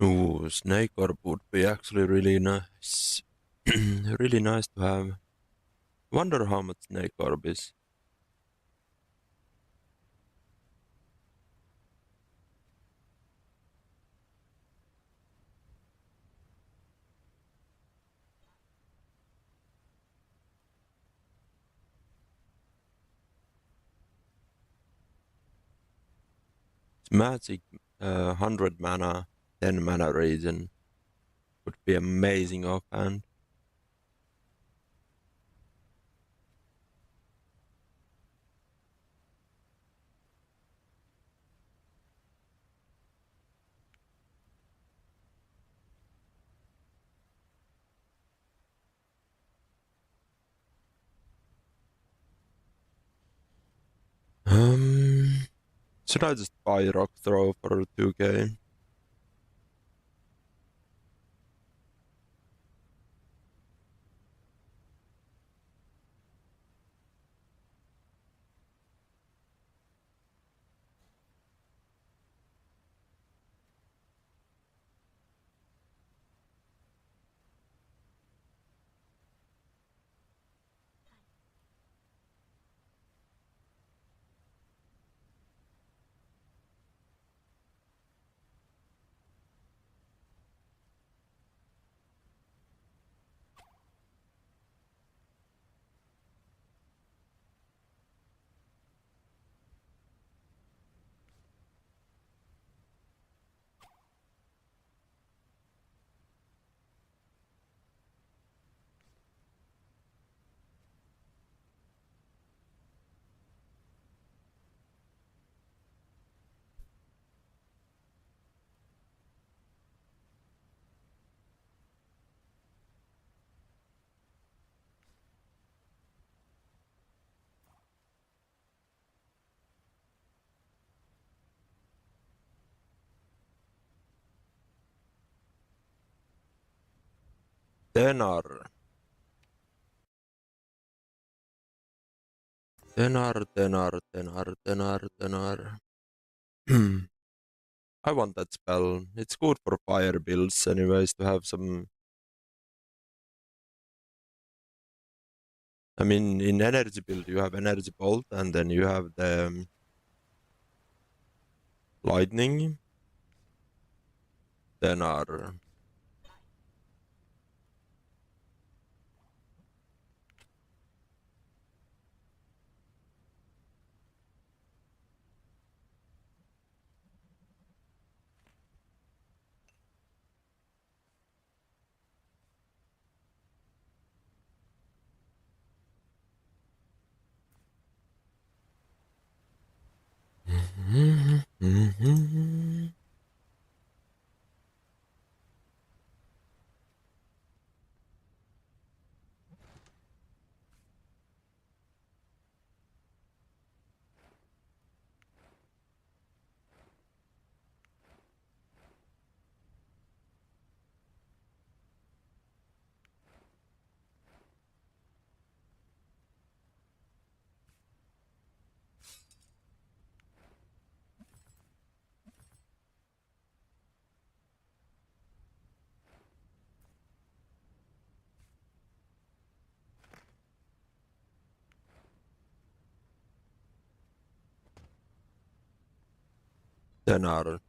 Ooh, snake orb would be actually really nice. Really nice to have. Wonder how much snake orb is. It's magic, 100 mana, 10 mana regen would be amazing offhand. Should I just buy rock throw for 2k? Tenar. Tenar. I want that spell. It's good for fire builds anyways to have some. I mean, in energy build you have energy bolt and then you have the lightning. Tenar. Tenar.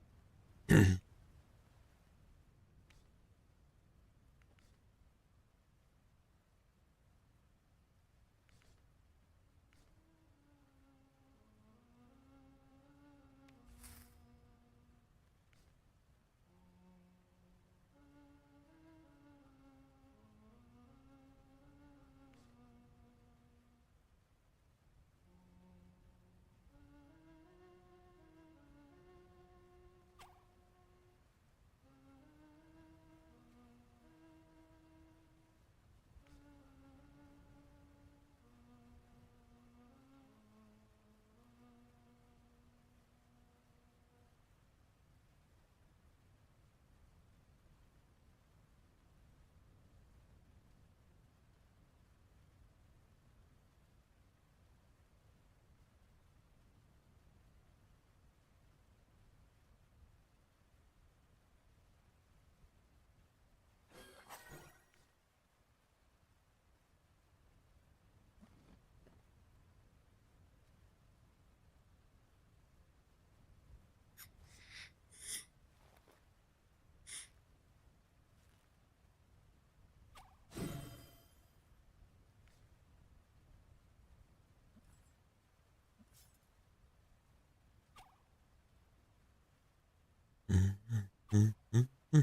I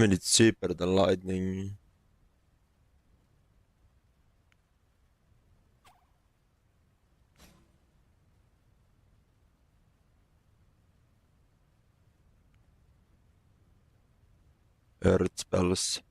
mean, it's cheaper than lightning. Earth spells.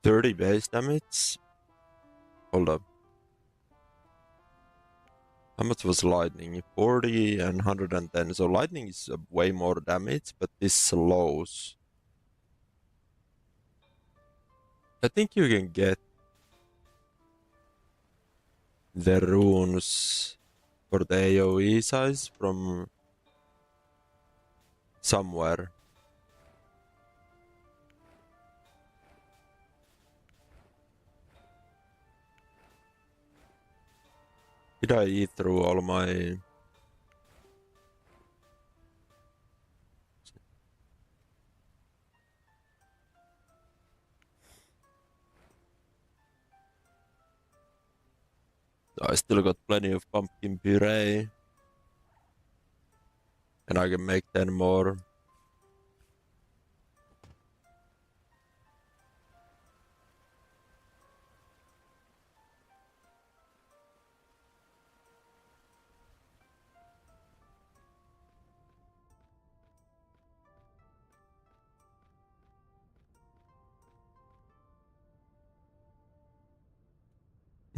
$30 base damage. Hold up. How much was lightning? 40 and 110. So lightning is way more damage, but this slows. I think you can get the runes for the AoE size from somewhere. Did I eat through all my... I still got plenty of pumpkin puree. And I can make 10 more.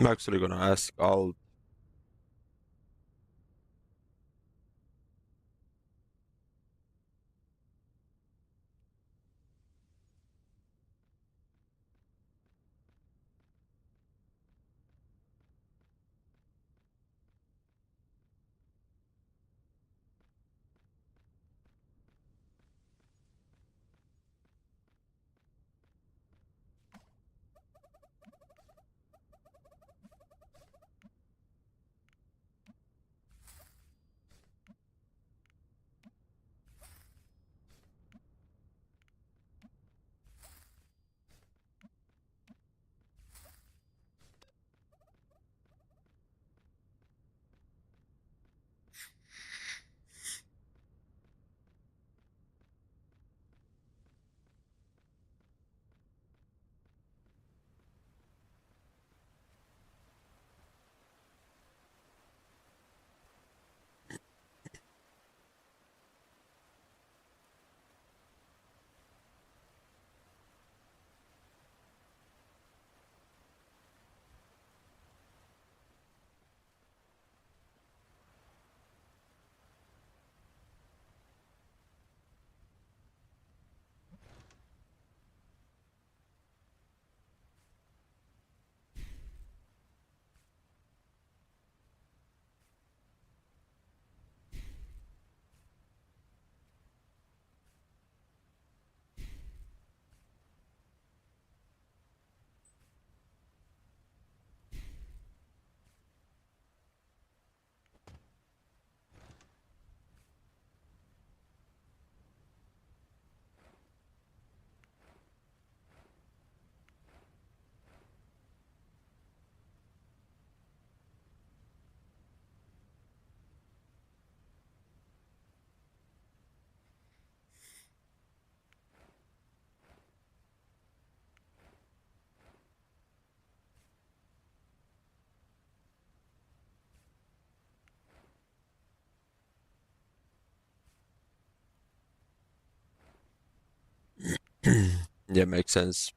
I'm actually gonna ask Alt. Yeah, makes sense.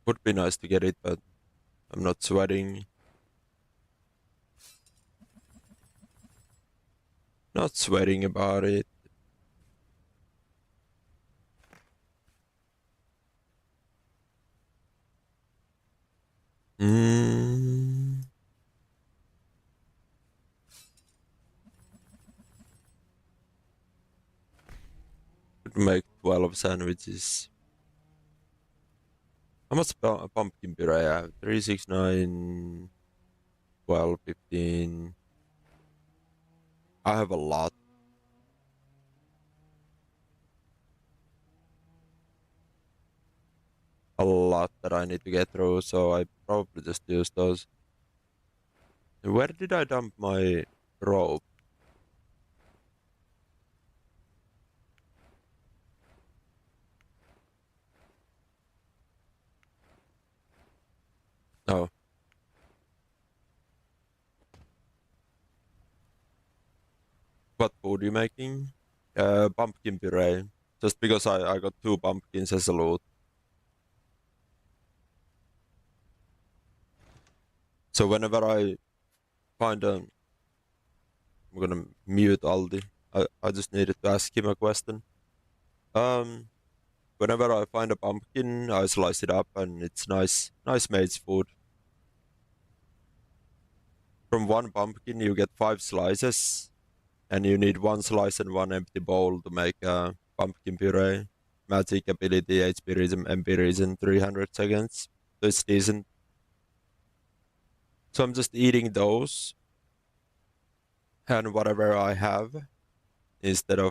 Would be nice to get it, but I'm not sweating. Not sweating about it. Could make 12 sandwiches. How much pumpkin puree I have? 3, 6, 9, 12, 15. I have a lot. A lot that I need to get through, so I probably just use those. Where did I dump my rope? Oh. What food are you making? Pumpkin puree. Just because I got 2 pumpkins as a loot. So whenever I find a... I'm gonna mute Aldi. I just needed to ask him a question. Whenever I find a pumpkin, I slice it up and it's nice Mage food. From 1 pumpkin you get 5 slices, and you need 1 slice and 1 empty bowl to make a pumpkin puree. Magic ability, HP regen, MP regen, 300 seconds. So it's decent. So I'm just eating those and whatever I have instead of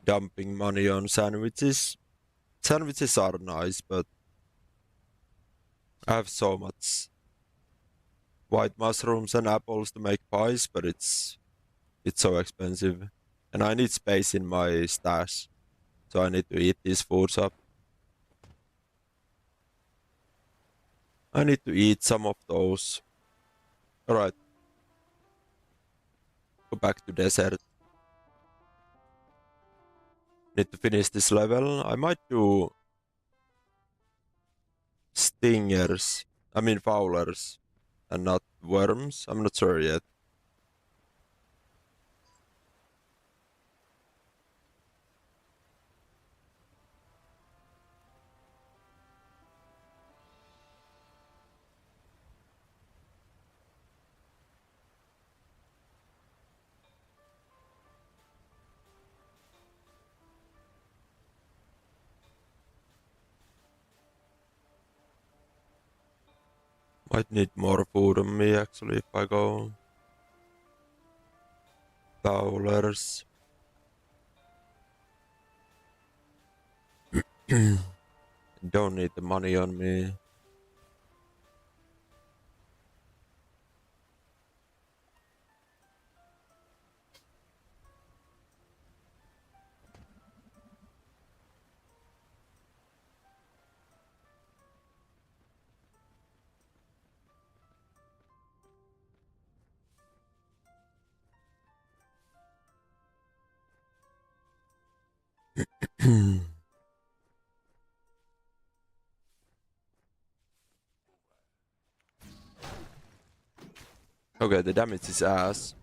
dumping money on sandwiches. Sandwiches are nice, but I have so much white mushrooms and apples to make pies, but it's so expensive. And I need space in my stash, so I need to eat these foods up. I need to eat some of those. Alright. Go back to desert. Need to finish this level. I might do stingers. I mean fowlers. And not worms. I'm not sure yet. Might need more food on me actually if I go fowlers. Don't need the money on me. Okay, the damage is ass,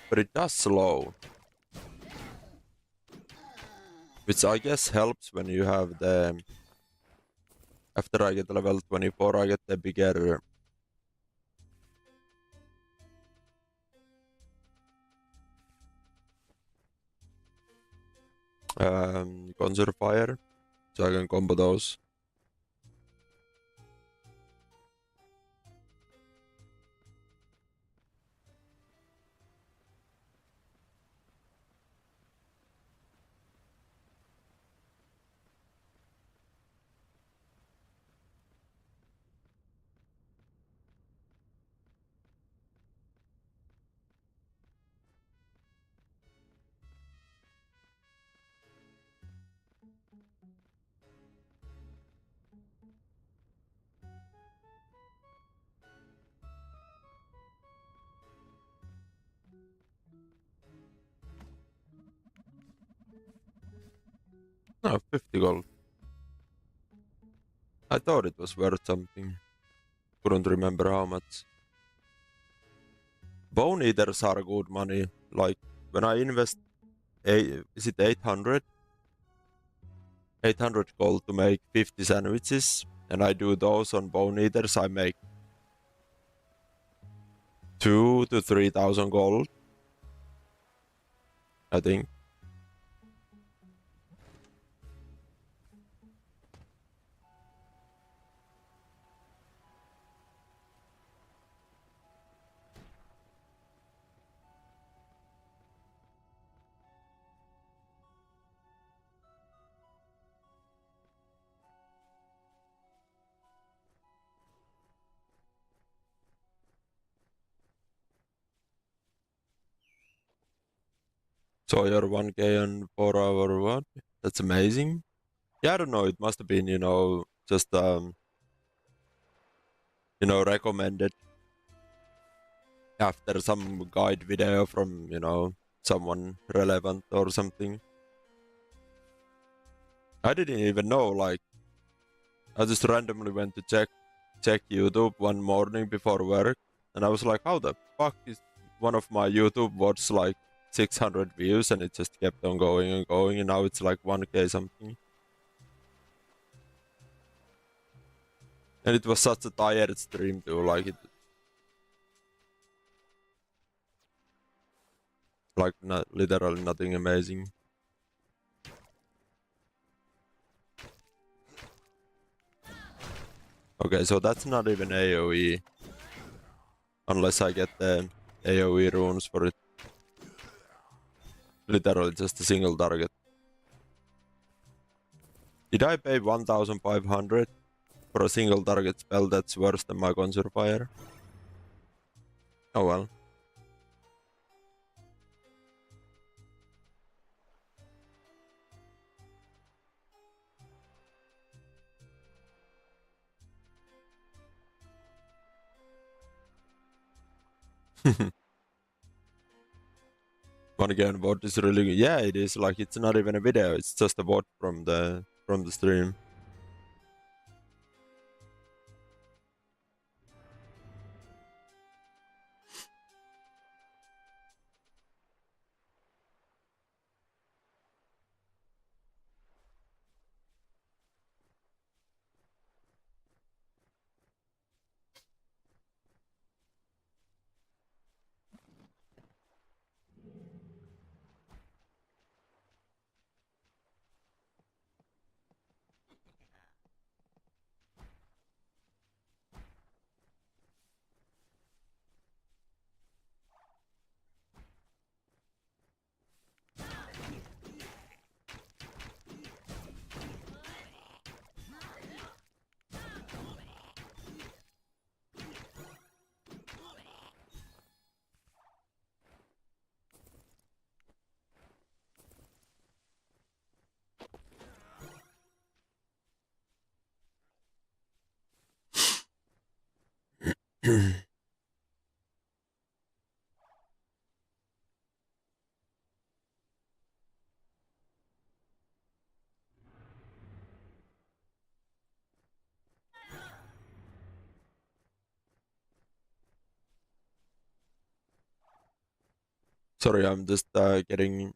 but it does slow. Which I guess helps when you have the... After I get level 24, I get the bigger... Conjure Fire, so I can combo those. No, 50 gold. I thought it was worth something. Couldn't remember how much. Bone eaters are good money. Like when I invest, is it 800? 800 gold to make 50 sandwiches, and I do those on bone eaters, I make 2 to 3,000 gold, I think. So you're 1k on 4 hour what? That's amazing. Yeah, I don't know. It must have been, just recommended after some guide video from, someone relevant or something. I didn't even know, like, I just randomly went to check YouTube one morning before work, and I was like, how the fuck is one of my YouTube watch like 600 views, and it just kept on going and going, and now it's like 1k something. And it was such a tired stream too, like it, like literally nothing amazing. Okay, so that's not even AoE, unless I get the AoE runes for it. Literally just a single target. Did I pay 1,500 for a single target spell that's worse than my Conjure Fire? Oh well. One again, bot is really good. Yeah, it is. Like it's not even a video. It's just a bot from the stream. Sorry, I'm just getting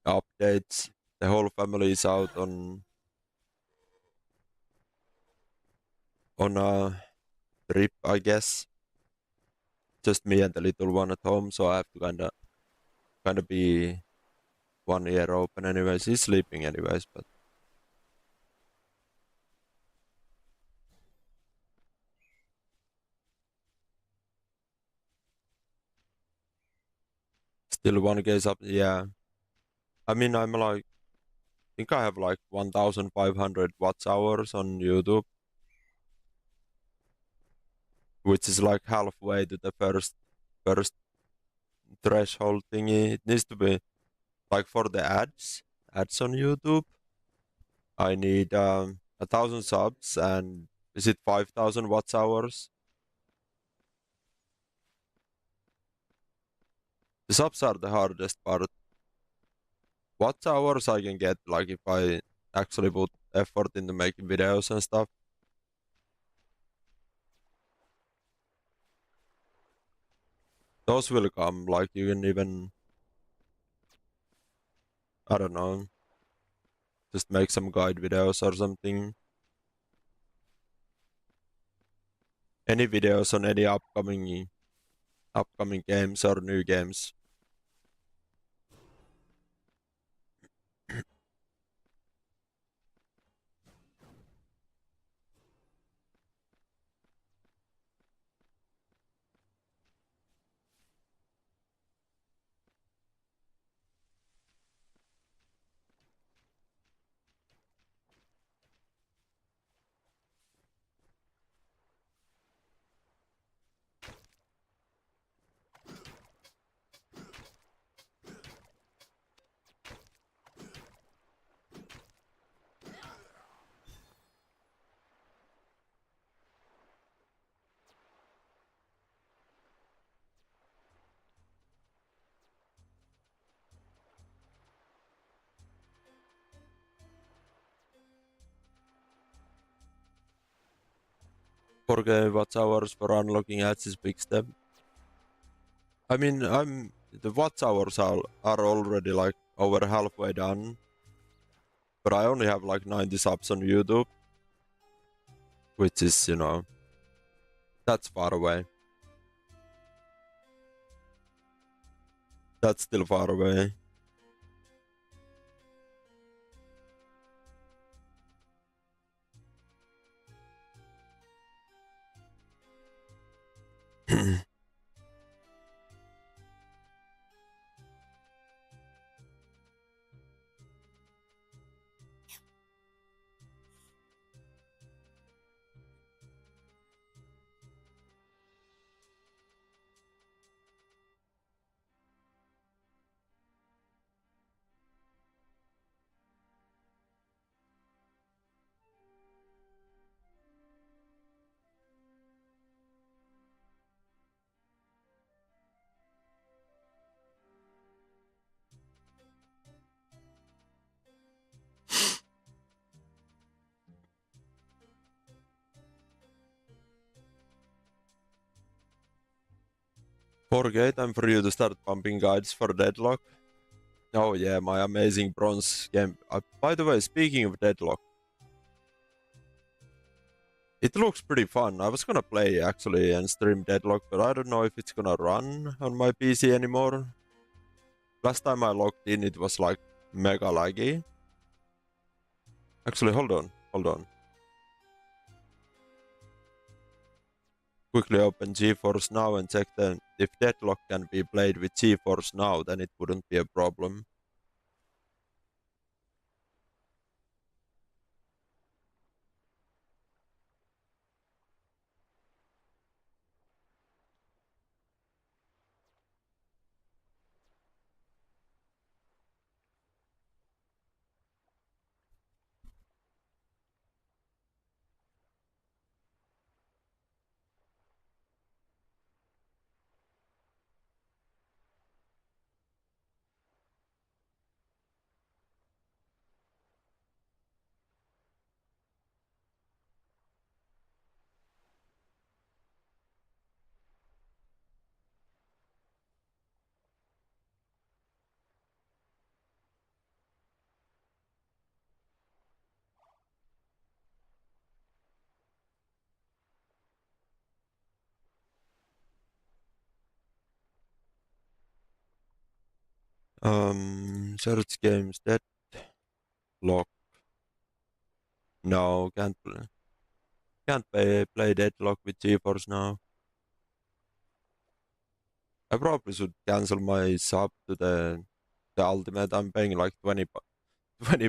updates. The whole family is out on a trip, I guess. Just me and the little one at home, so I have to kinda be one ear open anyways. He's sleeping anyways, but still 1k is up. Yeah. I mean, I'm like, I think I have like 1,500 watch hours on YouTube, which is like halfway to the first threshold thingy. It needs to be like for the ads on YouTube. I need 1,000 subs, and is it 5,000 watch hours? The subs are the hardest part. Watch hours I can get like if I actually put effort into making videos and stuff. Those will come, like you can even, I don't know, just make some guide videos or something. Any videos on any upcoming games or new games. Forget watch hours for unlocking ads is big step. I mean, the watch hours are already like over halfway done, but I only have like 90 subs on YouTube, which is, you know, that's far away. That's still far away. Forget time for you to start pumping guides for Deadlock. Oh yeah, my amazing bronze game. By the way, speaking of Deadlock, it looks pretty fun. I was gonna play actually and stream Deadlock, but I don't know if it's gonna run on my PC anymore. Last time I logged in, it was like mega laggy. Actually, hold on. Quickly open GeForce Now and check then if Deadlock can be played with GeForce Now, then it wouldn't be a problem. Search games Deadlock. No, can't play Deadlock with GeForce Now. I probably should cancel my sub to the Ultimate. I'm paying like 20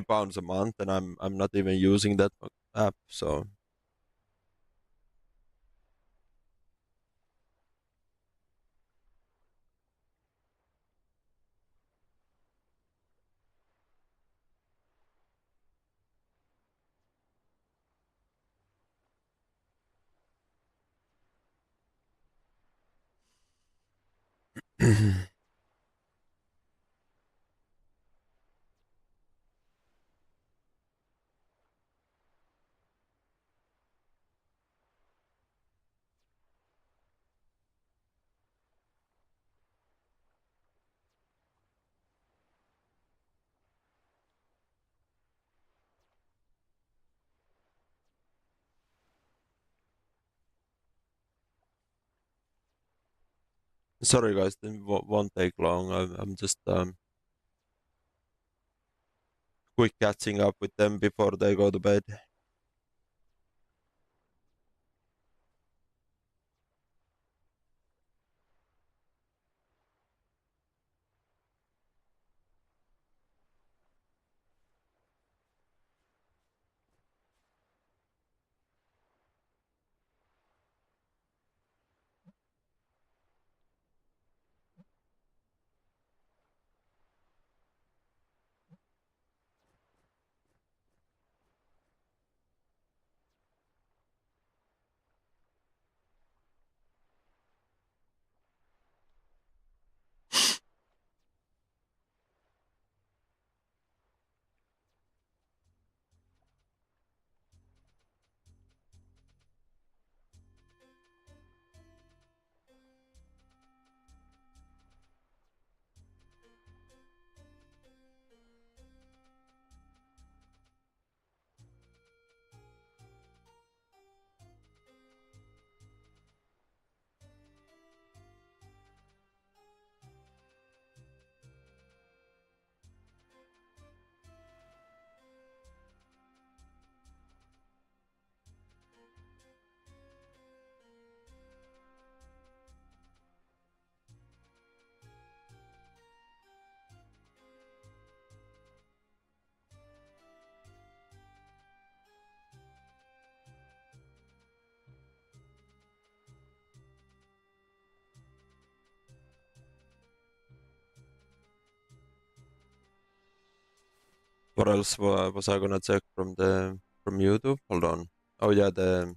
pounds a month, and I'm not even using that app. So Sorry guys, it won't take long. I'm just quick catching up with them before they go to bed. What else was I gonna check from YouTube? Hold on. Oh yeah, the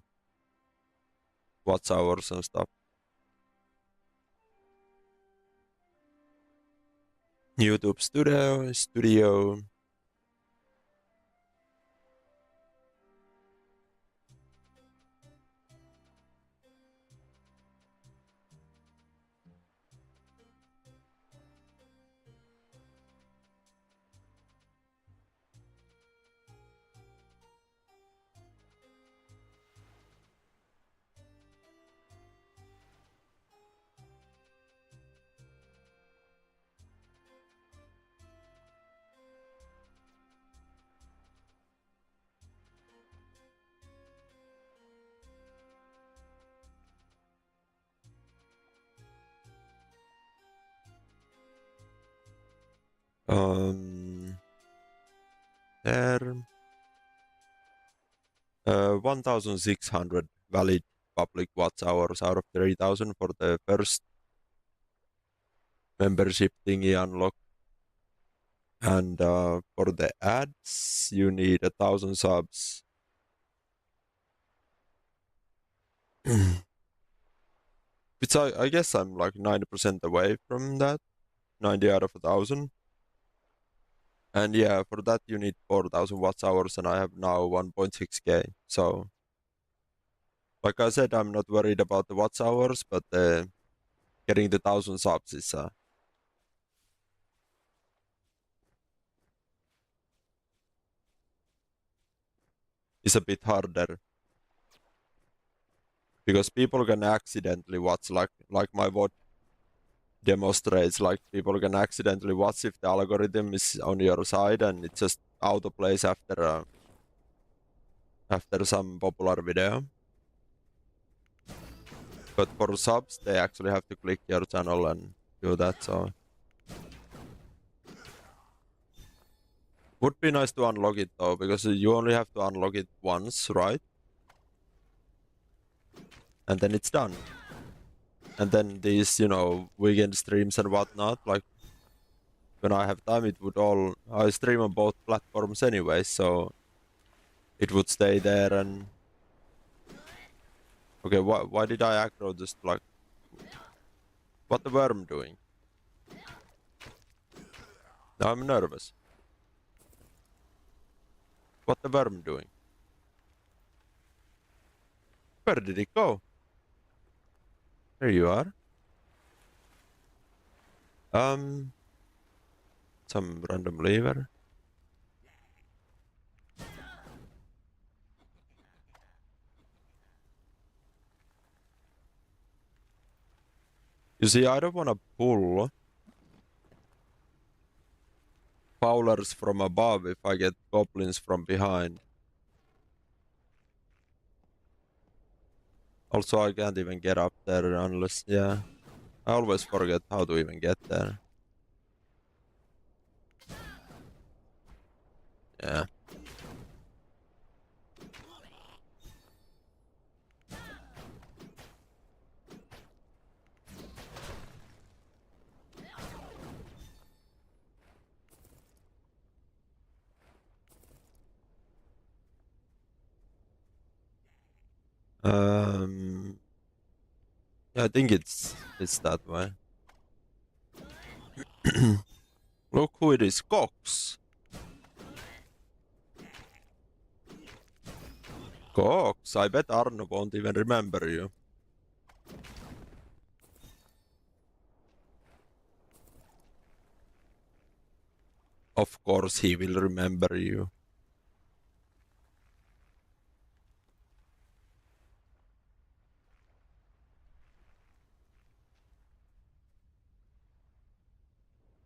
watch hours and stuff. YouTube studio. There. 1,600 valid public watch hours out of 3,000 for the first membership thingy unlock. And for the ads, you need 1,000 subs. Which I guess I'm like 90% away from that. 90 out of 1,000. And yeah, for that you need 4,000 watch hours, and I have now 1.6k. So, like I said, I'm not worried about the watch hours, but getting the 1,000 subs is a bit harder because people can accidentally watch, like my VOD demonstrates, like people can accidentally watch if the algorithm is on your side and it just autoplays after some popular video. But for subs, they actually have to click your channel and do that. So would be nice to unlock it though, because you only have to unlock it once, right? And then it's done. And then these, weekend streams and whatnot, like when I have time, I stream on both platforms anyway, so it would stay there. And okay, why did I aggro just like, what the worm doing? Now I'm nervous. What the worm doing? Where did it go? There you are. Some random lever. You see, I don't want to pull Fowlers from above if I get goblins from behind. Also, I can't even get up there unless, yeah. I always forget how to even get there. Yeah. Yeah, I think it's that way. Look who it is, Cox. Cox, I bet Arno won't even remember you. Of course he will remember you.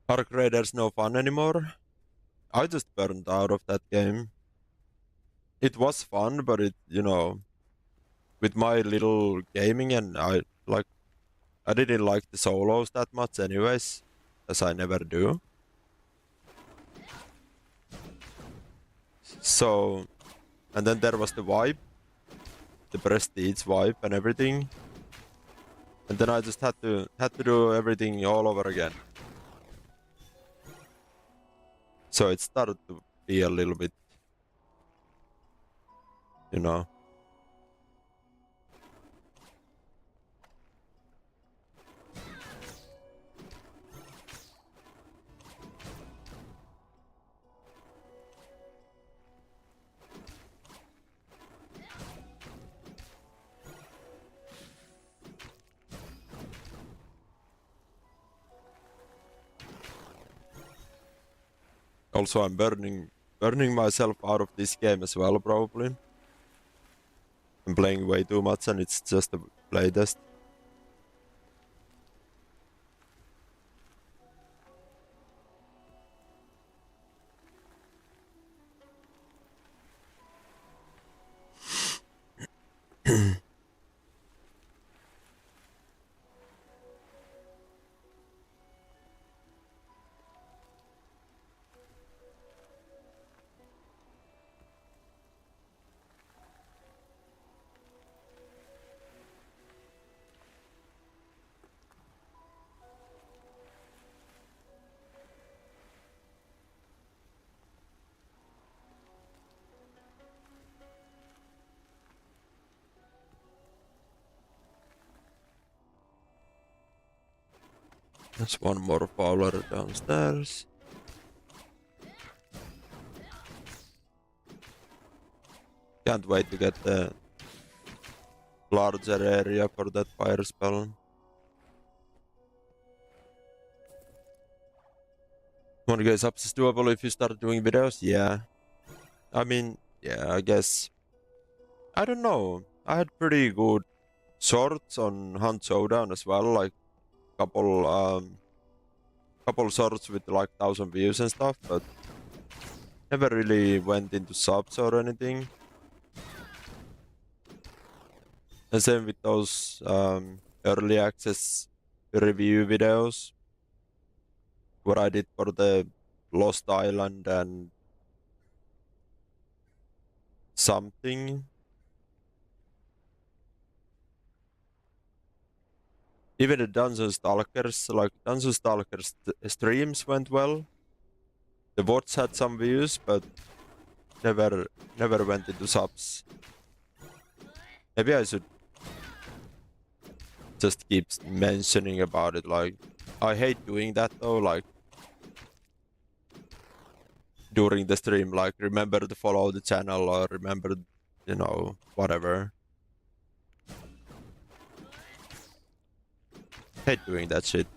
Are Raiders no fun anymore? I just burned out of that game. It was fun, but it, with my little gaming and I didn't like the solos that much anyways, as I never do. So, and then there was the vibe, the prestige vibe and everything. And then I just had to do everything all over again. So it started to be a little bit, you know. Also, I'm burning myself out of this game as well, probably. I'm playing way too much and it's just a playtest. There's one more Fowler downstairs. Can't wait to get the larger area for that fire spell. One guys up is doable if you start doing videos? Yeah. I mean, yeah, I guess. I don't know. I had pretty good shorts on Hunt Showdown as well, like couple shorts with like 1,000 views and stuff, but never really went into subs or anything. And same with those early access review videos, what I did for the Lost Island and something. Even the Dungeon Stalkers, like Dungeon Stalkers streams went well. The bots had some views, but never went into subs. Maybe I should just keep mentioning about it. Like, I hate doing that though. Like during the stream, like remember to follow the channel or remember, whatever. Hate doing that shit.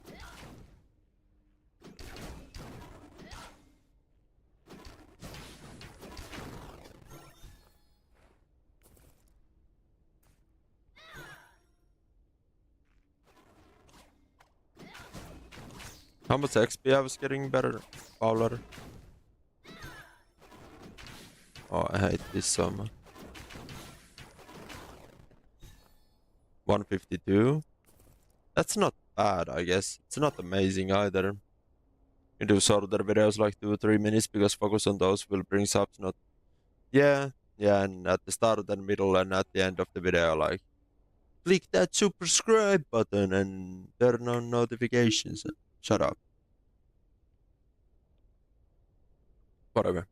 How much XP I was getting better, Fowler? Oh, I hate this so much. 152. That's not bad, I guess. It's not amazing either. You do shorter videos like 2-3 minutes because focus on those will bring subs, not. Yeah, and at the start and middle and at the end of the video, like click that subscribe button and turn on notifications. Shut up. Whatever.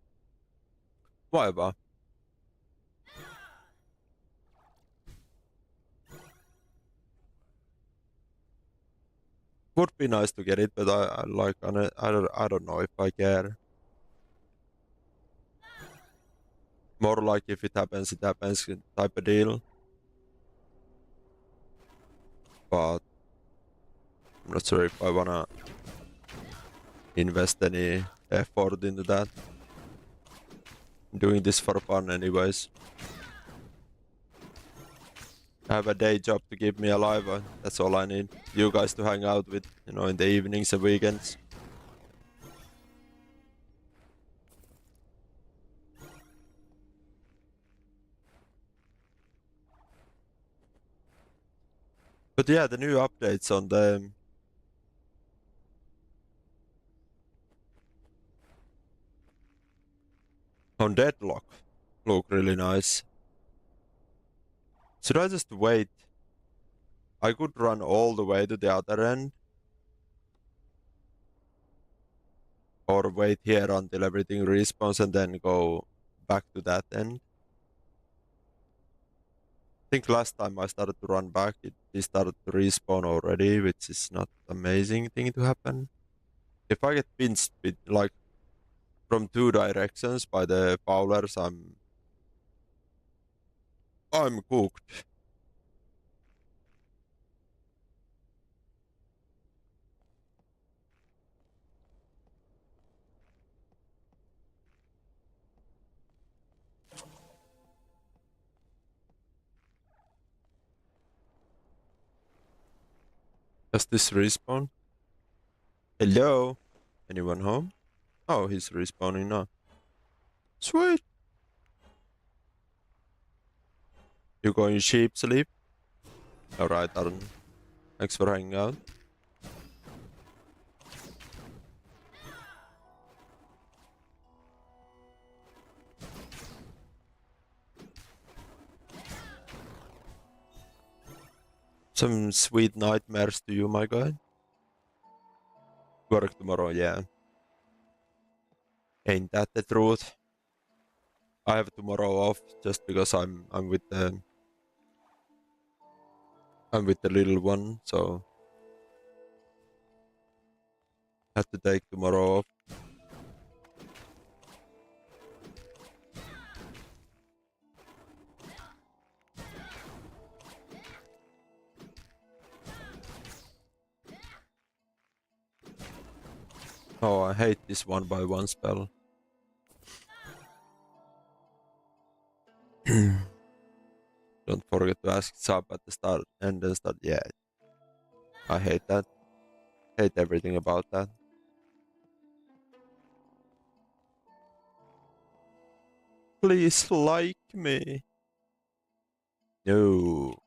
Whatever. Would be nice to get it, but I don't know if I care. More like if it happens type of deal. But I'm not sure if I wanna invest any effort into that. I'm doing this for fun anyways. I have a day job to keep me alive. That's all I need. You guys to hang out with, in the evenings and weekends. But yeah, the new updates on Deadlock look really nice. Should I just wait? I could run all the way to the other end. Or wait here until everything respawns and then go back to that end. I think last time I started to run back, it started to respawn already, which is not amazing thing to happen. If I get pinched with, like, from 2 directions by the fowlers, I'm cooked. Does this respawn? Hello? Anyone home? Oh, he's respawning now. Sweet. You going sheep sleep? Alright, Aaron. Thanks for hanging out. Some sweet nightmares to you, my guy. Work tomorrow, yeah. Ain't that the truth? I have tomorrow off just because I'm with the little one, so have to take tomorrow off. Oh, I hate this 1x1 spell. Don't forget to ask sub at the start and then start. Yeah, I hate that. Hate everything about that. Please like me. No.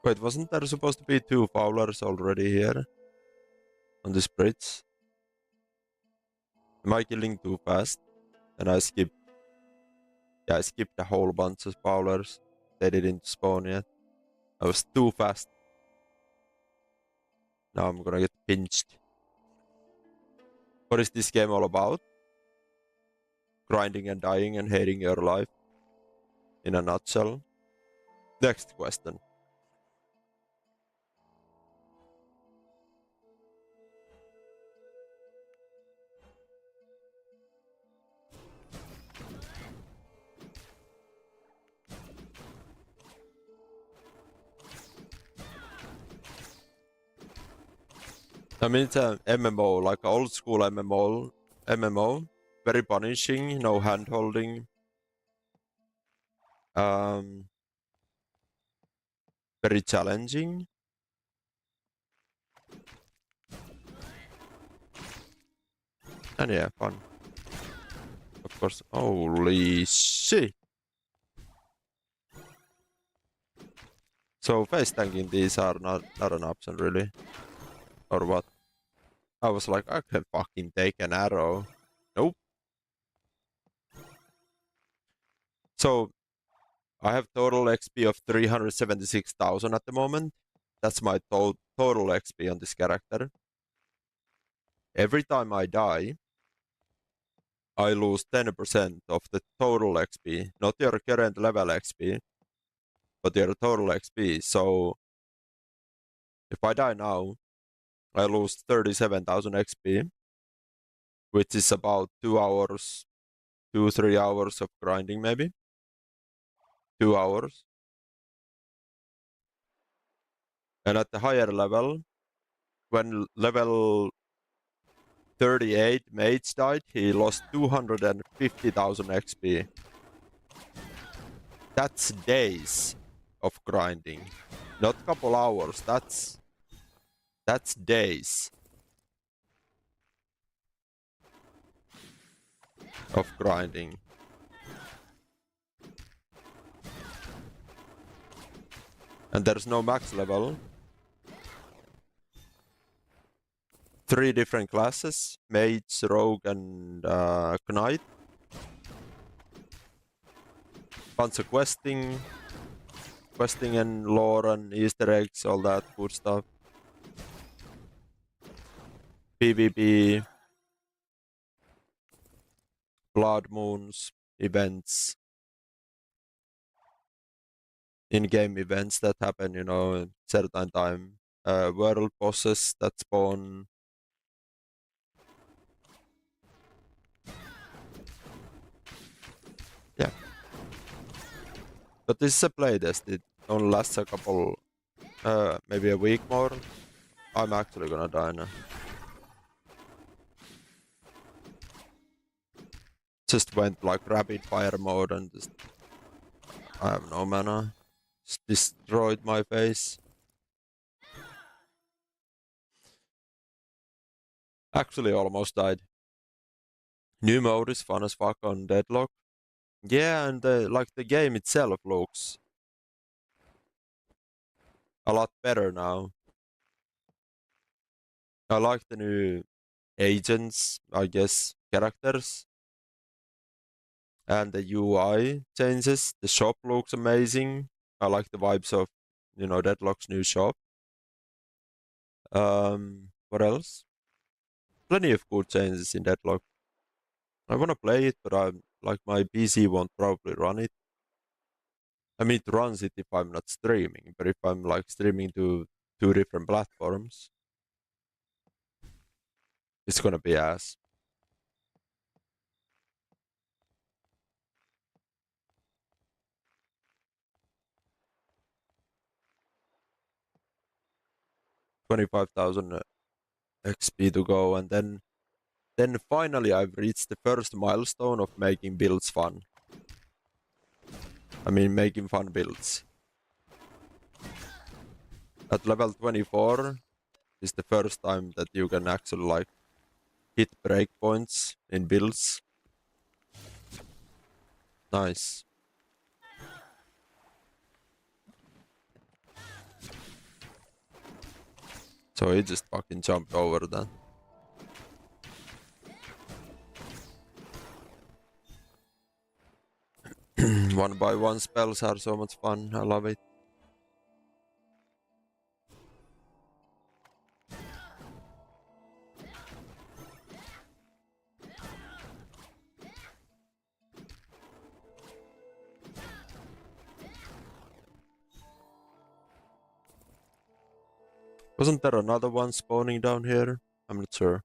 Wait, wasn't there supposed to be 2 fowlers already here? On this bridge? Am I killing too fast? And I skipped. Yeah, I skipped a whole bunch of fowlers. They didn't spawn yet. I was too fast. Now I'm gonna get pinched. What is this game all about? Grinding and dying and hating your life? In a nutshell. Next question. I mean, it's a MMO, like old school MMO, very punishing, no hand holding. Very challenging. And yeah, fun. Of course. Holy shit. So face tanking these are not an option really. Or what? I was like, I can fucking take an arrow. Nope. So I have total XP of 376,000 at the moment. That's my total XP on this character. Every time I die, I lose 10% of the total XP. Not your current level XP, but your total XP. So if I die now, I lose 37,000 XP, which is about 2 hours, 3 hours of grinding maybe. 2 hours. And at the higher level, when level 38 Mage died, he lost 250,000 XP. That's days of grinding. Not couple hours, that's days of grinding. And there's no max level. 3 different classes, Mage, Rogue, and Knight. Bunch of questing and lore and Easter eggs, all that good stuff. PvP, blood moons, events, in-game events that happen, you know, certain time. World bosses that spawn. Yeah. But this is a playtest. It only lasts a couple, maybe a week more. I'm actually gonna die now. Just went like rapid fire mode and just, I have no mana. Just destroyed my face. Actually almost died. New mode is fun as fuck on Deadlock. Yeah, and like the game itself looks a lot better now. I like the new agents, I guess, characters. And the UI changes. The shop looks amazing. I like the vibes of, you know, Deadlock's new shop. What else? Plenty of good changes in Deadlock. I wanna play it, but I'm like my PC won't probably run it. I mean, it runs it if I'm not streaming, but if I'm like streaming to 2 different platforms, it's gonna be ass. $25,000 XP to go, and then finally I've reached the first milestone of making builds fun. I mean, making fun builds. At level 24 is the first time that you can actually like hit breakpoints in builds. Nice. So he just fucking jumped over that. One by one spells are so much fun. I love it. Wasn't there another one spawning down here? I'm not sure.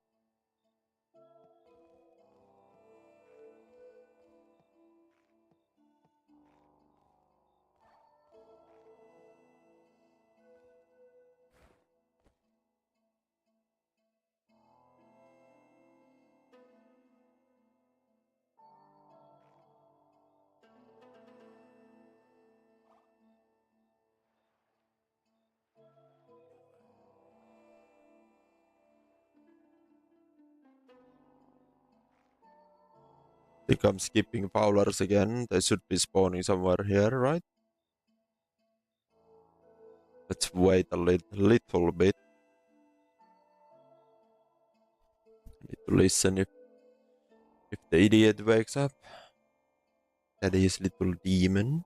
think I'm skipping Fowlers again. They should be spawning somewhere here, right? Let's wait a little bit. Need to listen if the idiot wakes up. That is little demon.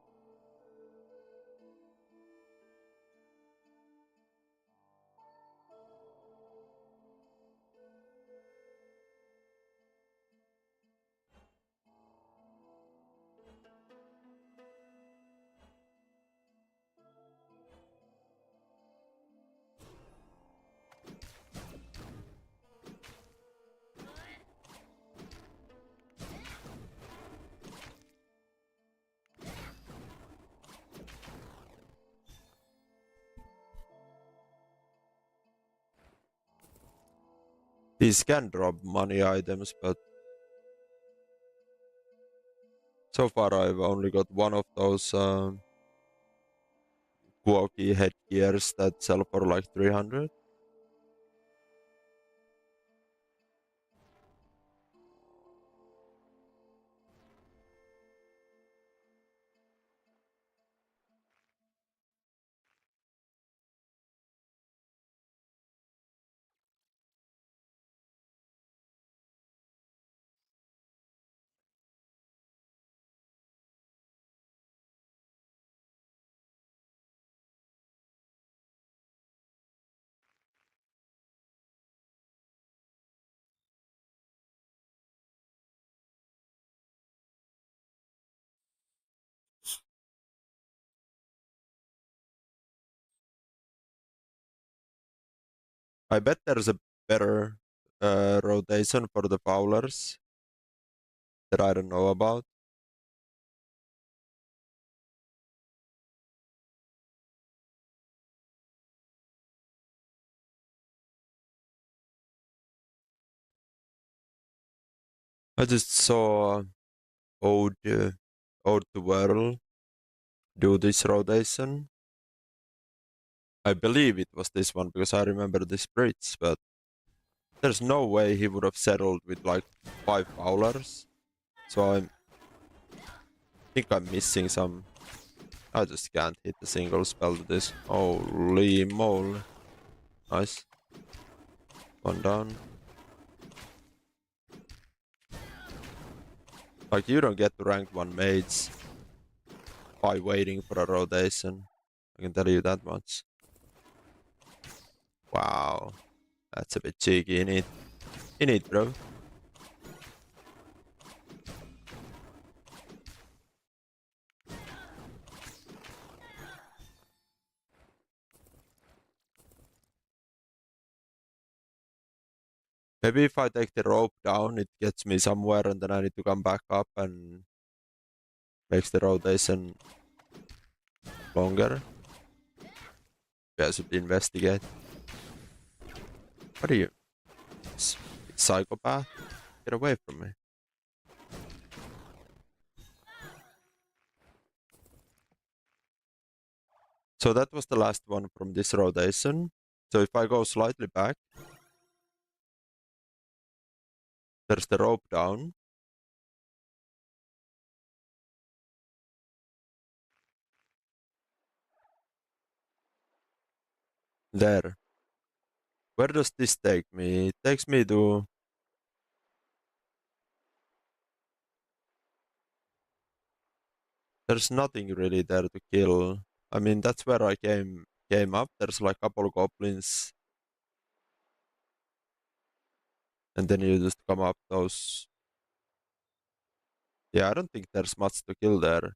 These can drop money items, but so far I've only got one of those Kuoki headgears that sell for like 300. I bet there's a better rotation for the Fowlers that I don't know about. I just saw Ode to Whirl do this rotation. I believe it was this one because I remember this bridge, but there's no way he would have settled with like 5 Fowlers. So I think I'm missing some. I just can't hit a single spell to this. Holy moly. Nice. One down. Like, you don't get to rank 1 Mage by waiting for a rotation. I can tell you that much. Wow. That's a bit cheeky. In it, bro. Maybe if I take the rope down, it gets me somewhere and then I need to come back up and makes the rotation longer. Maybe I should investigate. What are you? Psychopath? Get away from me. So that was the last one from this rotation. So if I go slightly back, there's the rope down. There. Where does this take me? It takes me to... There's nothing really there to kill. I mean, that's where I came up. There's like a couple goblins. And then you just come up those... Yeah, I don't think there's much to kill there.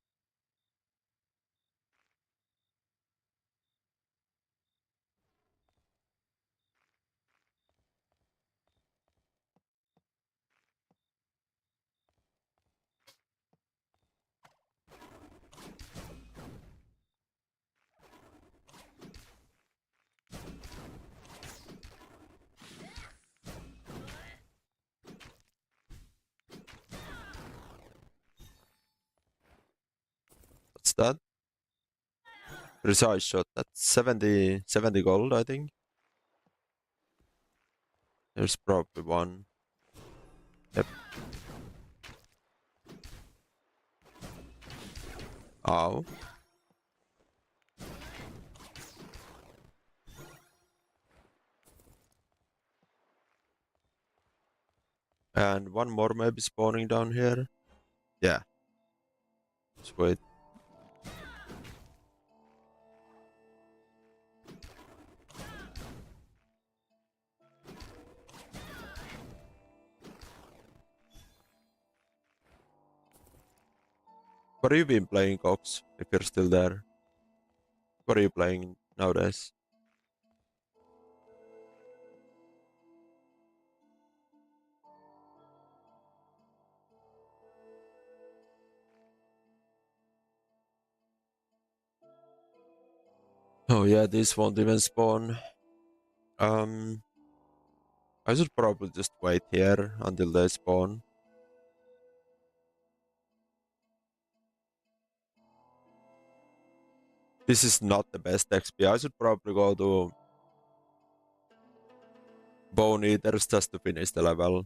What's that? Precise shot. That's 70 gold, I think. There's probably one. Yep. Ow. And one more maybe spawning down here. Yeah. Let's wait. What have you been playing, Cox, if you're still there? What are you playing nowadays? Oh yeah, this won't even spawn. I should probably just wait here until they spawn. This is not the best XP. I should probably go to Bone Eaters just to finish the level.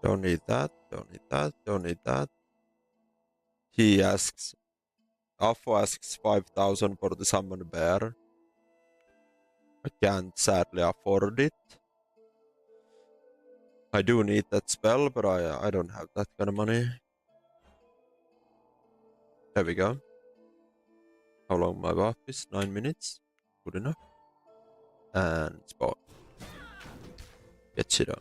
Don't need that, don't need that, don't need that. He asks, Affo asks 5,000 for the summon bear. I can't sadly afford it. I do need that spell, but I don't have that kind of money. There we go. How long my buff is? 9 minutes. Good enough. And spawn. Get shit on.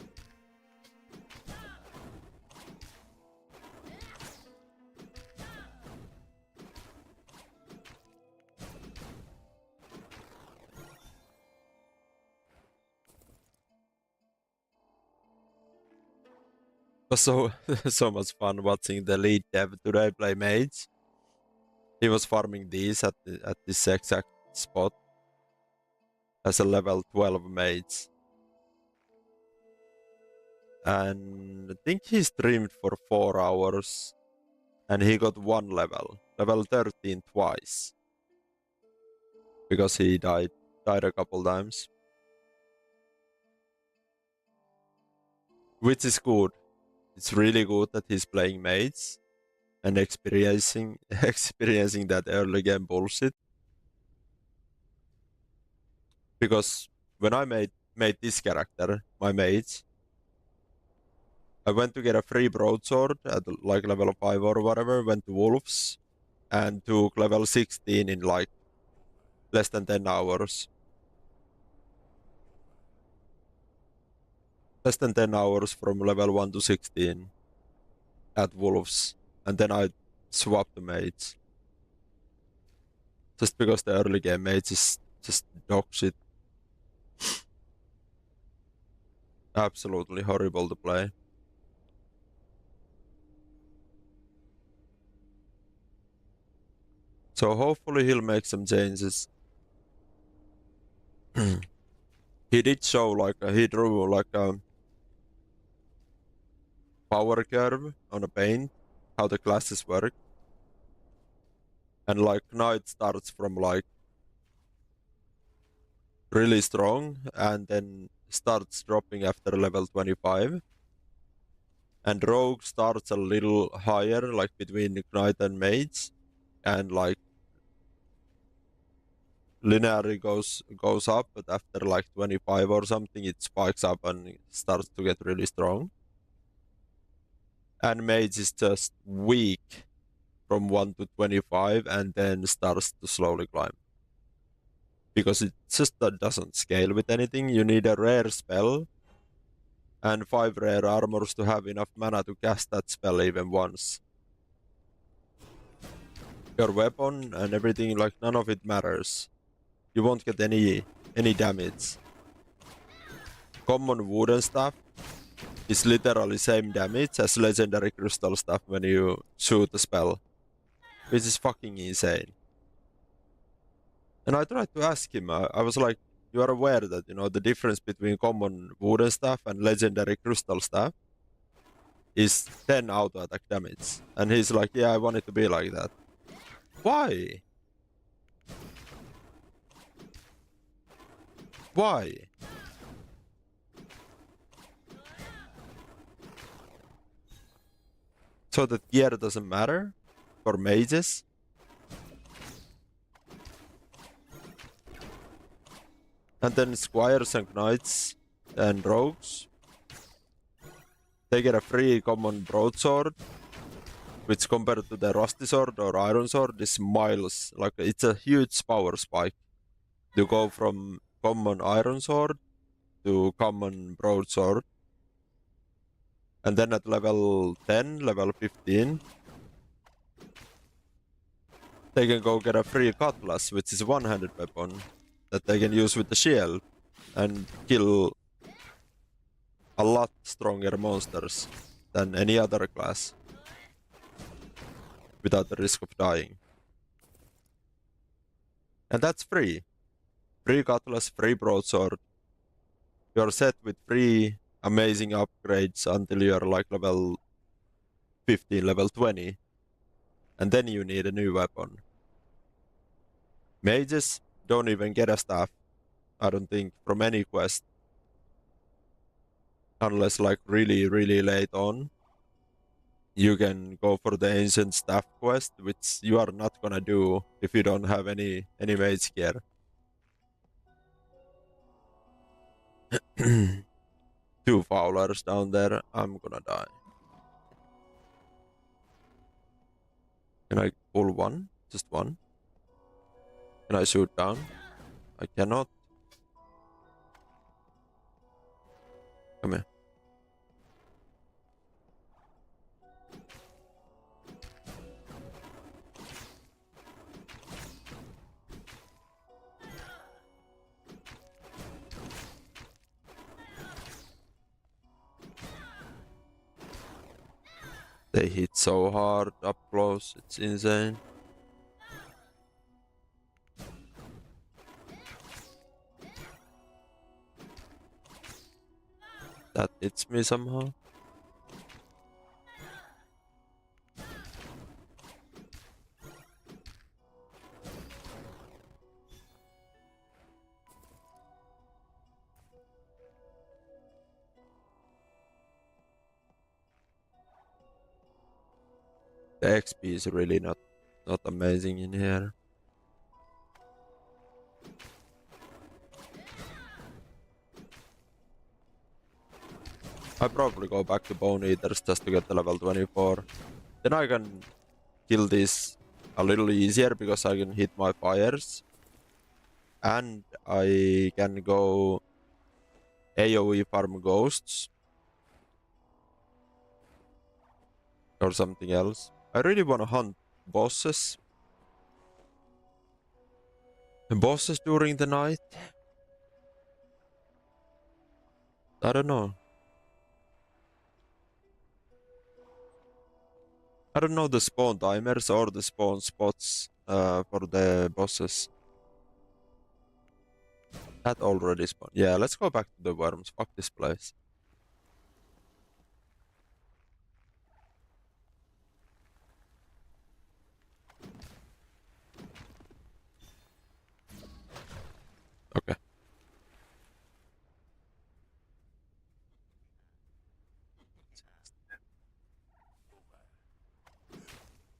It was so much fun watching the lead dev today play Mage. He was farming these at this exact spot as a level 12 Mage. And I think he streamed for 4 hours and he got 1 level 13 twice, because he died a couple times, which is good. It's really good that he's playing Mage and experiencing that early game bullshit. Because when I made this character, my Mage, I went to get a free broadsword at like level 5 or whatever, went to Wolves, and took level 16 in like less than 10 hours. Less than 10 hours from level 1 to 16 at Wolves. And then I swapped the Mage. Just because the early game Mage is just dog shit. Absolutely horrible to play. So hopefully he'll make some changes. He did show he drew like a power curve on a paint, how the classes work. And like now it starts from like really strong and then starts dropping after level 25. And Rogue starts a little higher, like between Knight and Mage, and like linearly goes up, but after like 25 or something, it spikes up and starts to get really strong. And Mage is just weak from 1 to 25 and then starts to slowly climb. Because it just doesn't scale with anything. You need a rare spell and 5 rare armors to have enough mana to cast that spell even once. Your weapon and everything, like none of it matters. You won't get any damage. Common wooden staff is literally same damage as legendary crystal stuff when you shoot a spell, which is fucking insane. And I tried to ask him, I was like, you are aware that, the difference between common wooden stuff and legendary crystal stuff is 10 auto attack damage. And he's like, yeah, I want it to be like that. Why? Why? so that gear doesn't matter for mages. And then squires and knights and rogues, they get a free common broadsword, which compared to the rusty sword or iron sword is miles. Like it's a huge power spike to go from common iron sword to common broadsword. And then at level 10, level 15, they can go get a free cutlass, which is a one-handed weapon that they can use with the shield and kill a lot stronger monsters than any other class without the risk of dying. And that's free. Free cutlass, free broadsword. You're set with free amazing upgrades until you're like level 15, level 20. And then you need a new weapon. Mages don't even get a staff, I don't think, from any quest. Unless like really, really late on. You can go for the ancient staff quest, which you are not gonna do if you don't have any mage gear. Two fowlers down there, I'm gonna die. Can I pull one? Just one? Can I shoot down? I cannot. Come here. They hit so hard up close, it's insane. That hits me somehow. The XP is really not amazing in here. I probably go back to Bone Eaters just to get the level 24. Then I can kill this a little easier because I can hit my fires. And I can go AoE farm ghosts. Or something else. I really want to hunt bosses. Bosses during the night? I don't know. I don't know the spawn timers or the spawn spots for the bosses. That already spawned. Yeah, let's go back to the worms. Fuck this place. Okay.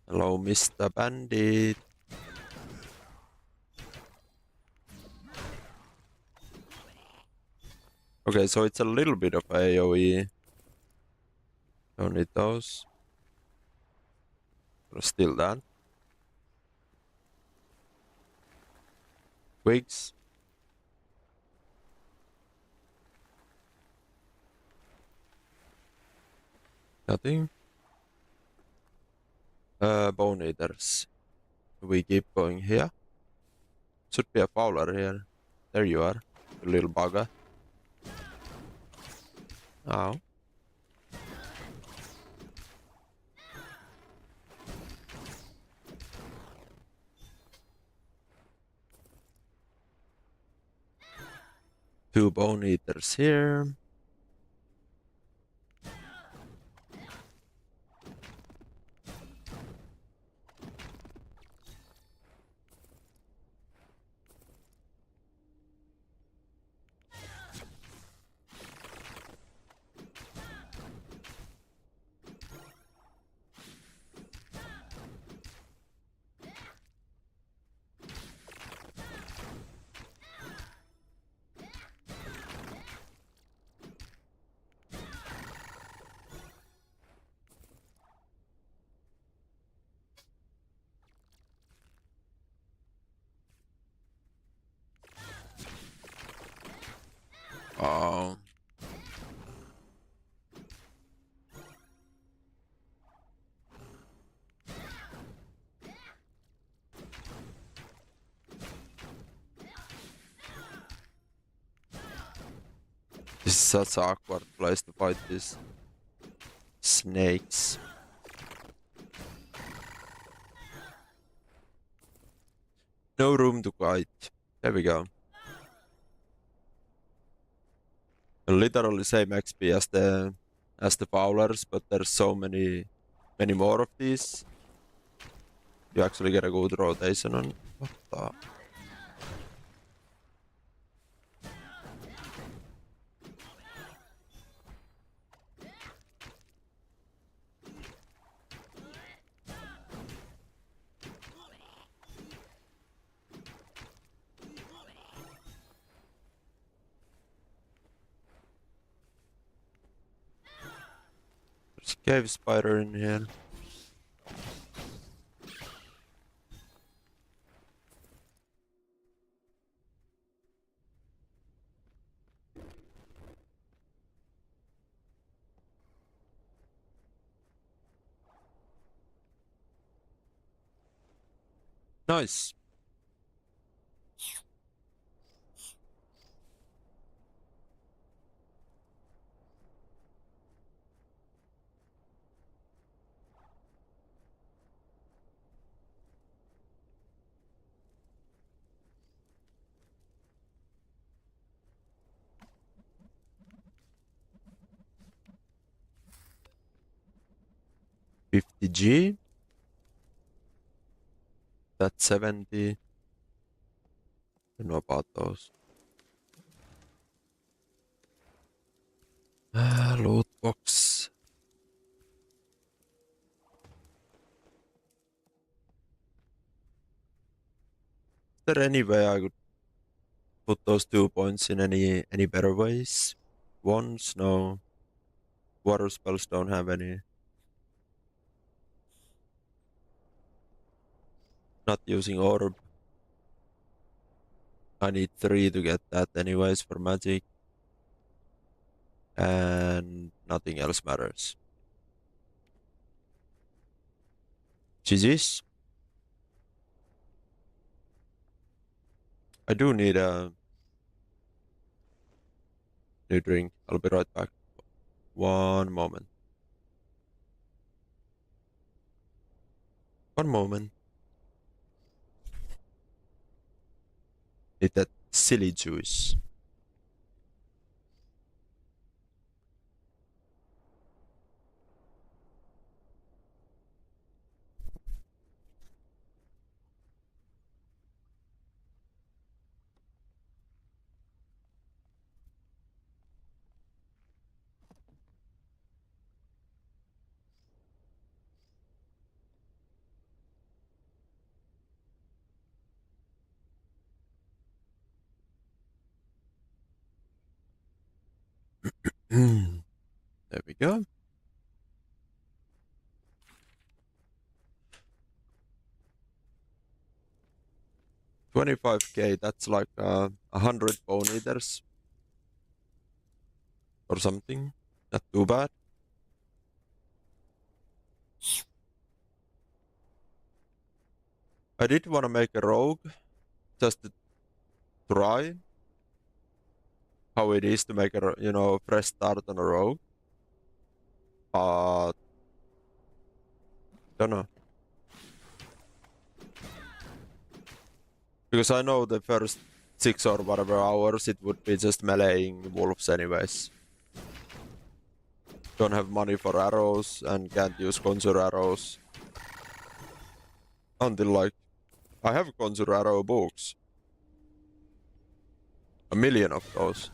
Hello, Mr. Bandit. Okay, so it's a little bit of AoE. Don't need those. Gonna steal that. Twigs. Nothing. Bone Eaters. We keep going here. Should be a fowler here. There you are, you little bugger. Ow. Two Bone Eaters here. Oh. This is such an awkward place to fight these snakes. No room to kite. There we go. Literally same XP as the Fowlers, but there's so many more of these. You actually get a good rotation on. What the? There's a cave spider in here. Nice. $50G. That's 70. Don't know about those. Loot box. Is there any way I could put those 2 points in any better ways? Wands, no. Water spells don't have any. Not using orb. I need 3 to get that anyways for magic. And nothing else matters. GG's. I do need a new drink. I'll be right back. One moment. One moment. Need that silly juice. There we go. $25K, that's like 100 bone eaters or something. Not too bad. I did want to make a rogue just to try how it is to make a fresh start on a rogue. But don't know. Because I know the first 6 or whatever hours it would be just meleeing wolves anyways. Don't have money for arrows and can't use conjure arrows. Until like I have conjure arrow books. 1,000,000 of those.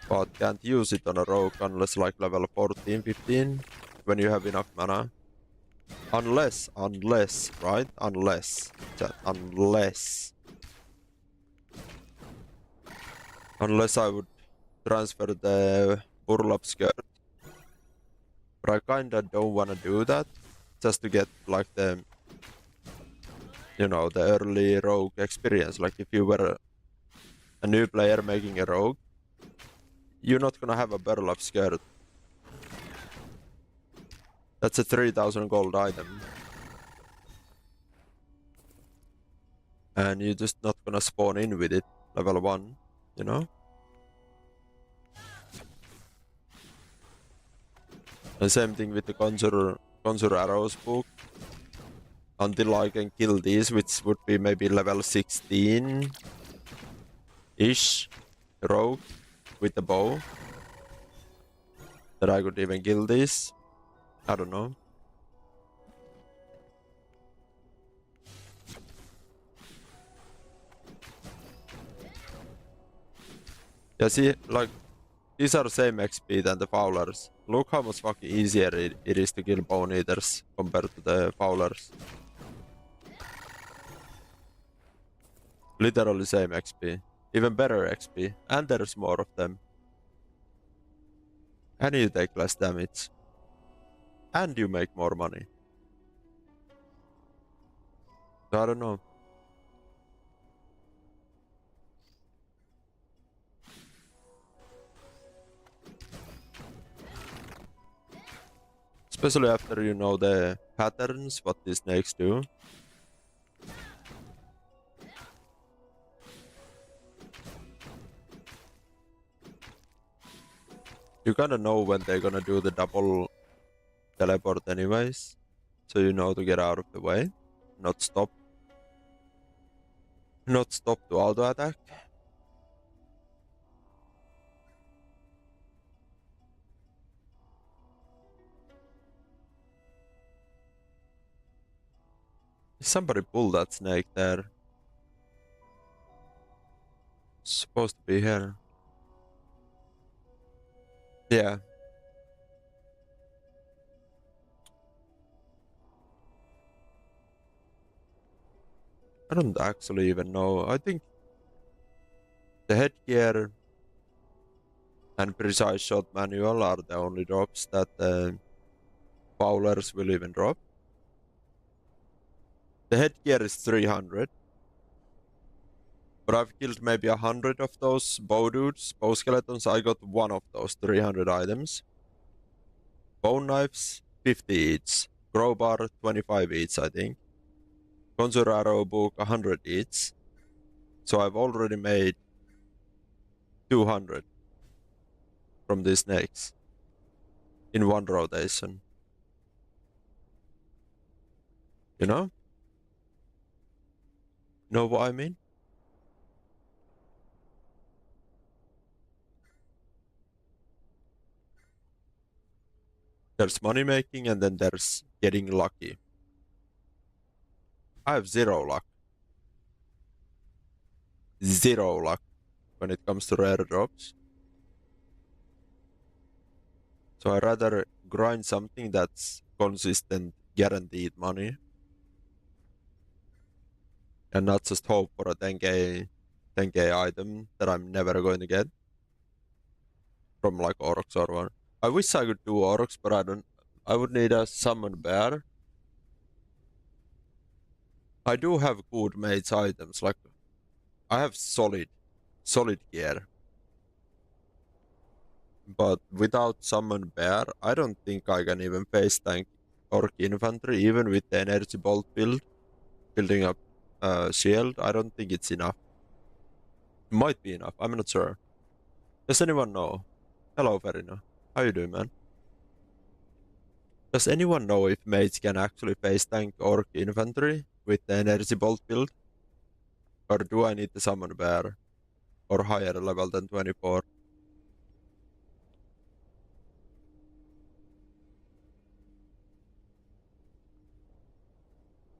But can't use it on a rogue unless like level 14, 15 when you have enough mana. Unless, right? Unless I would transfer the burlap skirt. But I kinda don't wanna do that. Just to get like the the early rogue experience. Like if you were a new player making a rogue, you're not gonna have a Burlap skirt. That's a 3000 gold item. And you're just not gonna spawn in with it, level 1, you know? And same thing with the Conjure Arrows book. Until I can kill these, which would be maybe level 16-ish rogue with the bow. That I could even kill these. I don't know. Yeah, see, like, these are the same XP than the Fowlers. Look how much fucking easier it is to kill Bone Eaters compared to the Fowlers. Literally same XP. Even better XP. And there's more of them. And you take less damage. And you make more money. So I don't know. Especially after you know the patterns, what these snakes do. You kinda know when they're gonna do the double teleport anyways. So you know to get out of the way. Not stop. Not stop to auto attack. Somebody pull that snake there. It's supposed to be here. Yeah. I don't actually even know. I think the headgear and precise shot manual are the only drops that the Fowlers will even drop. The headgear is 300. But I've killed maybe 100 of those bow dudes, bow skeletons. I got one of those 300 items. Bone knives, 50 each. Crowbar, 25 each, I think. Conjure arrow book, 100 each. So I've already made 200 from these snakes in one rotation. You know? Know what I mean? There's money making and then there's getting lucky. I have zero luck. Zero luck when it comes to rare drops. So I rather grind something that's consistent, guaranteed money. And not just hope for a 10k item that I'm never going to get. From like Orox or one. I wish I could do Orox, but I would need a summon bear. I do have good Mage items, like I have solid gear. But without summon bear, I don't think I can even face tank Orc infantry, even with the energy bolt build, building up shield. I don't think it's enough. It might be enough, I'm not sure. Does anyone know? Hello, Verino. How you doing, man? Does anyone know if Mage can actually face tank Orc infantry with the energy bolt build? Or do I need to summon bear? Or higher level than 24?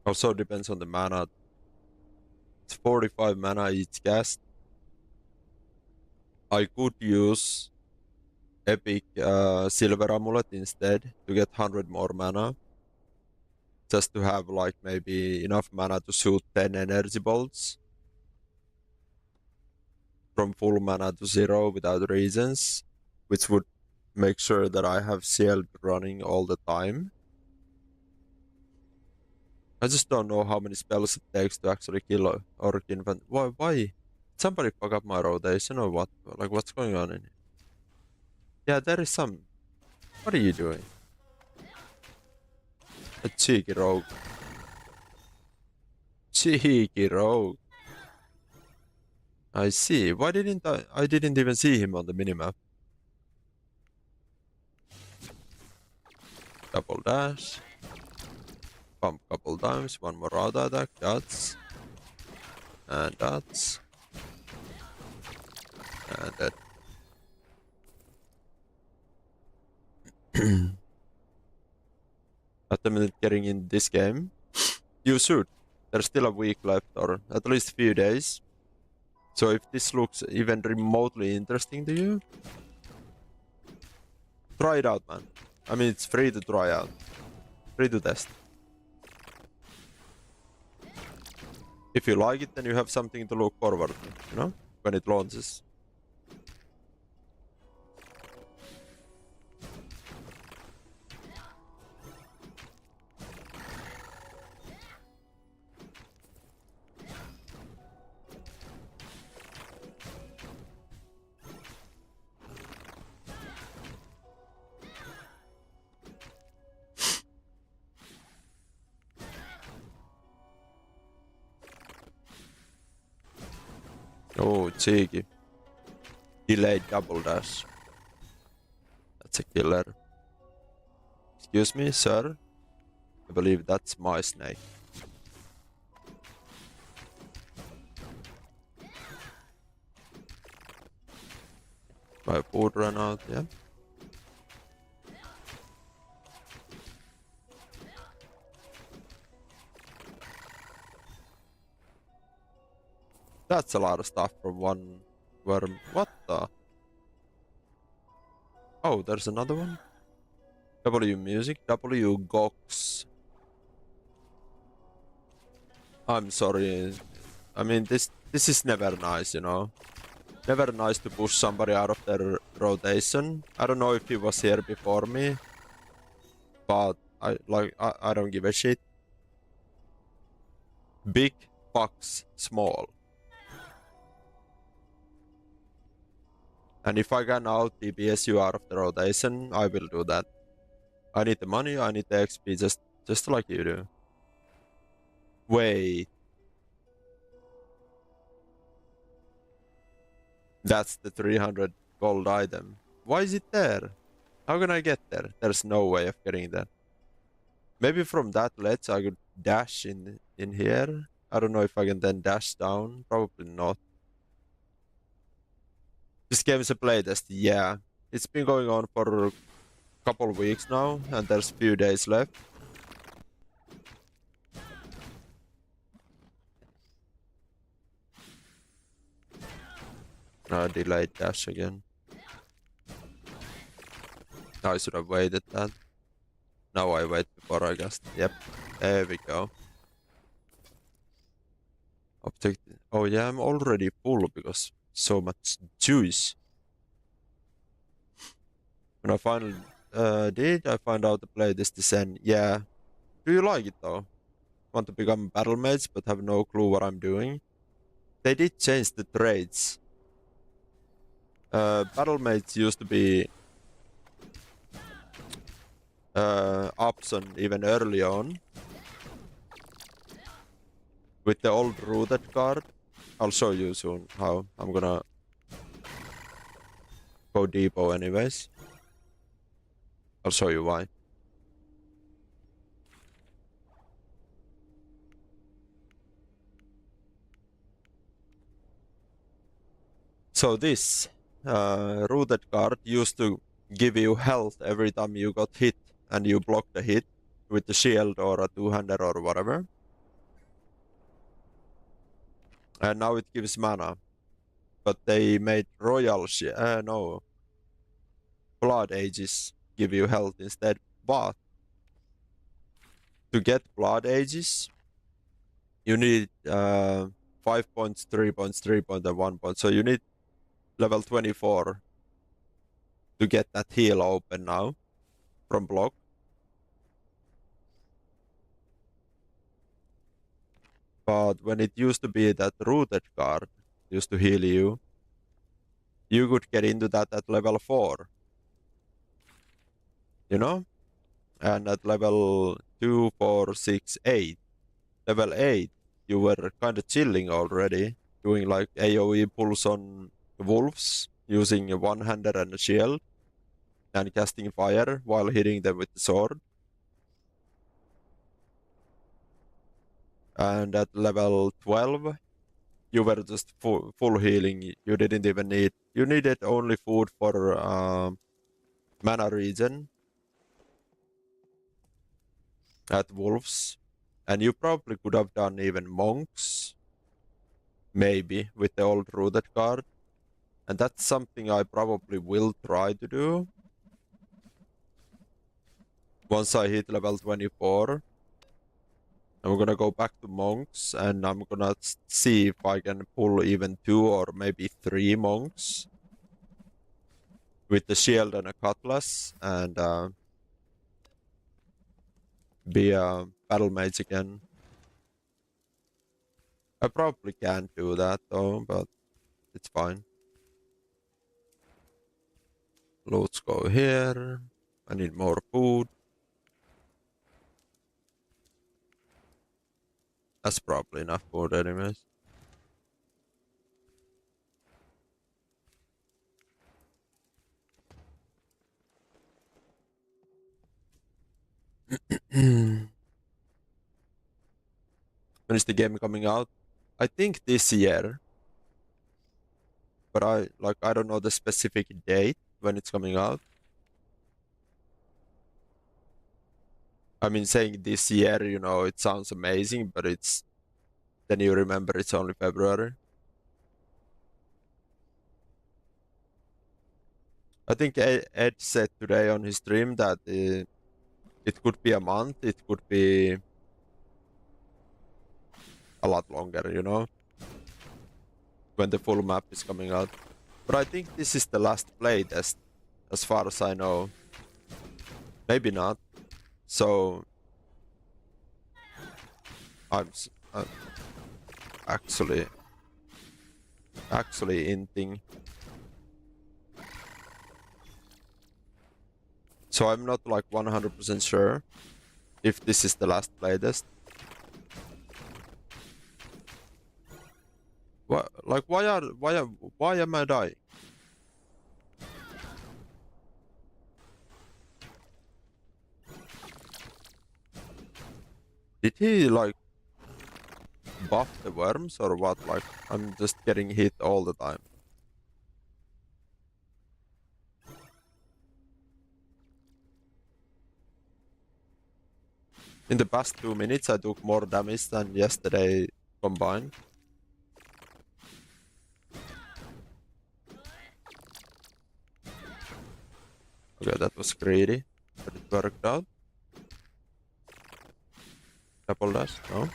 Also depends on the mana. It's 45 mana each cast. I could use epic silver amulet instead to get 100 more mana. Just to have like maybe enough mana to shoot 10 energy bolts. From full mana to 0 without reasons. Which would make sure that I have shield running all the time. I just don't know how many spells it takes to actually kill a Orc infant. Why? Somebody fuck up my rotation or what? Like, what's going on in here? Yeah, there is some. What are you doing? A cheeky rogue. Cheeky rogue. I see. Why didn't I didn't even see him on the minimap. Double dash. Pump couple times. One more auto attack. Dots. And dots. And that. At the minute getting in this game, you should. There's still a week left, or at least a few days. So if this looks even remotely interesting to you, try it out, man. I mean, it's free to try out. Free to test. If you like it, then you have something to look forward to, you know, when it launches. Oh, cheeky. Delayed double dash. That's a killer. Excuse me, sir. I believe that's my snake. My food ran out, yeah. That's a lot of stuff from one worm. What the? Oh, there's another one. W music, W Gox. I'm sorry. I mean, this is never nice, you know. Never nice to push somebody out of their rotation. I don't know if he was here before me, but I don't give a shit. Big fucks small. And if I can out DPS you out of the rotation, I will do that. I need the money, I need the XP, just like you do. Wait. That's the 300 gold item. Why is it there? How can I get there? There's no way of getting there. Maybe from that ledge I could dash in here. I don't know if I can then dash down. Probably not. This game is a playtest, yeah. It's been going on for a couple weeks now, and there's few days left. Delayed dash again. I should have waited that. Now I wait before I cast. Yep, there we go. Objective. Oh yeah, I'm already full because so much juice. When I finally did, I find out to play this descent. Yeah. Do you like it though? Want to become Battlemage but have no clue what I'm doing? They did change the traits. Battlemage used to be option even early on. With the old rooted card. I'll show you soon how. I'm gonna go depot anyways. I'll show you why. So this rooted card used to give you health every time you got hit and you blocked the hit with the shield or a two-hander or whatever. And now it gives mana. But they made royal no. Blood Ages give you health instead. But to get Blood Ages, you need 5 points, 3 points, 3 points, and 1 point. So you need level 24 to get that heal open now from block. But when it used to be that rooted card, used to heal you. You could get into that at level 4. You know? And at level 2, 4, 6, 8. Level 8, you were kind of chilling already, doing like AoE pulls on wolves, using a one-hander and a shield, and casting fire while hitting them with the sword. And at level 12, you were just full healing. You didn't even need, you needed only food for mana regen at wolves. And you probably could have done even monks, maybe, with the old rooted card. And that's something I probably will try to do once I hit level 24. I'm gonna go back to monks and I'm gonna see if I can pull even 2 or maybe 3 monks with the shield and a cutlass and be a battle mage again. I probably can't do that though, but it's fine. Let's go here. I need more food. That's probably enough food anyways. When is the game coming out? I think this year. But I don't know the specific date when it's coming out. I mean, saying this year, you know, it sounds amazing, but it's then you remember it's only February. I think Ed said today on his stream that it could be a month, it could be a lot longer, you know, when the full map is coming out. But I think this is the last playtest, as far as I know. Maybe not. So I'm actually inting. So I'm not like 100% sure if this is the last playtest. What, like why am I dying? Did he like buff the worms or what? Like I'm just getting hit all the time. In the past 2 minutes I took more damage than yesterday combined. Okay, that was greedy, but it worked out. Double dash, no.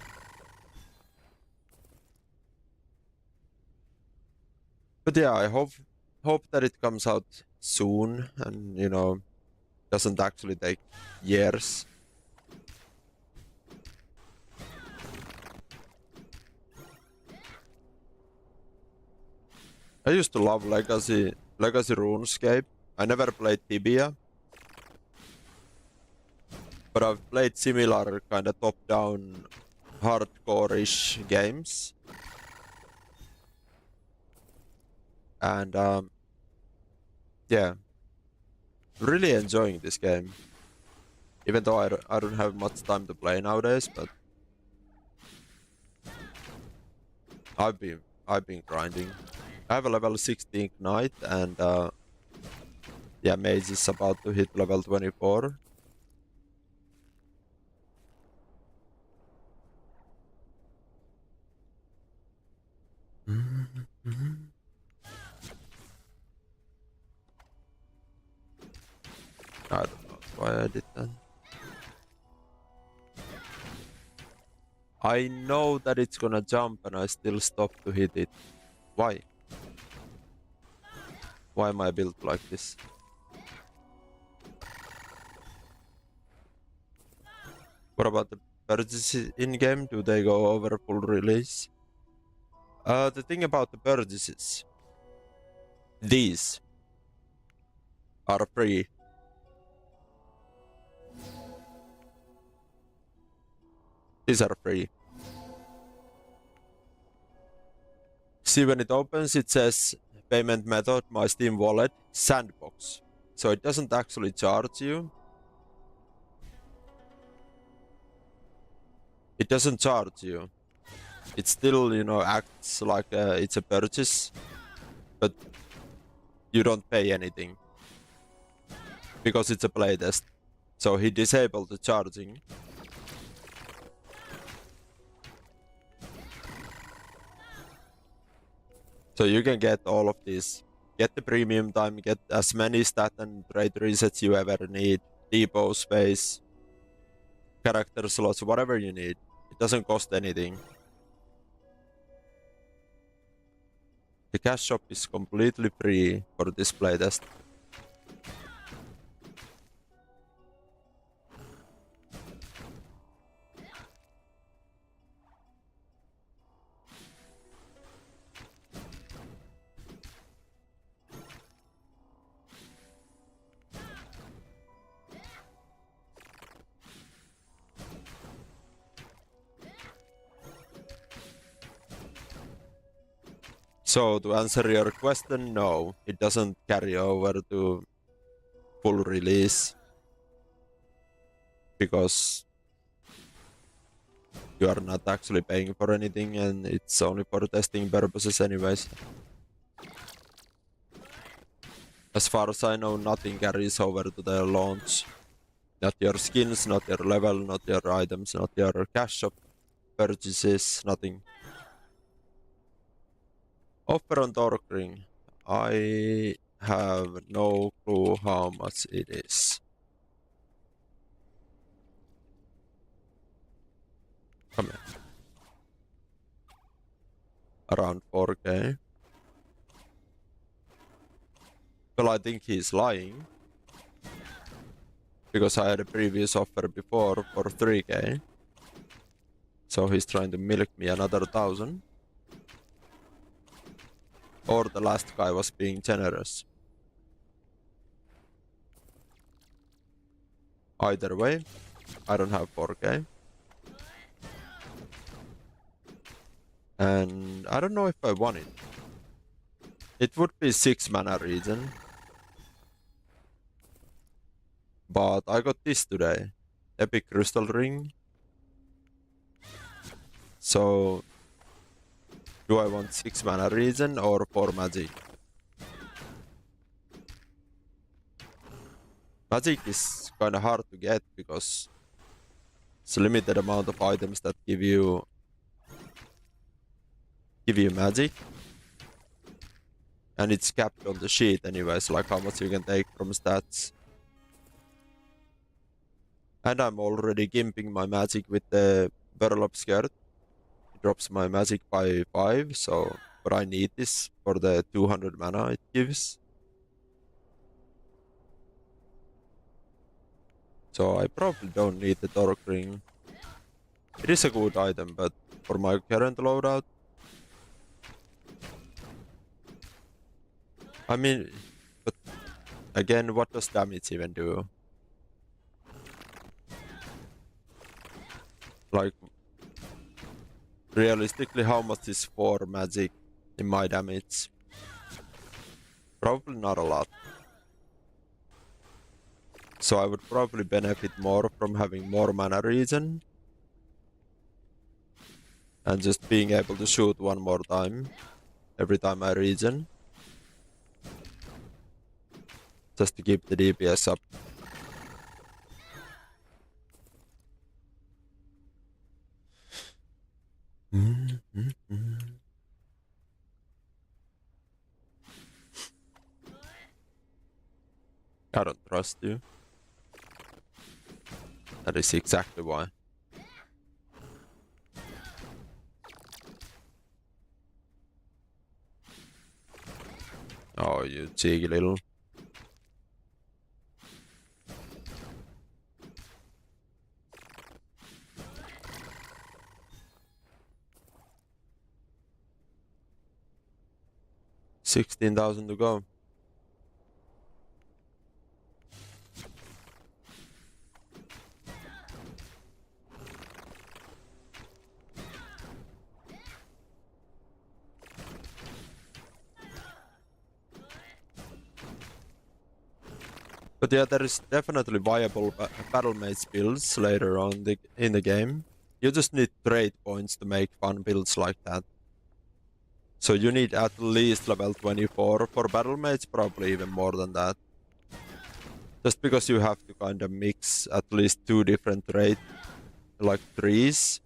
But yeah, I hope that it comes out soon and you know doesn't actually take years. I used to love Legacy RuneScape. I never played Tibia, but I've played similar kind of top-down hardcore-ish games. And yeah, really enjoying this game. Even though I don't have much time to play nowadays, but I've been grinding. I have a level 16 knight and yeah, Mage is about to hit level 24. I don't know why I did that. I know that it's gonna jump and I still stop to hit it. Why? Why am I built like this? What about the purchases in game? Do they go over full release? The thing about the purchases, these are free. These are free. See, when it opens, it says payment method, my Steam wallet, sandbox. So it doesn't actually charge you. It doesn't charge you. It still, acts like it's a purchase, but you don't pay anything because it's a playtest. So he disabled the charging. So you can get all of this. Get the premium time, get as many stat and trade resets you ever need, depot space, character slots, whatever you need. It doesn't cost anything. The cash shop is completely free for this playtest. So to answer your question, no, it doesn't carry over to full release because you are not actually paying for anything and it's only for testing purposes anyways. As far as I know, nothing carries over to the launch. Not your skins, not your level, not your items, not your cash shop purchases, nothing. Offer on Torque Ring. I have no clue how much it is. Come here. Around 4K. Well, I think he's lying. Because I had a previous offer before for 3K. So he's trying to milk me another 1,000. Or the last guy was being generous. Either way, I don't have 4K. And I don't know if I want it. It would be 6 mana region. But I got this today. Epic Crystal Ring. So do I want 6 mana region or 4 magic? Magic is kinda hard to get because it's a limited amount of items that give you magic. And it's capped on the sheet anyways, like how much you can take from stats. And I'm already gimping my magic with the Burlap skirt. It drops my magic by 5, so but I need this for the 200 mana it gives. So I probably don't need the Torque Ring. It is a good item, but for my current loadout, I mean, but again, what does damage even do? Like, realistically, how much is 4 magic in my damage? Probably not a lot. So I would probably benefit more from having more mana regen. And just being able to shoot one more time every time I regen. Just to keep the DPS up. I don't trust you. That is exactly why. Oh, you cheeky little. 16,000 to go. But yeah, there is definitely viable Battlemage builds later on in the game. You just need trade points to make fun builds like that. So you need at least level 24 for Battlemage, probably even more than that. Just because you have to kind of mix at least 2 different trade, like trees.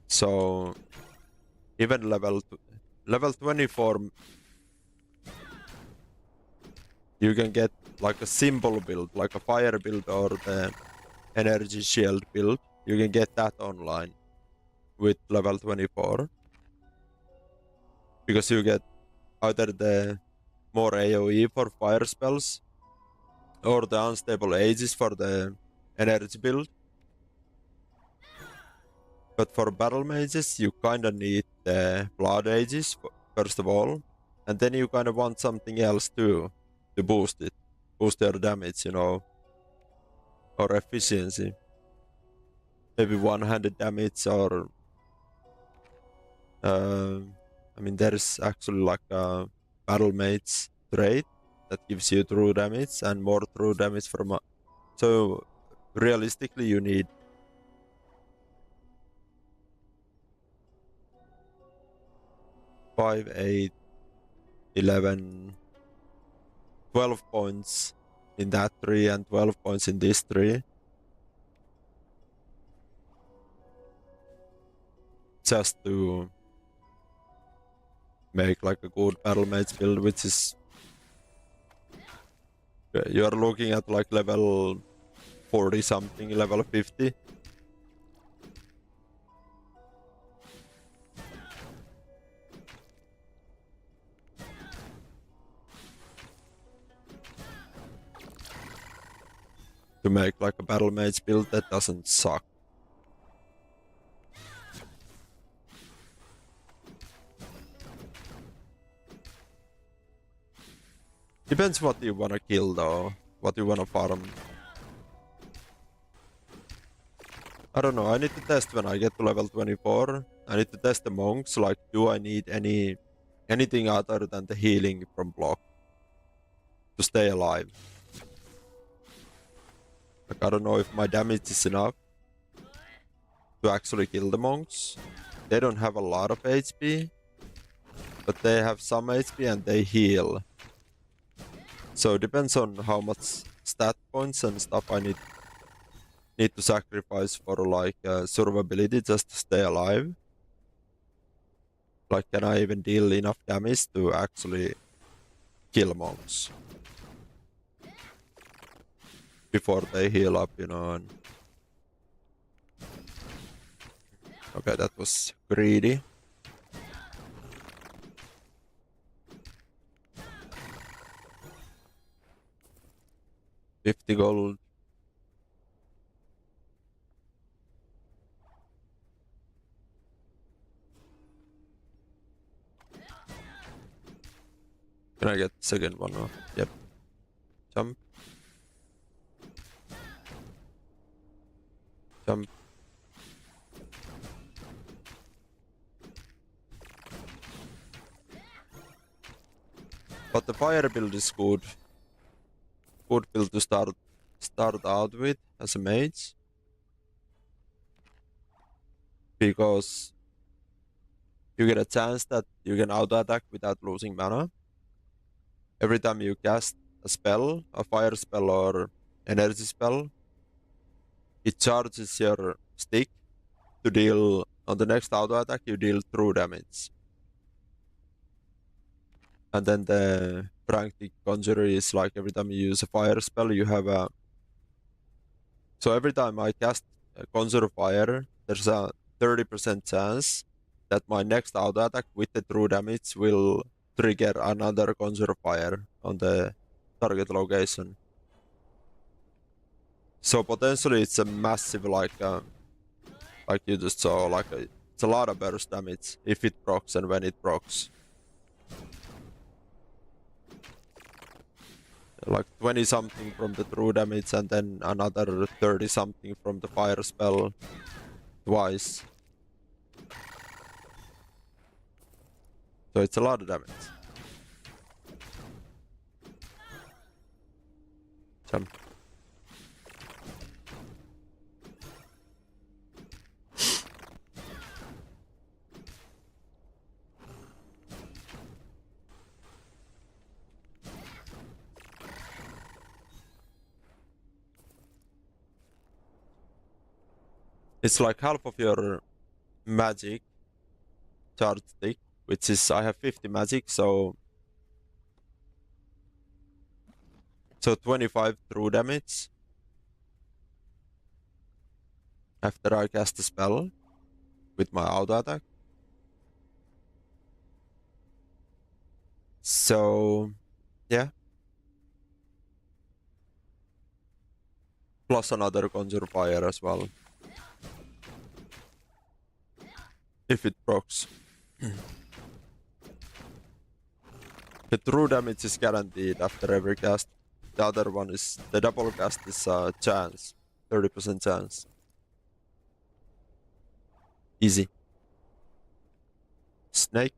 So even level 24, you can get like a simple build, like a fire build or the energy shield build. You can get that online with level 24. Because you get either the more AoE for fire spells or the unstable ages for the energy build. But for battle mages, you kind of need the blood ages first of all, and then you kind of want something else too to boost it, boost their damage, you know, or efficiency. Maybe one-handed damage or I mean, there's actually like a battle mage trait that gives you true damage and more true damage from. So realistically, you need 5, 8, 11, 12 points in that tree and 12 points in this tree. Just to make like a good battle mage build, which is you are looking at like level 40 something, level 50. To make like a battle mage build that doesn't suck. Depends what you wanna kill though, what you wanna farm. I don't know, I need to test when I get to level 24. I need to test the monks, like do I need anything other than the healing from block to stay alive. Like I don't know if my damage is enough to actually kill the monks. They don't have a lot of HP, but they have some HP and they heal. So it depends on how much stat points and stuff I need to sacrifice for like survivability just to stay alive. Like can I even deal enough damage to actually kill monks before they heal up, you know? And okay, that was greedy. $50 gold. Can I get the second one? Oh, yep. Jump. Jump. But the fire build is good. Good build to start out with as a mage. Because you get a chance that you can auto attack without losing mana. Every time you cast a spell, a fire spell or energy spell, it charges your stick to deal, on the next auto attack you deal true damage. And then the Frantic Conjurer is like every time you use a fire spell you have a... So every time I cast a Conjure Fire, there's a 30% chance that my next auto attack with the true damage will trigger another Conjure Fire on the target location. So potentially it's a massive like you just saw, like It's a lot of burst damage if it procs and when it procs. Like 20 something from the true damage and then another 30 something from the fire spell twice. So it's a lot of damage. Jump. It's like half of your magic charge stick, which is I have 50 magic, so 25 true damage after I cast the spell with my auto attack. So yeah. Plus another conjure fire as well. If it procs. The true damage is guaranteed after every cast. The other one is the double cast is a chance. 30% chance. Easy. Snake.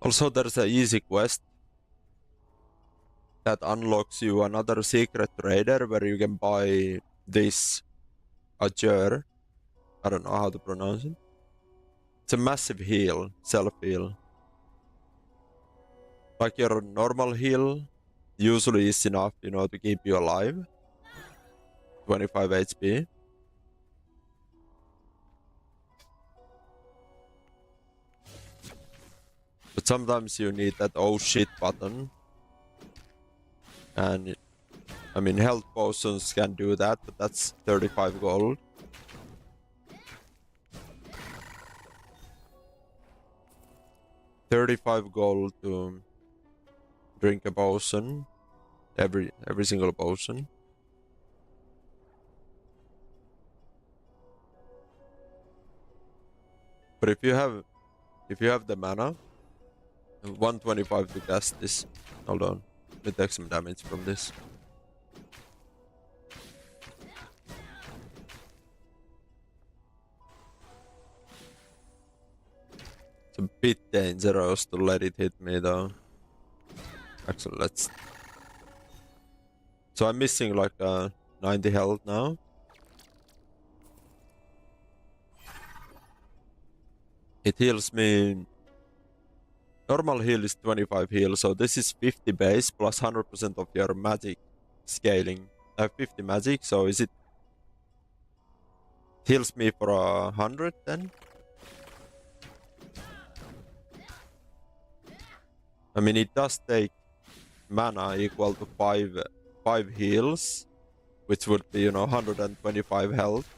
Also, there's an easy quest that unlocks you another secret raider where you can buy this Apogea. I don't know how to pronounce it. It's a massive heal, self-heal. Like your normal heal usually is enough, you know, to keep you alive. 25 HP. But sometimes you need that oh shit button. And I mean, health potions can do that, but that's 35 gold. $35 to drink a potion. Every single potion. But if you have the mana, 125 to cast this. Hold on. Let me take some damage from this. It's a bit dangerous to let it hit me though. Actually, let's... So I'm missing like 90 health now. It heals me... Normal heal is 25 heal, so this is 50 base plus 100% of your magic scaling. I have 50 magic, so is it... Heals me for 100 then? I mean, it does take mana equal to 5 heals, which would be, you know, 125 health.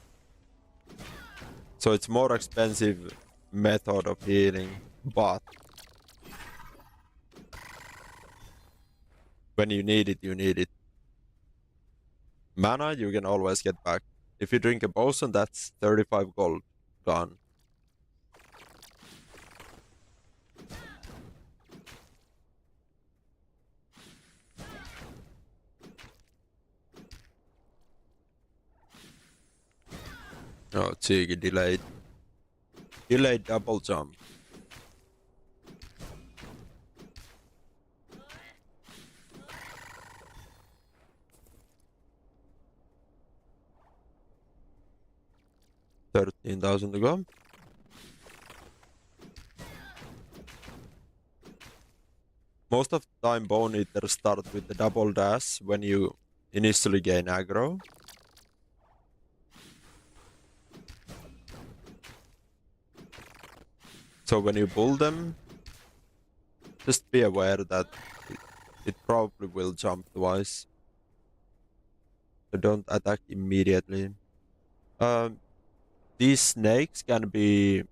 So it's more expensive method of healing, but when you need it, you need it. Mana you can always get back. If you drink a potion, that's 35 gold gone. Oh, cheeky, delayed. Delayed double jump. 13,000 to go. Most of the time Bone Eaters start with the double dash when you initially gain aggro. So when you pull them, just be aware that it probably will jump twice. So don't attack immediately. These snakes can be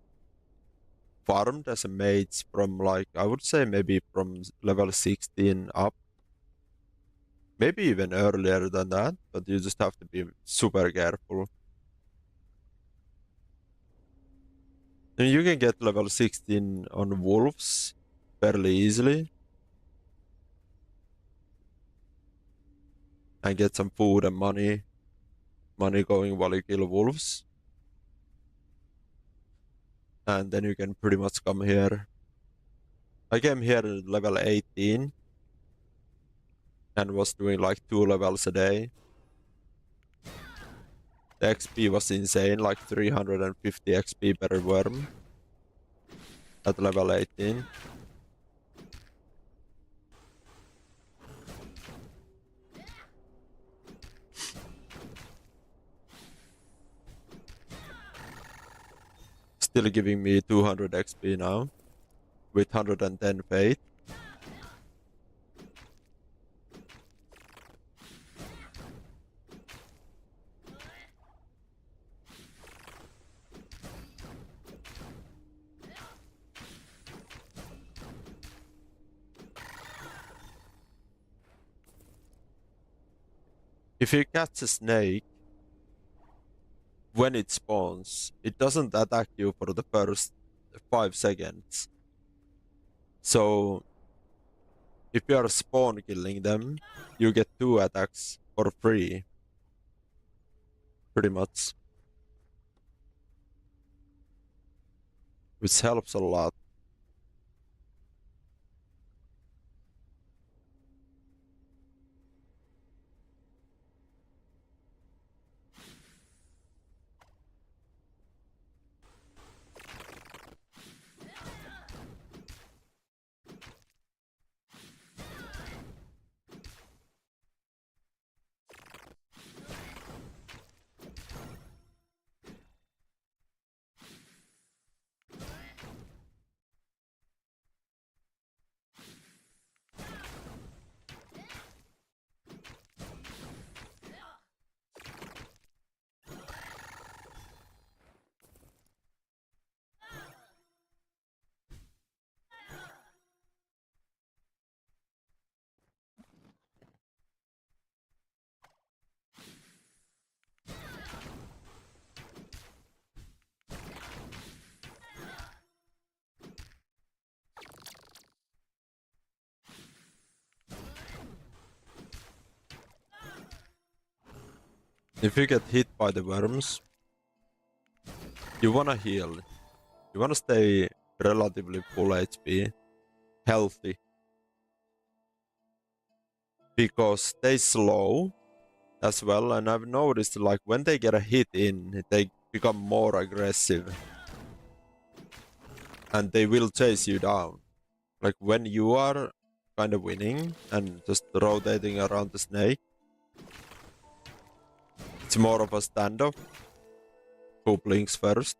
farmed as a mage from, like, I would say maybe from level 16 up. Maybe even earlier than that, but you just have to be super careful. And you can get level 16 on wolves fairly easily. And get some food and money going while you kill wolves. And then you can pretty much come here. I came here at level 18 and was doing like 2 levels a day. The XP was insane, like 350 XP per worm at level 18. Still giving me 200 XP now with 110 faith. If you catch a snake when it spawns, it doesn't attack you for the first 5 seconds. So if you are spawn killing them, you get 2 attacks for free. Pretty much. Which helps a lot. If you get hit by the worms, you wanna heal. You wanna stay relatively full HP, healthy. Because they slow as well, and I've noticed like when they get a hit in, they become more aggressive. And they will chase you down. Like when you are kind of winning and just rotating around the snake, it's more of a standoff. Who blinks first?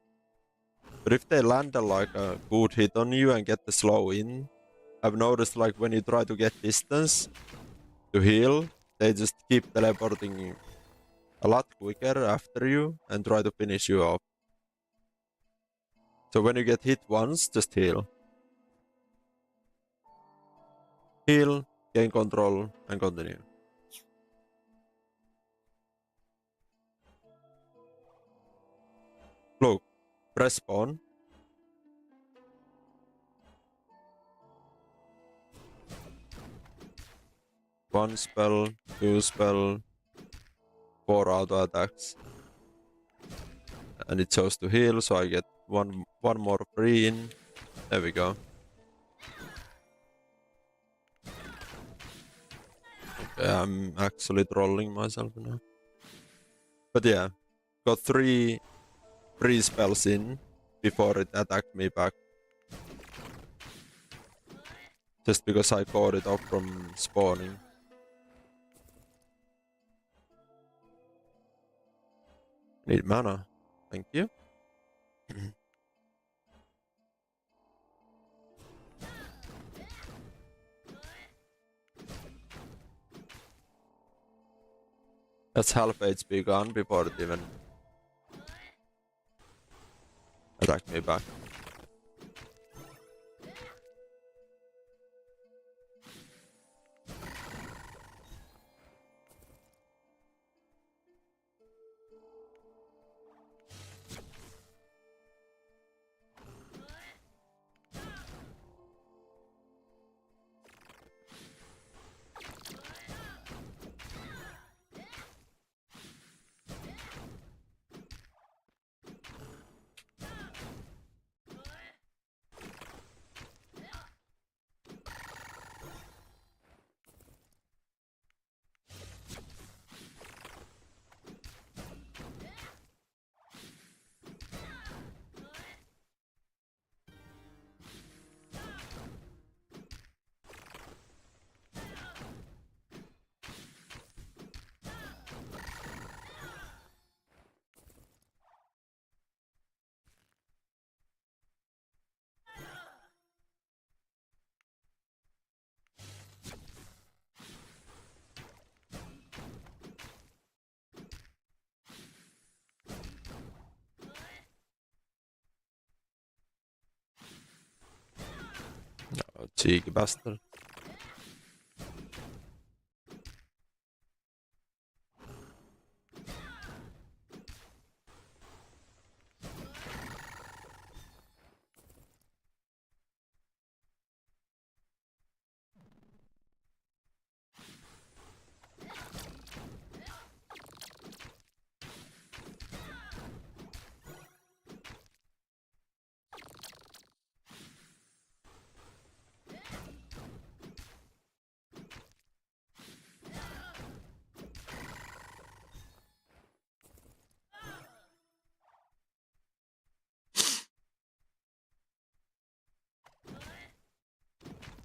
But if they land like a good hit on you and get the slow in, I've noticed like when you try to get distance to heal, they just keep teleporting a lot quicker after you and try to finish you off. So when you get hit once, just heal. Heal, gain control, and continue. Look, press spawn. One spell, 2 spell, 4 auto attacks. And it chose to heal, so I get one more free in. There we go. Okay, I'm actually trolling myself now. But yeah, got 3 3 spells in before it attacked me back. Just because I caught it off from spawning. Need mana. Thank you. That's half HP gone before it even attacked me back. Oh, cheeky bastard.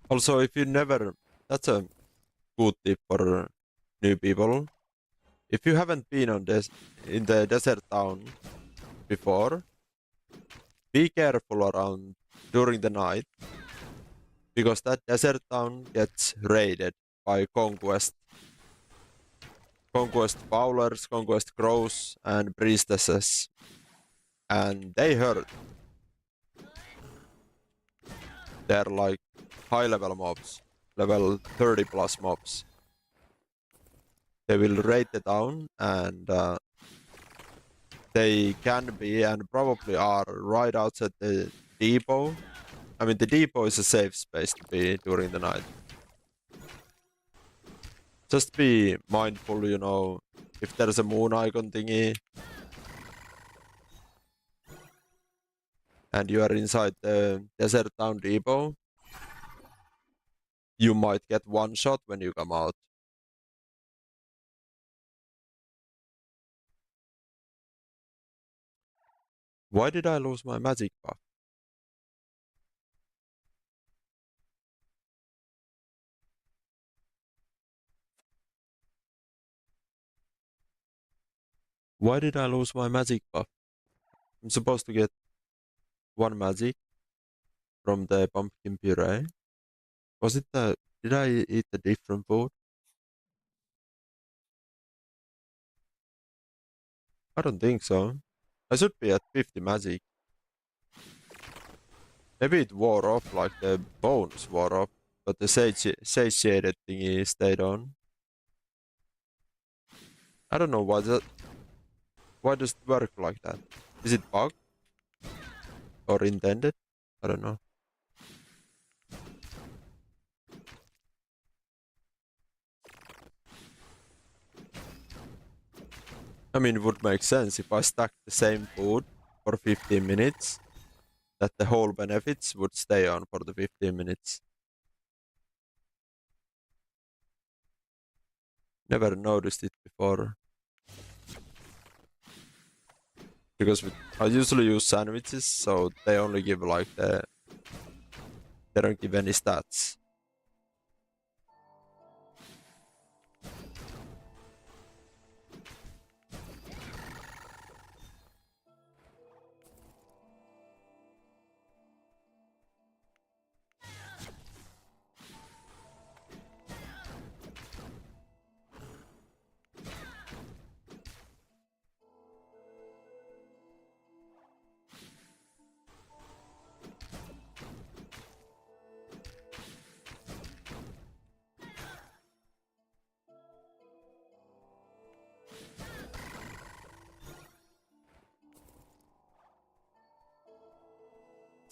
Also, if you never, that's a good tip for new people. If you haven't been on this in the desert town before, be careful around during the night because that desert town gets raided by conquest fowlers, conquest crows, and priestesses, and they hurt. They're like high level mobs, level 30 plus mobs. They will raid the town and they can be and probably are right outside the depot. I mean, the depot is a safe space to be during the night. Just be mindful, you know, if there's a moon icon thingy and you are inside the desert town depot, you might get one shot when you come out. Why did I lose my magic buff? Why did I lose my magic buff? I'm supposed to get one magic from the pumpkin puree. Was it the... Did I eat a different food? I don't think so. I should be at 50 magic. Maybe it wore off like the bones wore off, but the satiated thingy stayed on. I don't know why that... Why does it work like that? Is it bug? Or intended? I don't know. I mean, it would make sense if I stack the same food for 15 minutes, that the whole benefits would stay on for the 15 minutes. Never noticed it before. Because I usually use sandwiches, so they only give like they don't give any stats.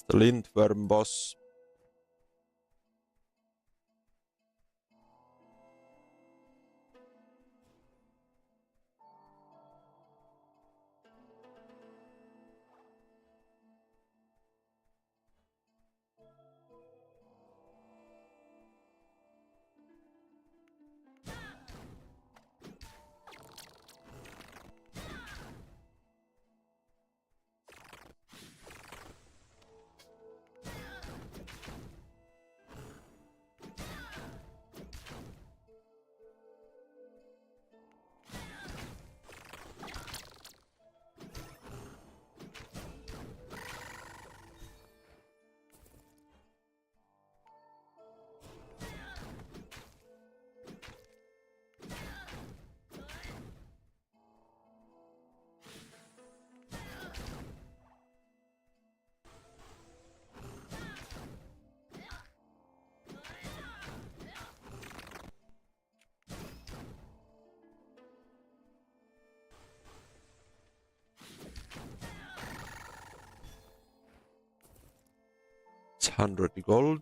The Lindworm boss. It's 100 gold.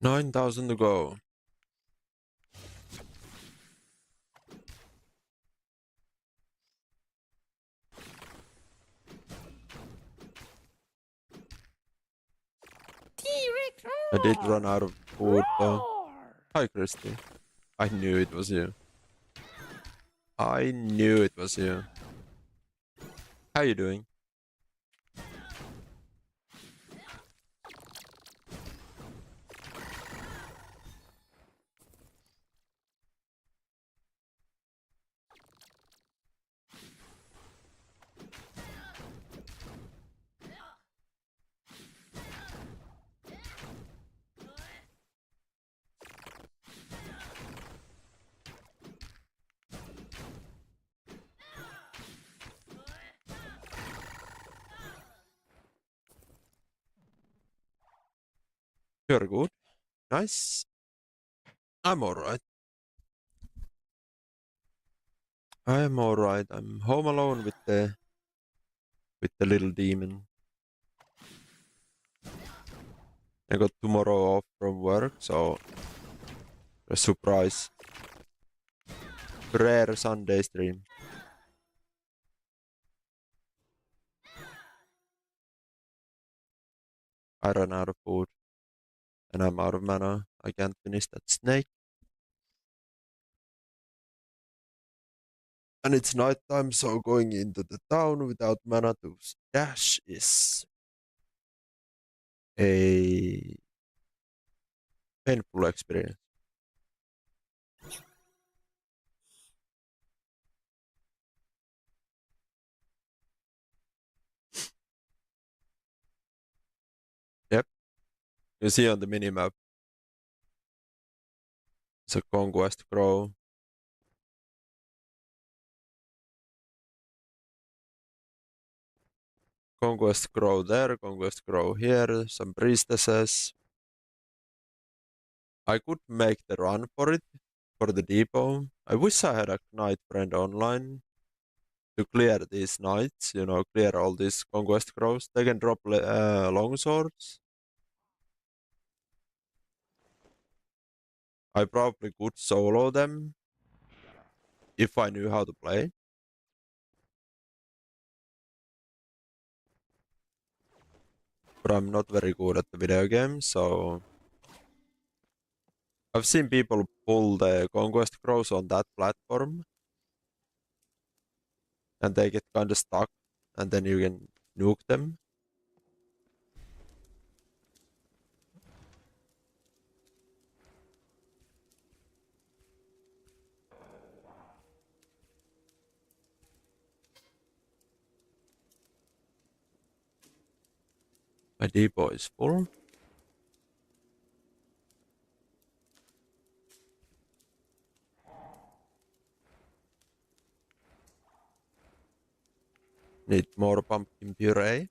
$9,000 to go. I did run out of food though. Hi, Christy. I knew it was you. I knew it was you. How you doing? You're good. Nice. I'm alright. I'm alright. I'm home alone with the little demon. I got tomorrow off from work, so a surprise. Rare Sunday stream. I ran out of food and I'm out of mana. I can't finish that snake. And it's night time, so going into the town without mana to dash is a painful experience. You see on the minimap. It's a conquest grow. Conquest grow there, conquest grow here, some priestesses. I could make the run for it, for the depot. I wish I had a knight friend online to clear these knights, you know, clear all these conquest grows. They can drop long swords. I probably could solo them if I knew how to play. But I'm not very good at the video game, so I've seen people pull the conquest crows on that platform and they get kind of stuck and then you can nuke them. My depot is full. Need more pumpkin puree.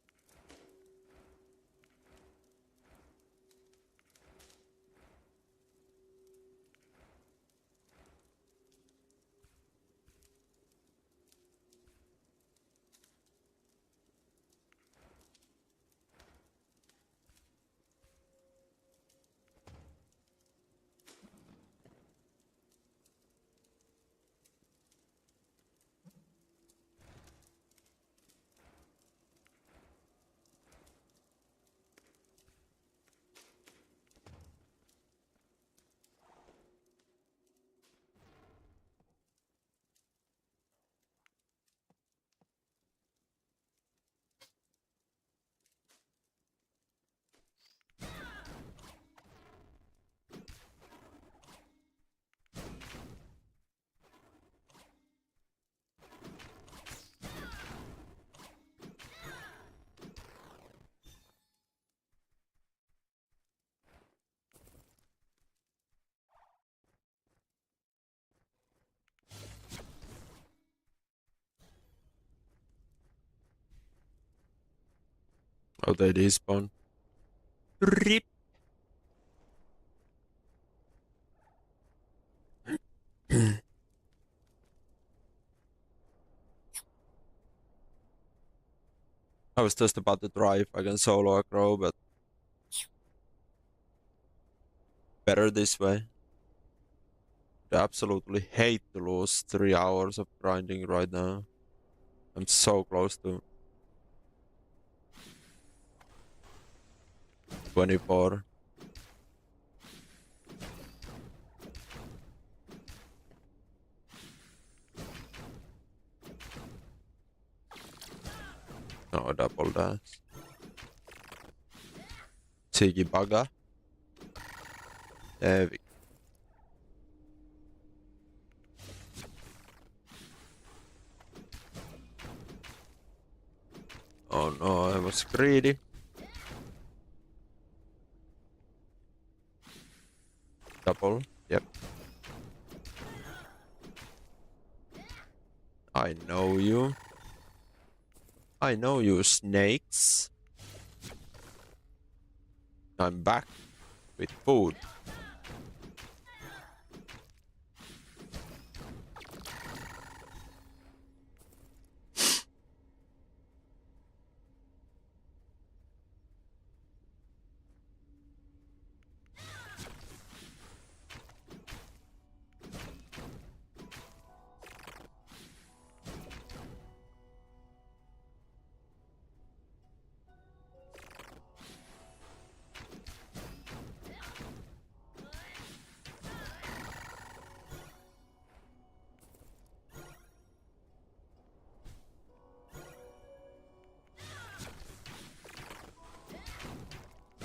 Oh, they despawn. Rip. I was just about to try if I can solo a crow, but better this way. I absolutely hate to lose 3 hours of grinding right now. I'm so close to 24. No, double that. Cheeky bugger. There we Oh no, I was greedy. Double, yep. I know you. I know you snakes. I'm back with food.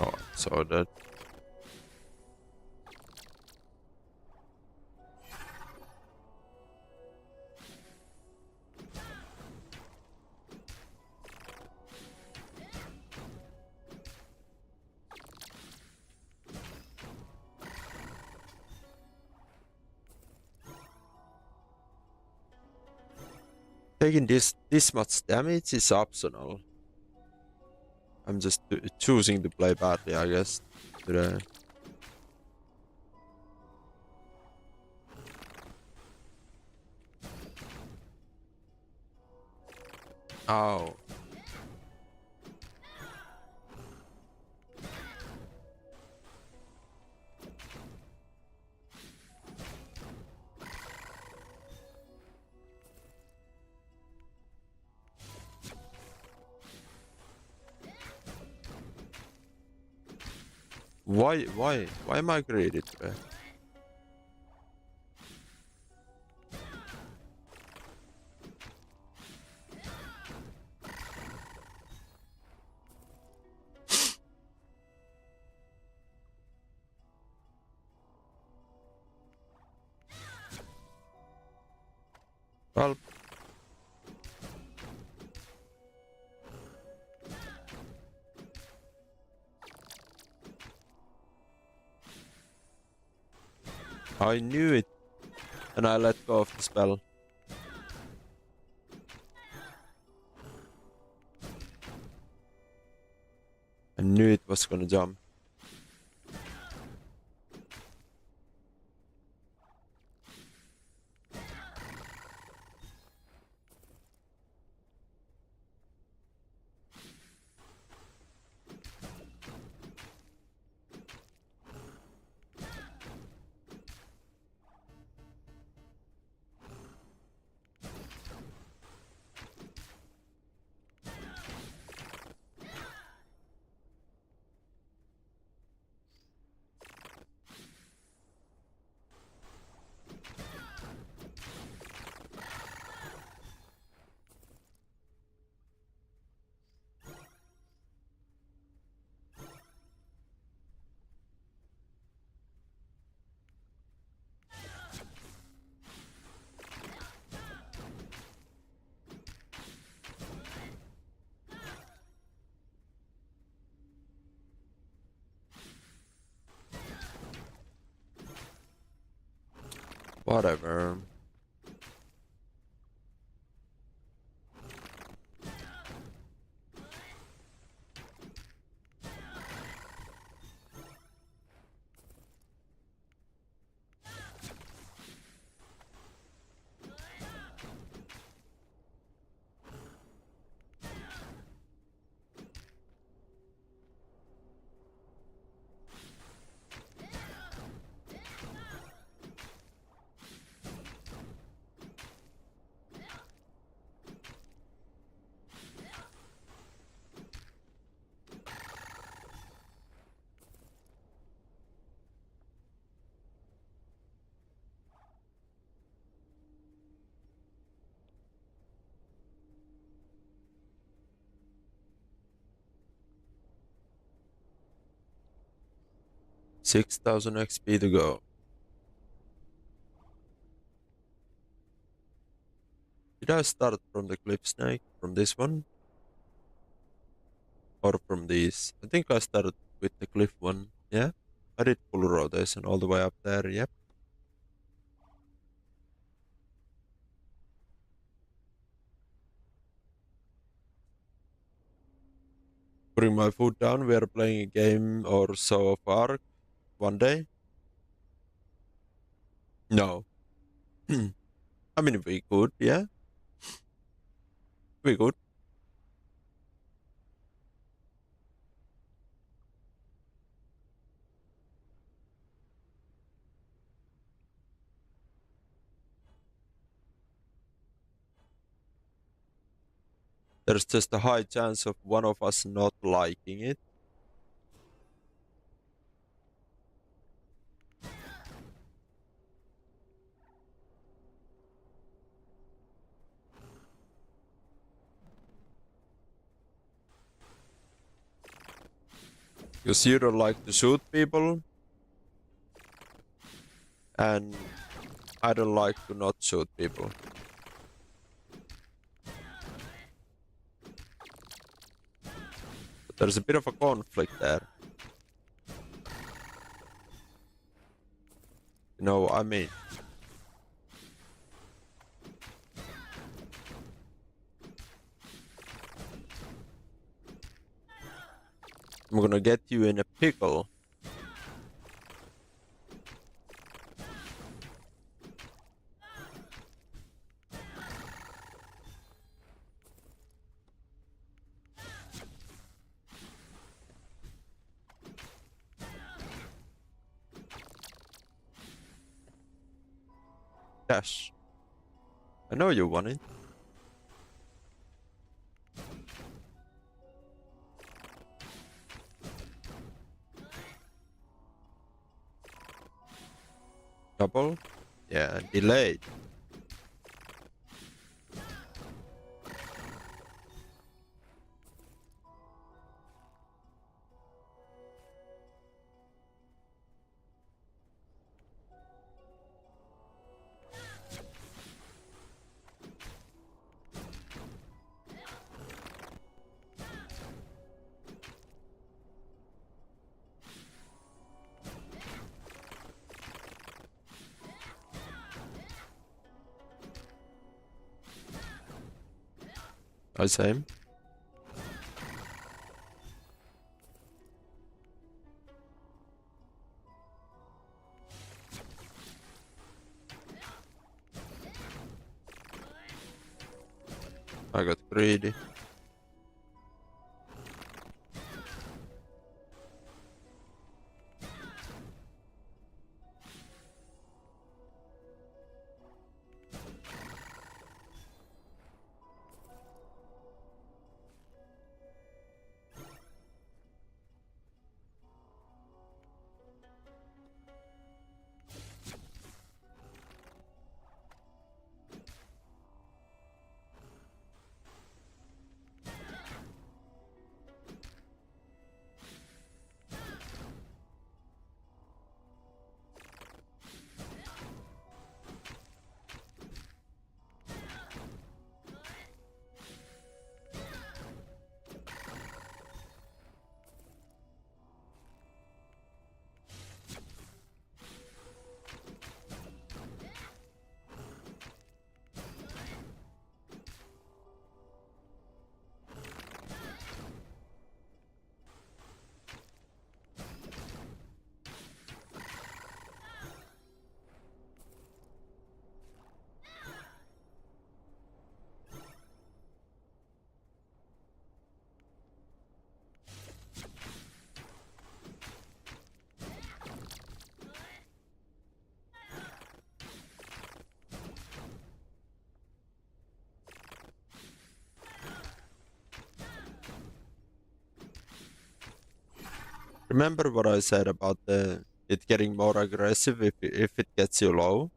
Oh, so that. Taking this much damage is optional. I'm just choosing to play badly, I guess, today. Oh. Why am I greedy today? Well, I knew it, and I let go of the spell. I knew it was gonna jump. Whatever. $6,000 XP to go. Did I start from the cliff snake? From this one? Or from these? I think I started with the cliff one. Yeah? I did full rotation all the way up there. Yep. Putting my foot down. We are playing a game or so of Ark one day. No. I mean, we could, yeah. We could. There's just a high chance of one of us not liking it. Because you don't like to shoot people. And I don't like to not shoot people. But there's a bit of a conflict there. You know what I mean? gonna get you in a pickle. Dash. I know you want it. Double? Yeah, delayed. I same. I got greedy. Remember what I said about it getting more aggressive if it gets you low?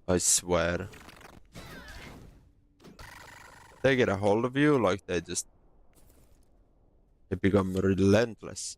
I swear. They get a hold of you, like they become relentless.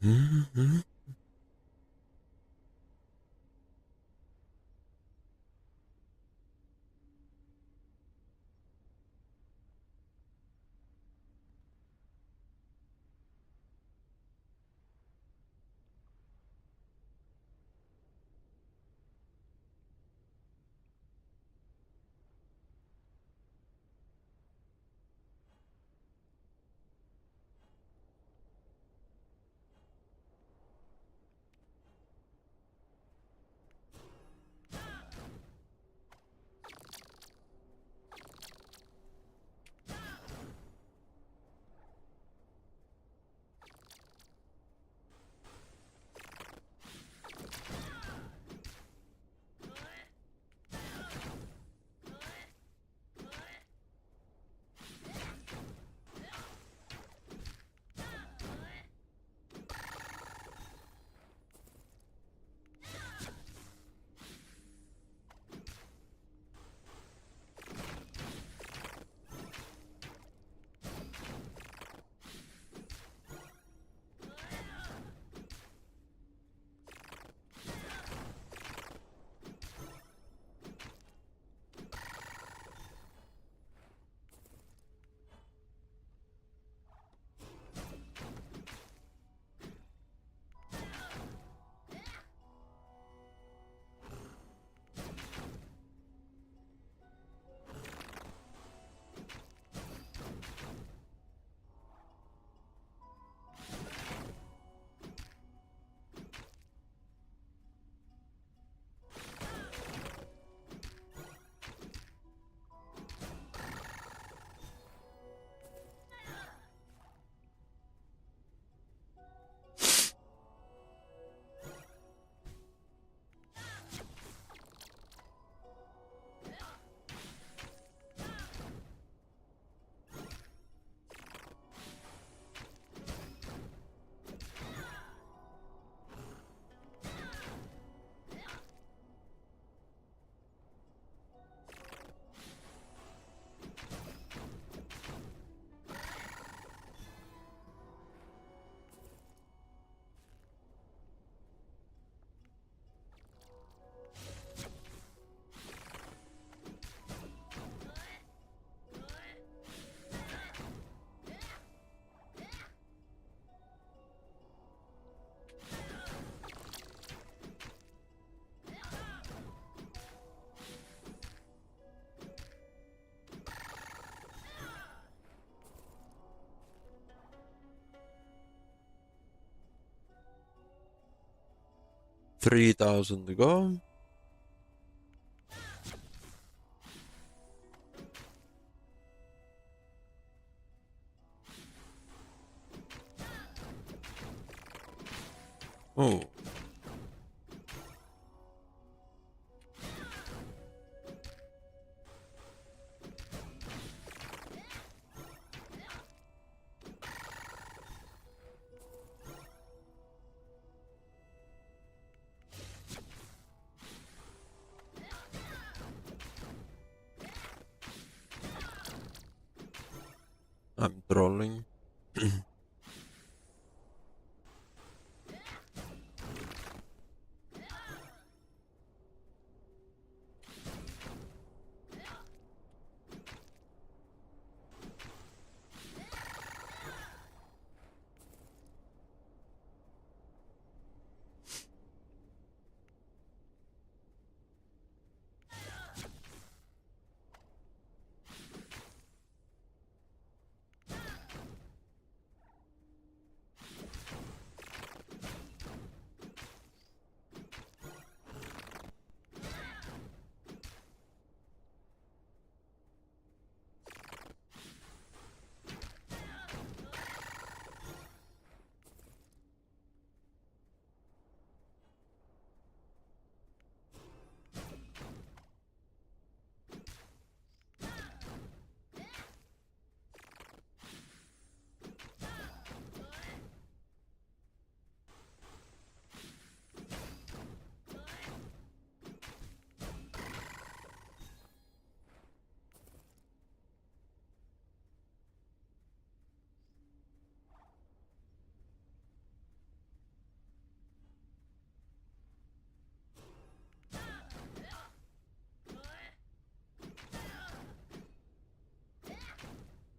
Mm-hmm. $3,000 to go. Oh. I'm trolling.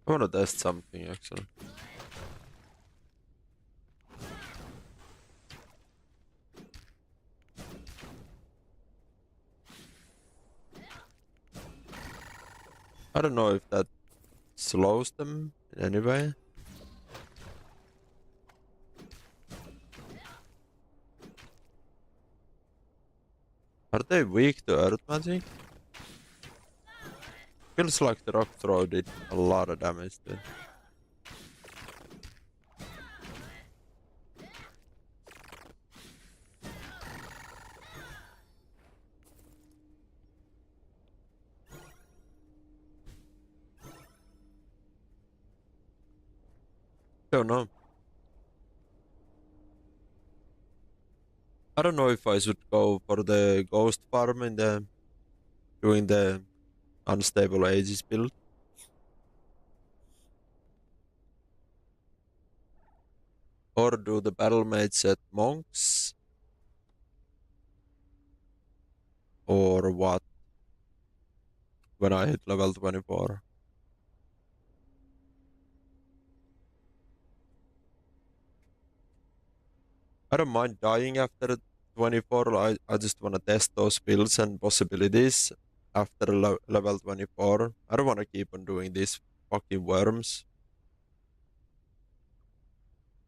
I wanna test something actually. I don't know if that slows them in any way. Are they weak to earth magic? Feels like the rock throw did a lot of damage to it. Don't know. I don't know if I should go for the ghost farm in the doing the unstable ages build. Or do the Battlemage set monks? Or what? When I hit level 24. I don't mind dying after 24. I just want to test those builds and possibilities after level 24. I don't want to keep on doing these fucking worms.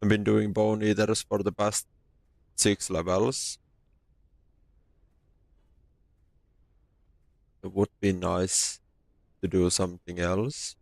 I've been doing bone eaters for the past 6 levels. It would be nice to do something else.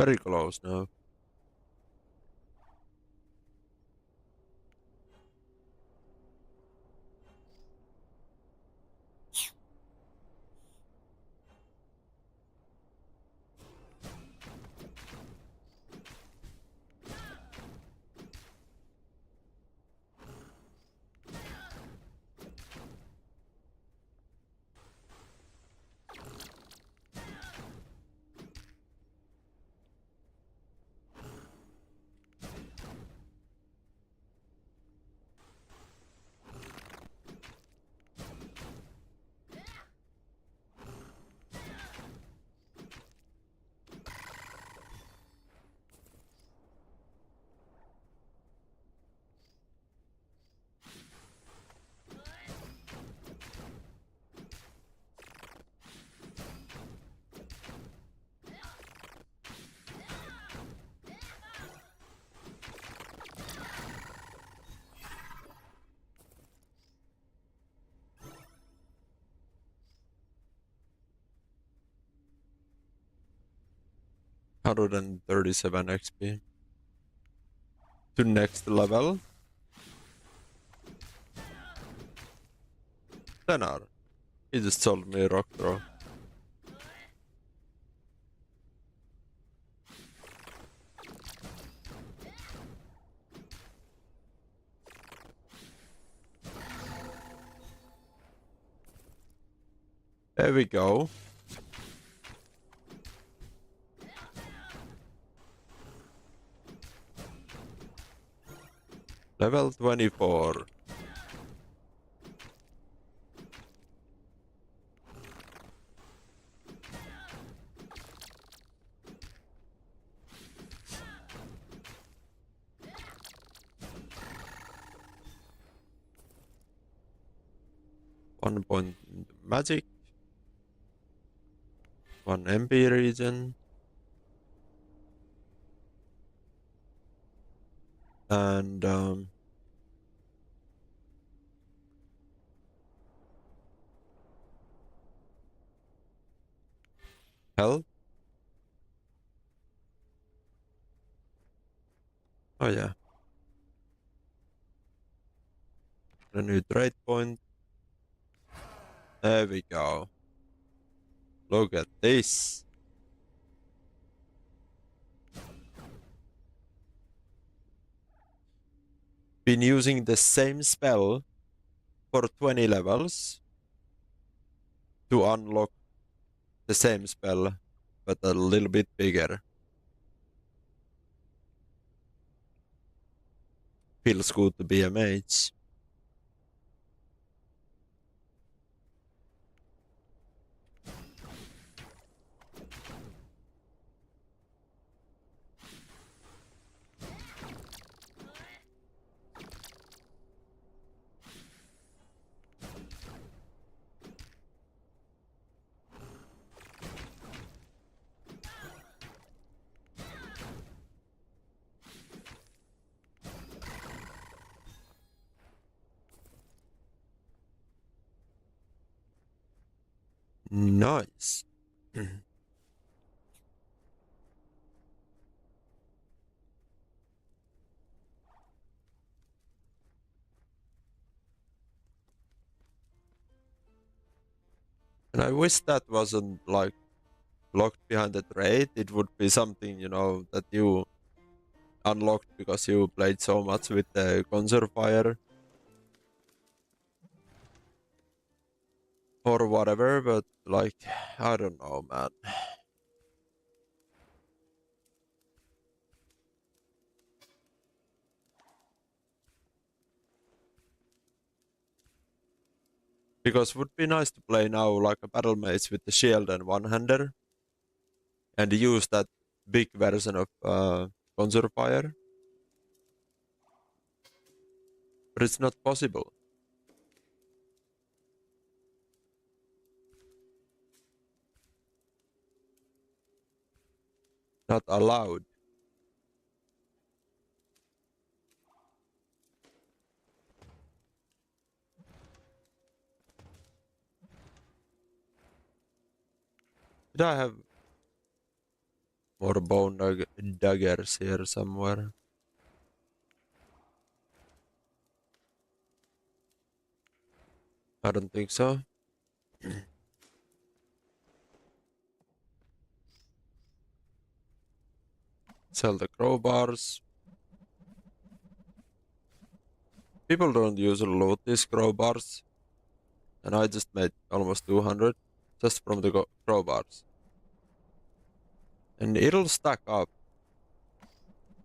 Very close now. $137 XP. To next level. Tenar. He just told me rock throw. There we go. Level 24. One point magic. One MP region. And health. Oh yeah. A new trade point. There we go. Look at this. Been using the same spell for 20 levels to unlock the same spell, but a little bit bigger. Feels good to be a mage. Nice. And I wish that wasn't like locked behind the trade. It would be something, you know, that you unlocked because you played so much with the Conserve or whatever, but like, I don't know, man. Because it would be nice to play now like a Battlemage with the shield and one-hander and use that big version of Conjure Fire. But it's not possible. Not allowed. Did I have... More bone daggers here somewhere. I don't think so. Sell the crowbars. People don't usually loot these crowbars. And I just made almost 200 just from the crowbars. And it'll stack up.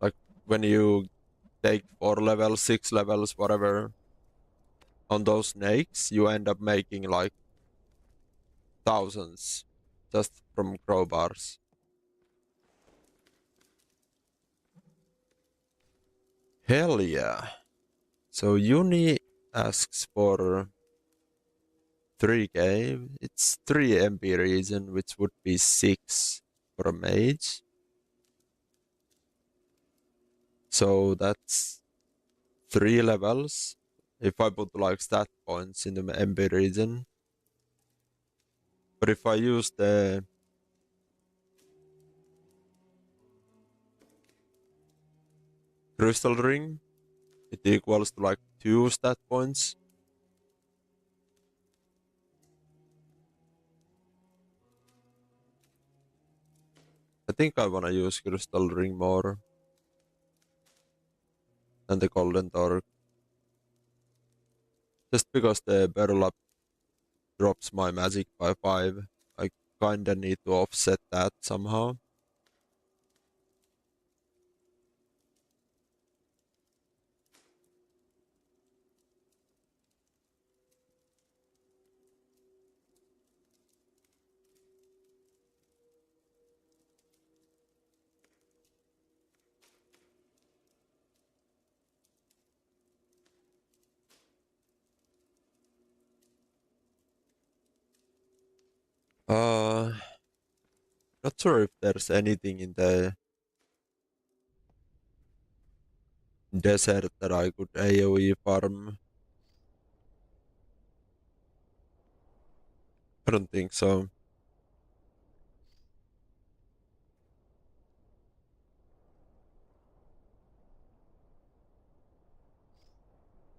Like when you take 4 levels, 6 levels, whatever, on those snakes, you end up making like thousands just from crowbars. Hell yeah. So Uni asks for 3k. It's 3 MP region, which would be 6 for a mage. So that's 3 levels. If I put like stat points in the MP region. But if I use the crystal ring, it equals to like 2 stat points. I think I wanna use crystal ring more than the golden torque. Just because the barrel up drops my magic by 5. I kinda need to offset that somehow. Not sure if there's anything in the desert that I could AoE farm. I don't think so.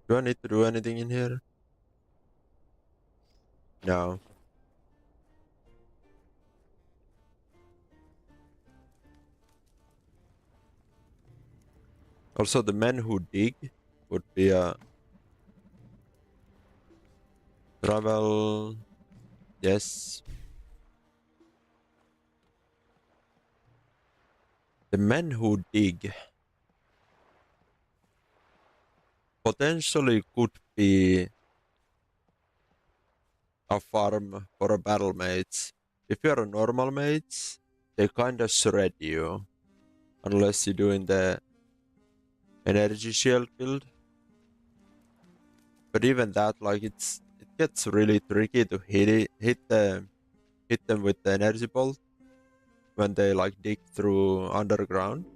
Do I need to do anything in here? No. Also, the men who dig would be a travel. Yes. The men who dig potentially could be a farm for a battle mage. If you're a normal mage, they kinda shred you. Unless you're doing the energy shield build. But even that, like it gets really tricky to hit them with the energy bolt when they like dig through underground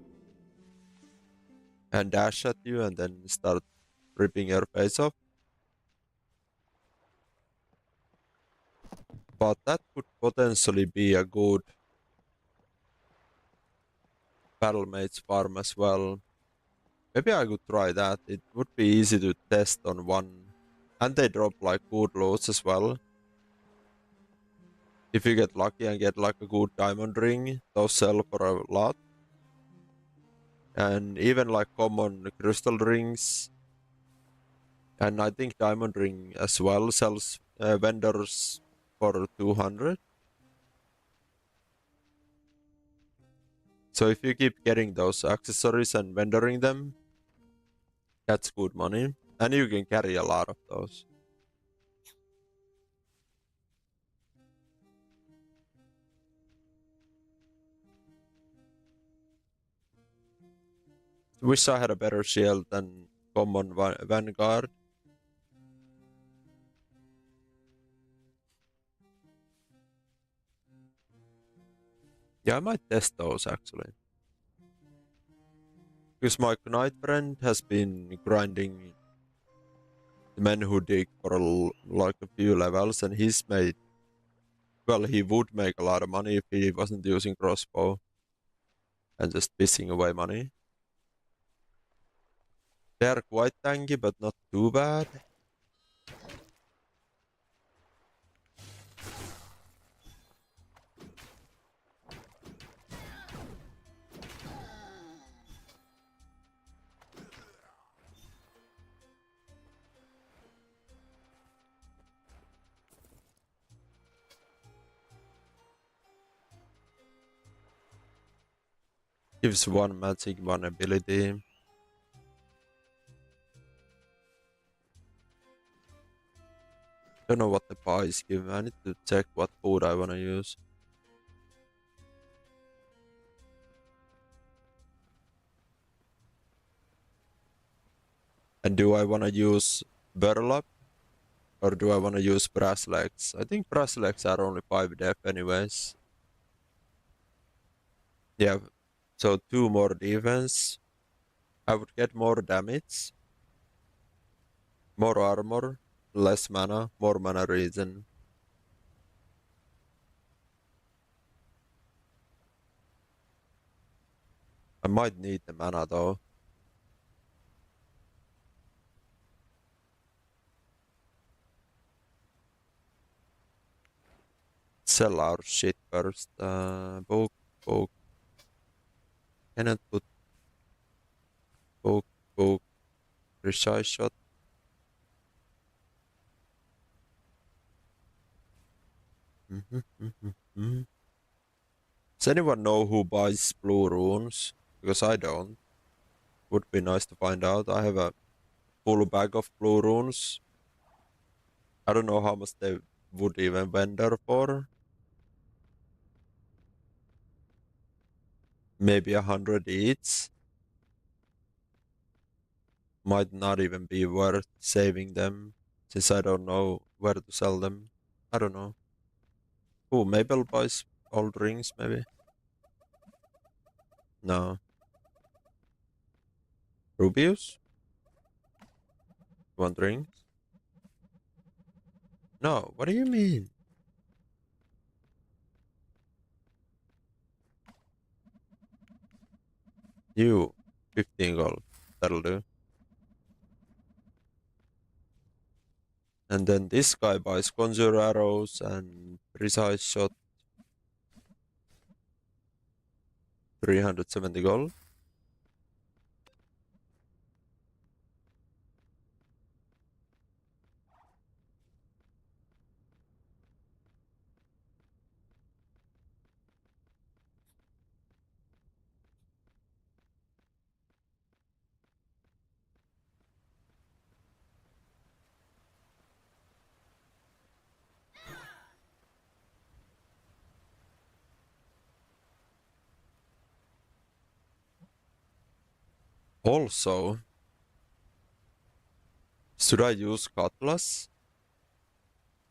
and dash at you and then start ripping your face off. But that could potentially be a good battle mage farm as well. Maybe I could try that. It would be easy to test on one. And they drop like good loads as well. If you get lucky and get like a good diamond ring, those sell for a lot. And even like common crystal rings. And I think diamond ring as well sells vendors for 200. So if you keep getting those accessories and vendoring them, that's good money. And you can carry a lot of those. Wish I had a better shield than common Vanguard. Yeah, I might test those actually. Because my knight friend has been grinding the men who dig for like a few levels, and he's made. Well, he would make a lot of money if he wasn't using crossbow. and just pissing away money. They're quite tanky, but not too bad. Gives one magic, one ability. Don't know what the pies give. I need to check what food I wanna use. And do I wanna use burlap or do I wanna use brass legs? I think brass legs are only 5 def anyways. Yeah, so 2 more defense. I would get more damage, more armor, less mana, more mana regen. I might need the mana though. Sell our shit first. Book, book. Cannot put book, book. Precise shot. Does anyone know who buys blue runes? Because I don't. Would be nice to find out. I have a full bag of blue runes. I don't know how much they would even vendor for. Maybe 100 each. Might not even be worth saving them, since I don't know where to sell them. I don't know. Oh, Mabel buys old rings, maybe? No. Rubius? Want rings? No, what do you mean? You, 15 gold. That'll do. And then this guy buys conjure arrows and precise shot. 370 gold. Also, should I use cutlass?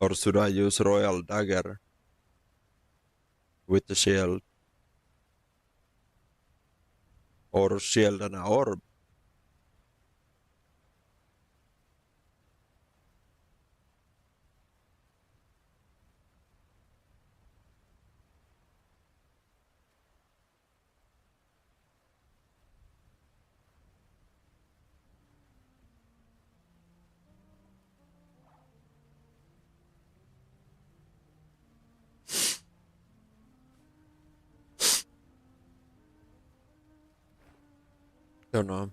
Or should I use royal dagger with the shield? Or shield and orb? Don't know.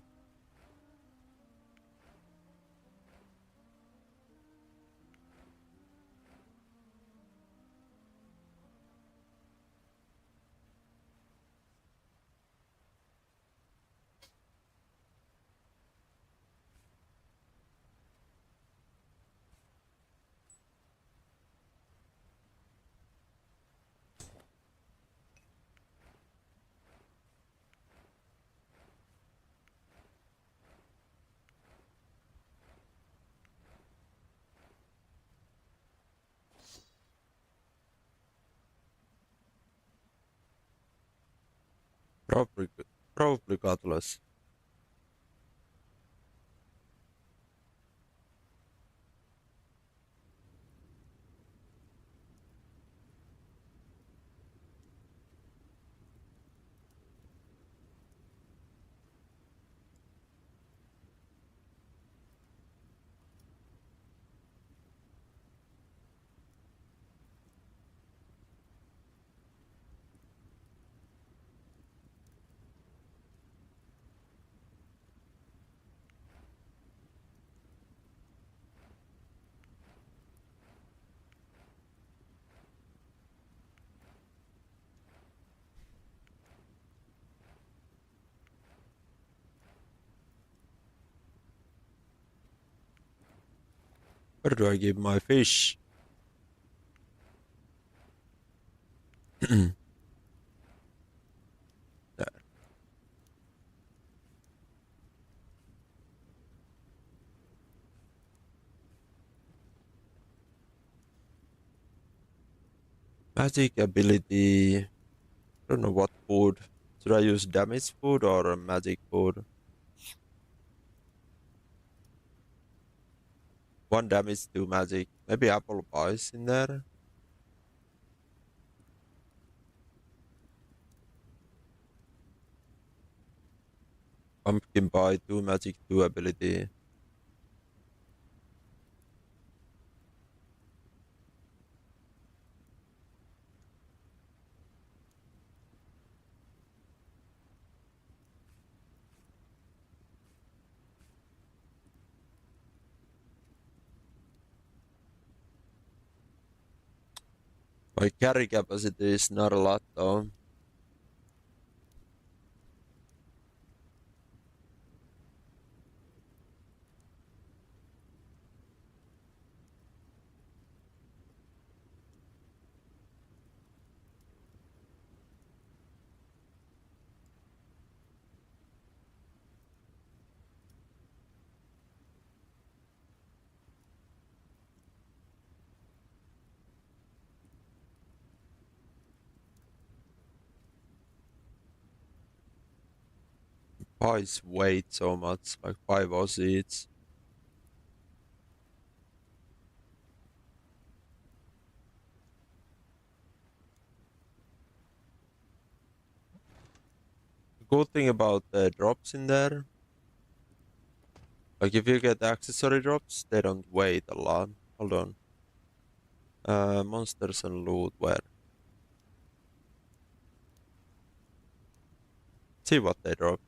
Probably, probably cutlass. Where do I give my fish? There. Magic ability. I don't know what food. Should I use damage food or magic food? One damage, two magic. Maybe apple pies in there. Pumpkin pie, two magic, two ability. My carry capacity is not a lot though. Pies weight so much, like 5 Aussies. The good thing about the drops in there, like if you get accessory drops, they don't weight a lot. Hold on. Monsters and loot, where? See what they drop.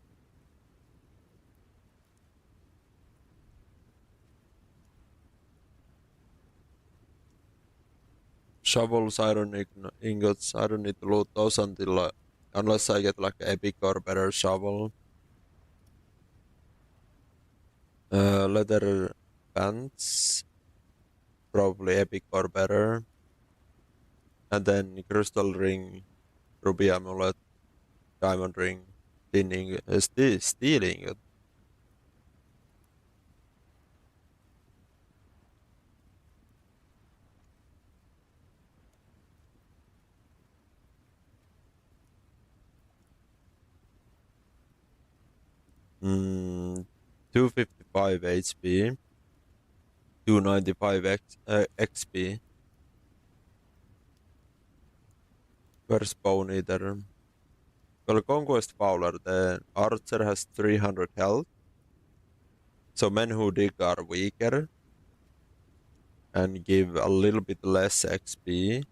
Shovels, ingots. I don't need to loot those until unless I get like epic or better shovel. Leather pants, probably epic or better. And then crystal ring, ruby amulet, diamond ring, steel ingot. Mm, 255 HP, 295 XP. Where's Bone Eater? Well, Conquest Fowler, the archer has 300 health. So men who dig are weaker and give a little bit less XP.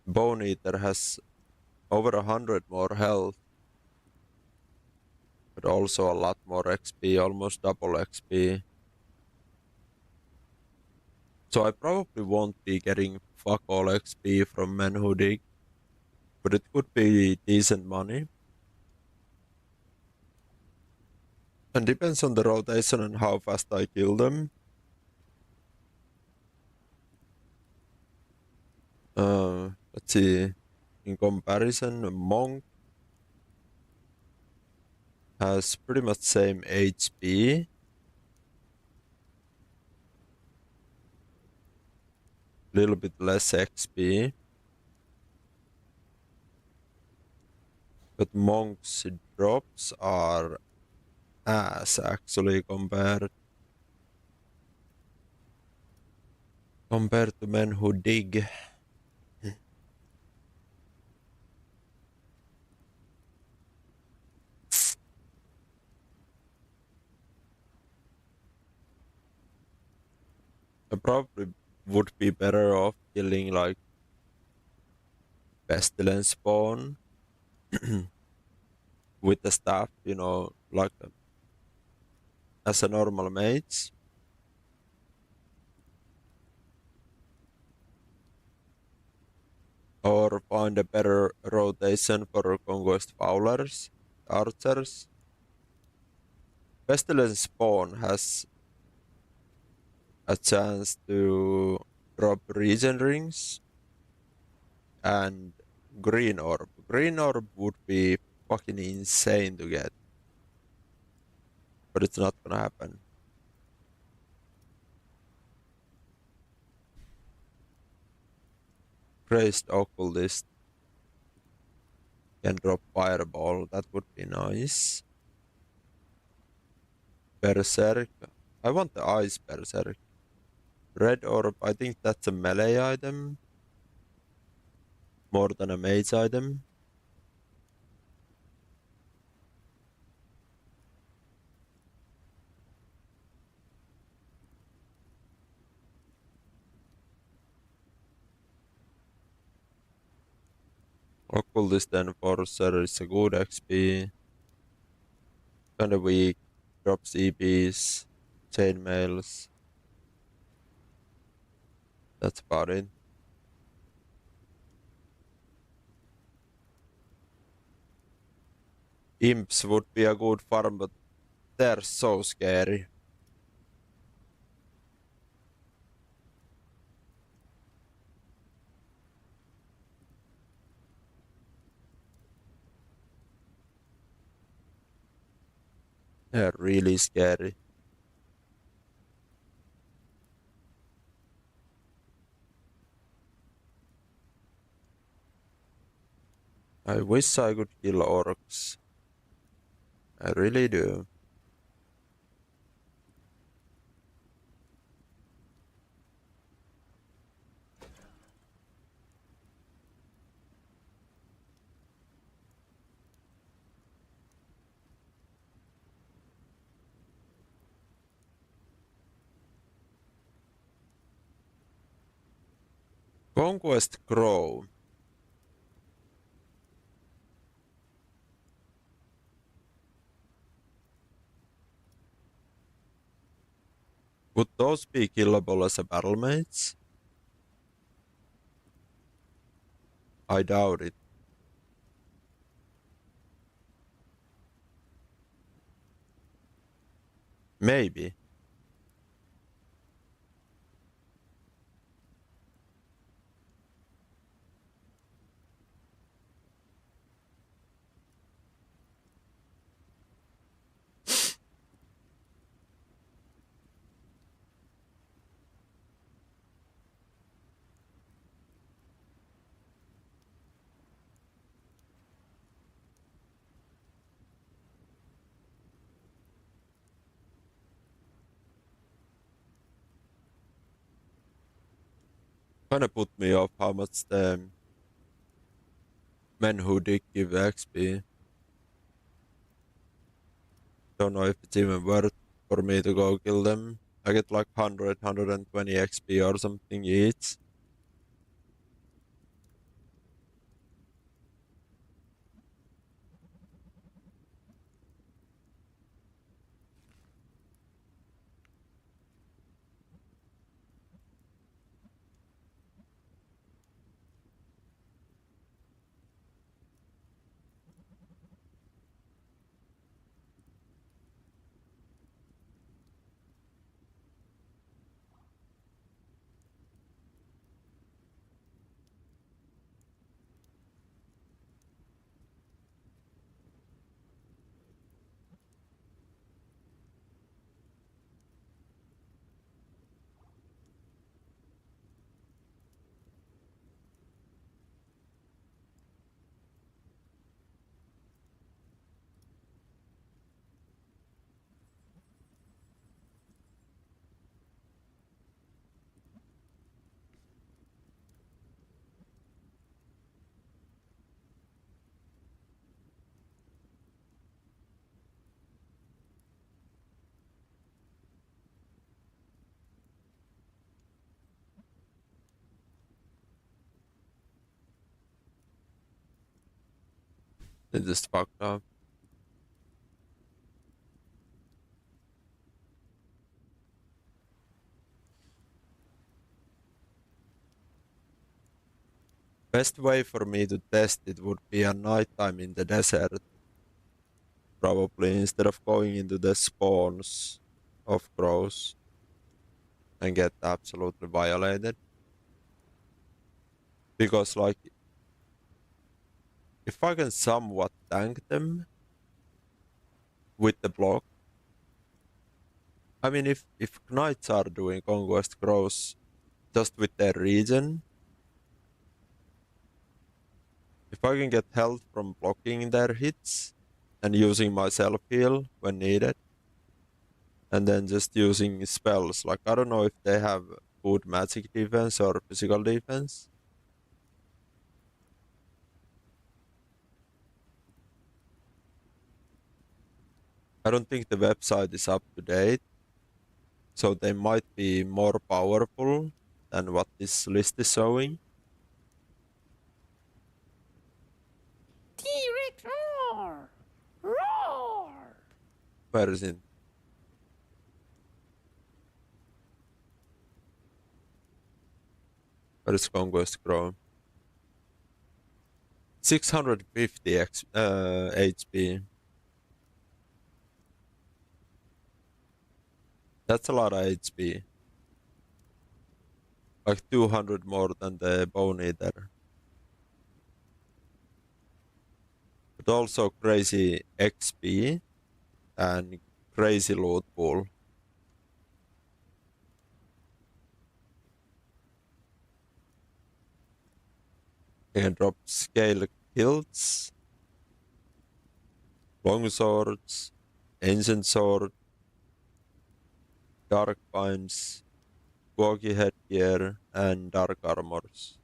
Bone Eater has over 100 more health, but also a lot more XP, almost double XP. So I probably won't be getting fuck all XP from men who dig, but it could be decent money. And depends on the rotation and how fast I kill them. Let's see. In comparison, Monk has pretty much same HP. Little bit less XP. But Monk's drops are ass actually compared to men who dig. I probably would be better off killing like pestilence spawn with the staff, you know, like as a normal mage. Or find a better rotation for Conquest Fowlers, Archers. Pestilence Spawn has a chance to drop regen rings and green orb. Green orb would be fucking insane to get, but it's not gonna happen. Crazed Occultist can drop Fireball, that would be nice. Berserk. I want the Ice Berserk. Red Orb, I think that's a melee item more than a mage item. Occultist Enforcer is a good XP. Kinda weak. Drops EBs, chainmails. That's about it. Imps would be a good farm, but they're so scary. They're really scary. I wish I could kill orcs. I really do. Conquest Crow. Would those be killable as a Battlemage? I doubt it. Maybe. Kinda put me off how much the men who dig give XP. Don't know if it's even worth for me to go kill them. I get like 100, 120 XP or something each. They just fucked up. Best way for me to test it would be at nighttime in the desert, probably, instead of going into the spawns of crows and get absolutely violated. Because, like, if I can somewhat tank them with the block, I mean, if knights are doing conquest crows just with their region, if I can get health from blocking their hits and using my self heal when needed, and then just using spells, like, I don't know if they have good magic defense or physical defense. I don't think the website is up to date, so they might be more powerful than what this list is showing. T-Rex roar! Roar! Where is it? Where is Conquest Crow? 650 HP. That's a lot of HP. Like 200 more than the Bone Eater. But also crazy XP and crazy loot pool. You can drop scale kilts, long swords, ancient sword, dark binds, foggy headgear, and dark armors.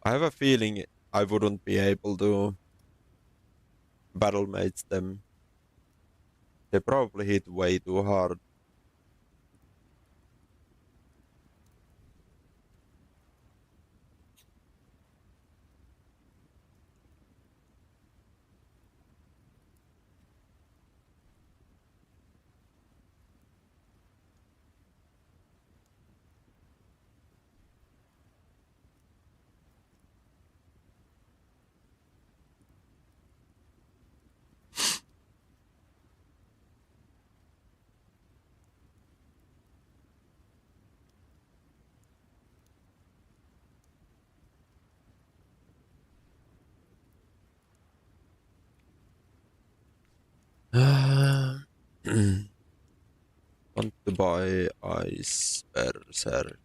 I have a feeling I wouldn't be able to Battlemage them. They probably hit way too hard. Want to buy Ice Berserk.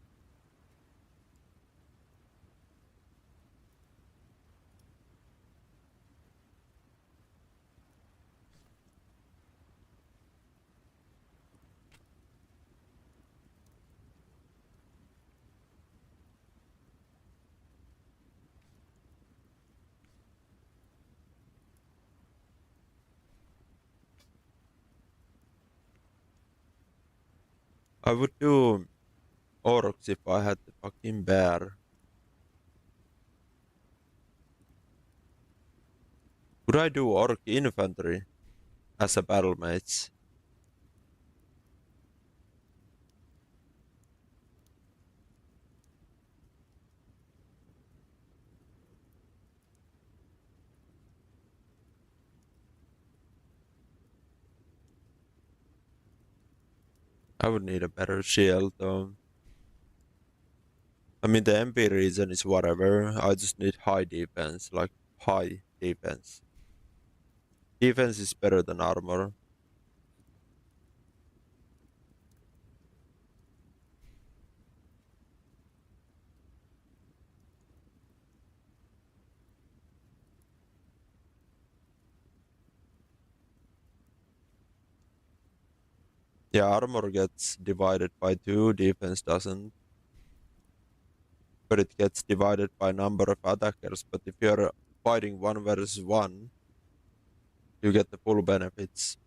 I would do orcs if I had the fucking bear. Could I do orc infantry as a battle mage? I would need a better shield though. I mean, the MP region is whatever. I just need high defense, like high defense. Defense is better than armor. Yeah, armor gets divided by 2, defense doesn't. But it gets divided by number of attackers. But if you're fighting 1 versus 1, you get the full benefits.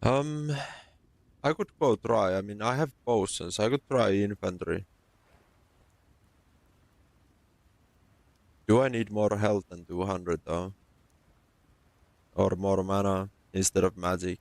I could go try. I mean, I have potions. I could try infantry. Do I need more health than 200 though? Or more mana instead of magic?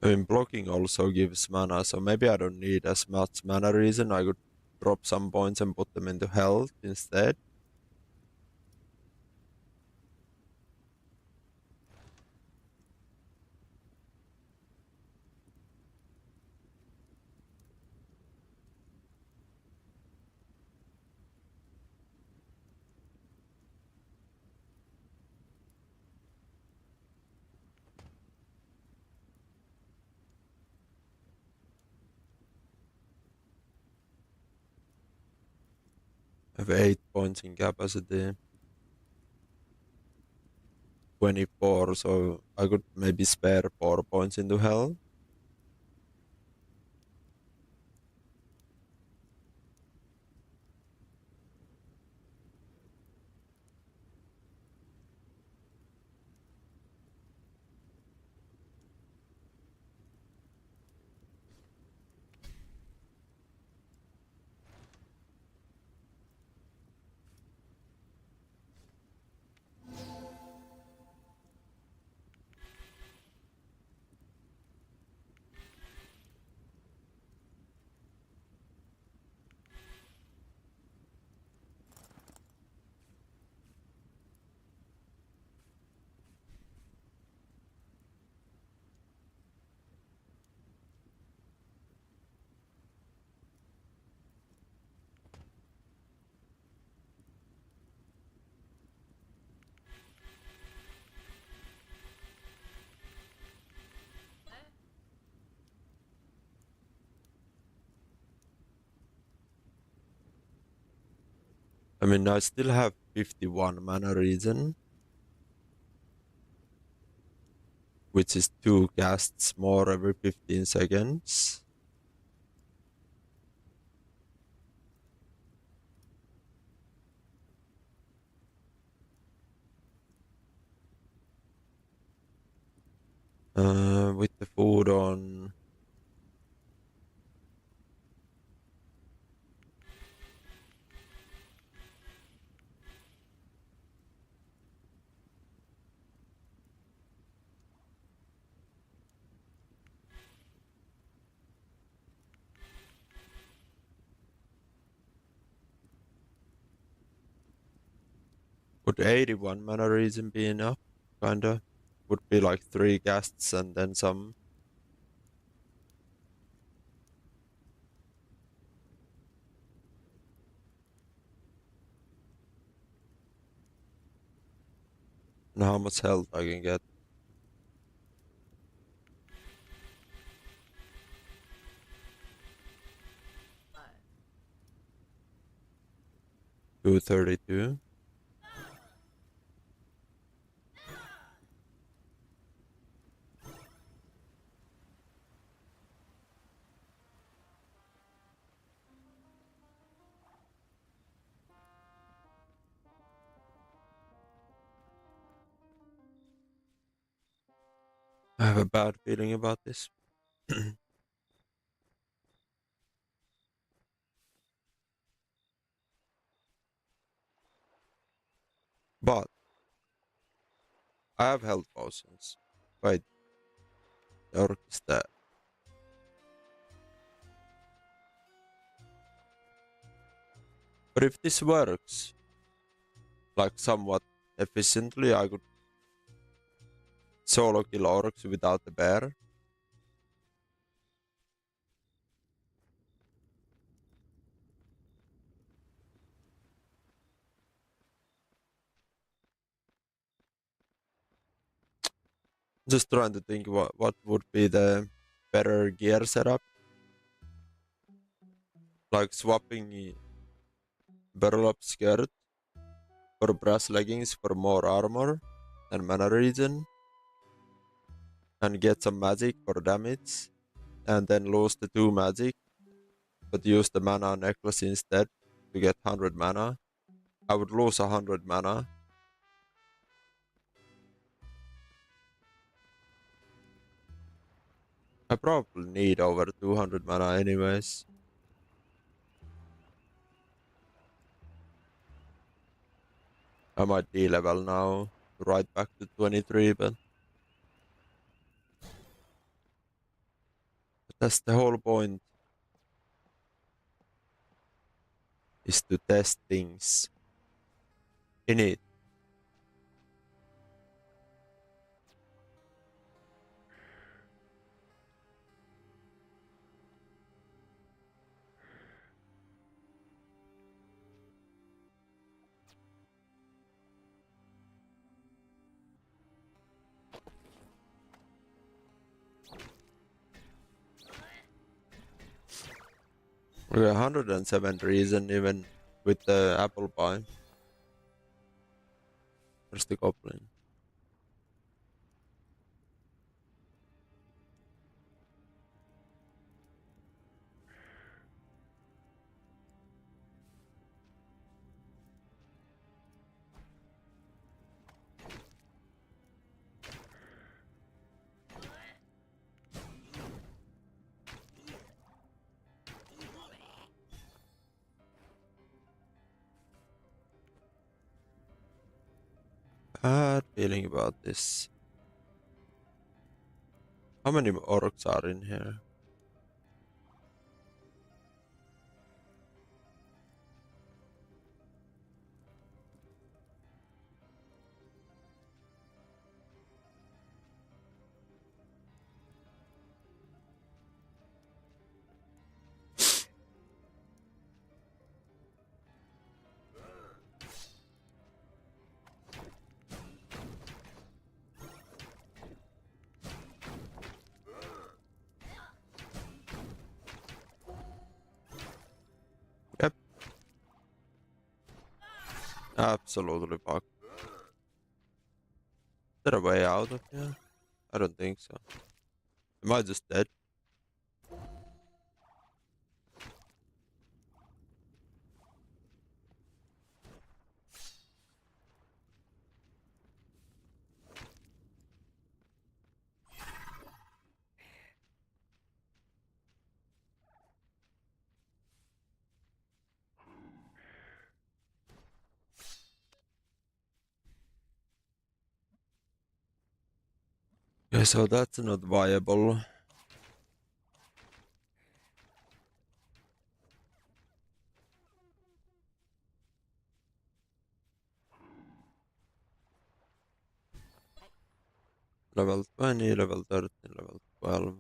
I mean, blocking also gives mana, so maybe I don't need as much mana reason. I could drop some points and put them into health instead. I have 8 points in capacity. 24, so I could maybe spare 4 points into health. I mean, I still have 51 mana regen, which is 2 casts more every 15 seconds. With the food on. Would 81 mana regen be enough? Kinda. Would be like 3 casts and then some. And how much health I can get. 232. I have a bad feeling about this. But I have health potions. Wait, the orc is there. But if this works, like somewhat efficiently, I could solo kill orcs without the bear. Just trying to think what would be the better gear setup. Like swapping burlap skirt for brass leggings for more armor and mana regen, and get some magic for damage, and then lose the 2 magic, but use the mana necklace instead to get 100 mana. I would lose 100 mana. I probably need over 200 mana anyways. I might D-level now, right back to 23, but that's the whole point, is to test things in it. Okay, 107 reason even with the apple pie. Where's the goblin? Bad feeling about this. How many orcs are in here? Yep. Absolutely fucked. Is there a way out of here? I don't think so. Am I just dead? Okay, so that's not viable. Level 20, level 13, level 12.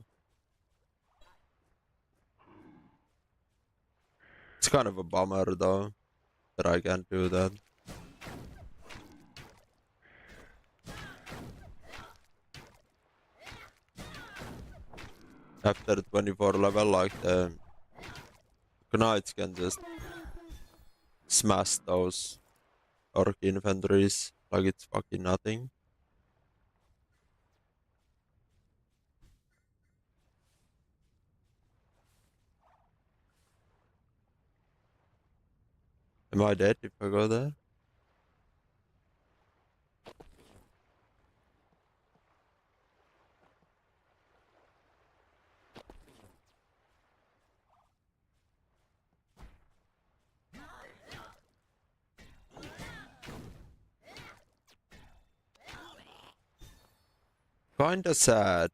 It's kind of a bummer though, that I can't do that. After 24 level, like the knights can just smash those orc infanteries like it's fucking nothing. Am I dead if I go there? Kinda sad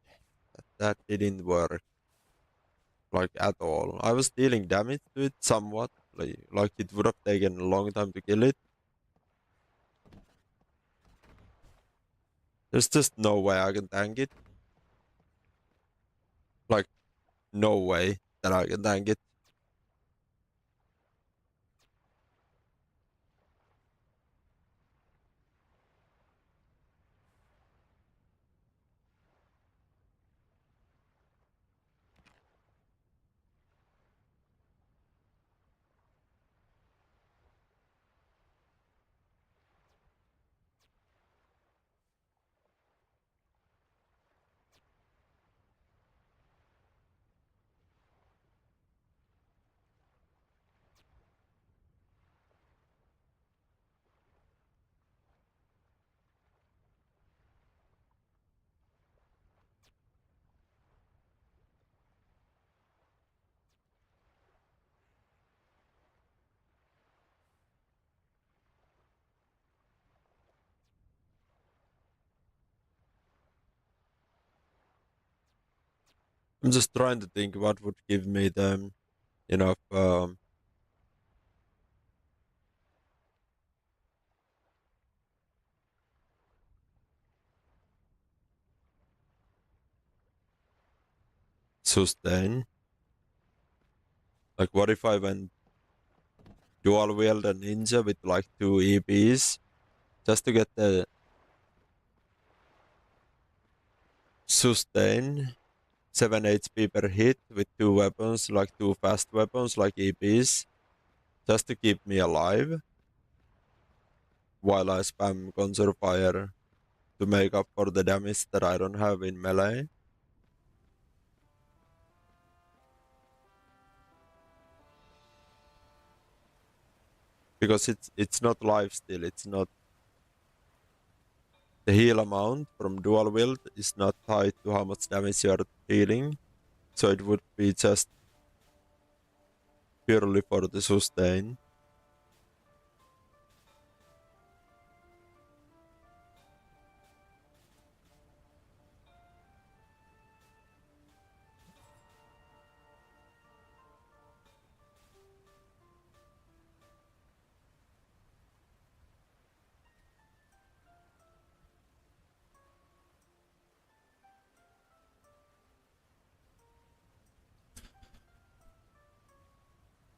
that didn't work like at all. I was dealing damage to it somewhat, like it would have taken a long time to kill it. There's just no way I can tank it. Like no way that I can tank it. I'm just trying to think what would give me the enough sustain. Like what if I went dual wield a ninja with like 2 EBs just to get the sustain 7 HP per hit with 2 weapons, like 2 fast weapons like EBs, just to keep me alive while I spam conserve fire to make up for the damage that I don't have in melee. Because it's not lifesteal, it's not the heal amount from dual wield is not tied to how much damage you are dealing. So it would be just purely for the sustain.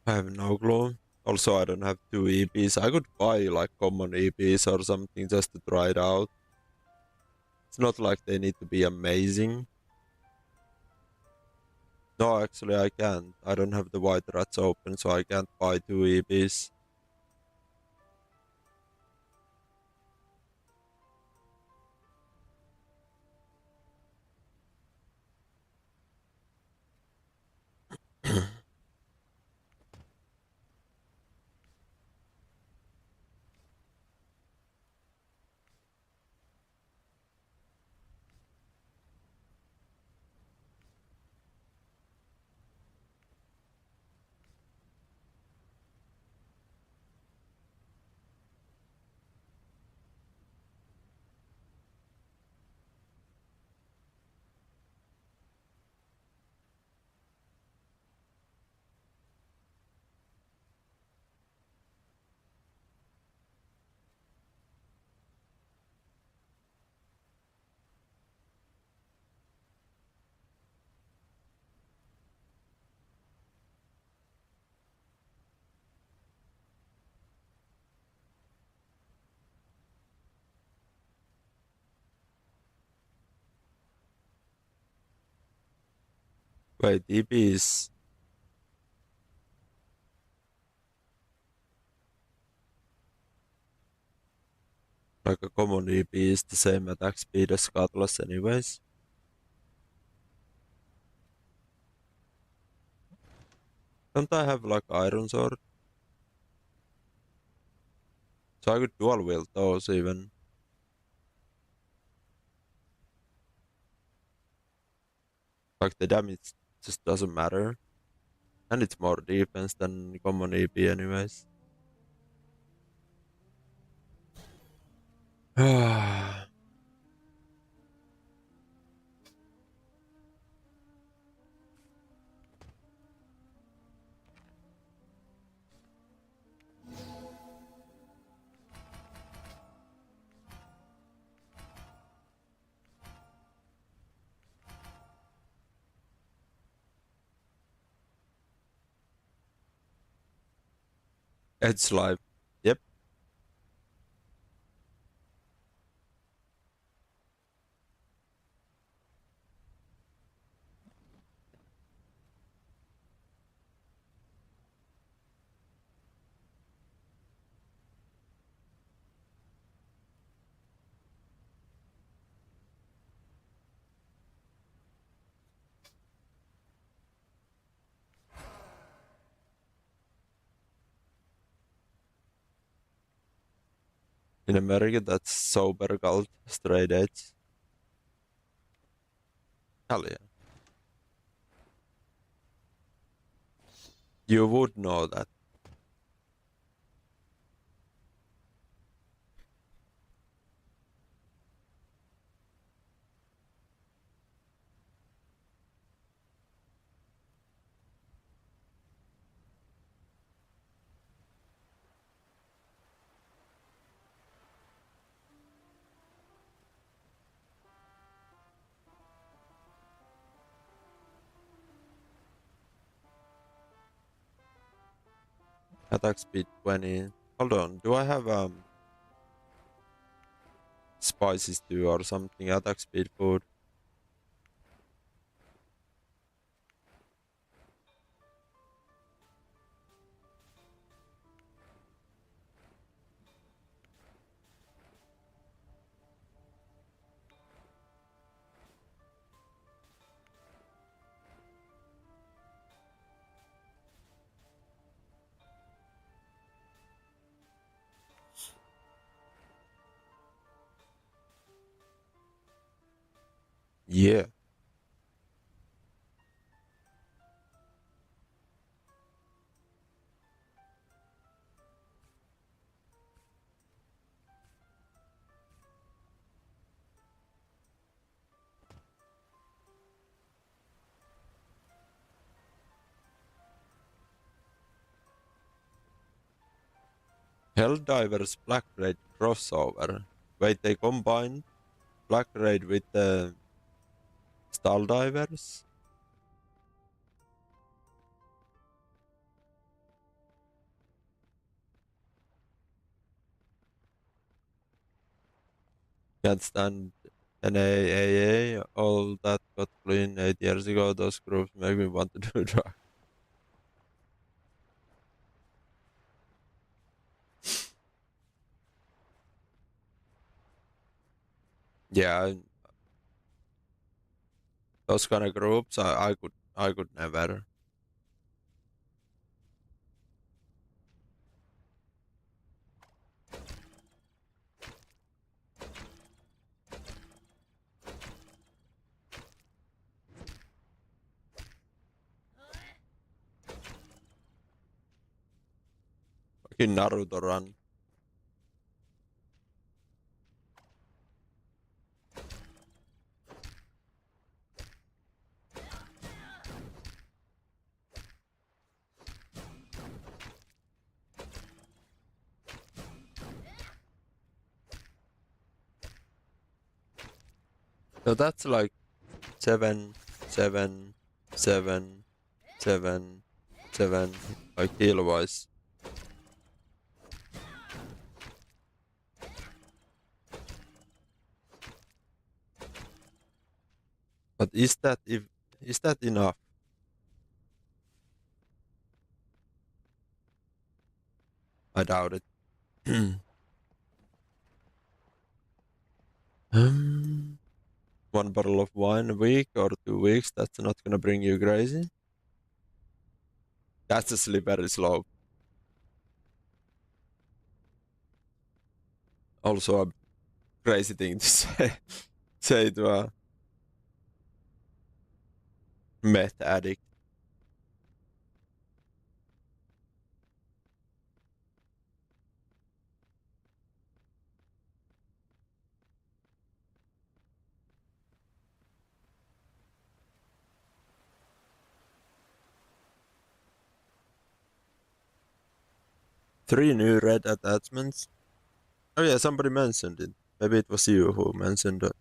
I have no clue. Also, I don't have 2 EBs. I could buy like common EBs or something just to try it out. It's not like they need to be amazing. No, actually I can't. I don't have the white rats open, so I can't buy 2 EBs. Wait, EBs. Like a common EB is the same attack speed as Cutlass anyways. Don't I have like Iron Sword? So I could dual wield those even. Like the damage just doesn't matter. And it's more defense than common EB anyways. Edge live. Yep. In America, that's sober called straight edge. Hell yeah. You would know that. Attack speed 20. Hold on. Do I have spices too or something? Attack speed food. Yeah. Helldivers Black Raid crossover. Wait, they combined Black Raid with the Stalldivers? Can't stand NAAA. All that got clean 8 years ago. Those groups make me want to do drugs. Yeah, those kind of groups, I could never. In Naruto run. So that's like 7, 7, 7, 7, 7, like heal wise. But is that enough? I doubt it. um, one bottle of wine a week or 2 weeks, that's not gonna bring you crazy. That's a slippery slope. Also a crazy thing to say to a meth addict. Three new red attachments. Oh yeah, somebody mentioned it. Maybe it was you who mentioned it.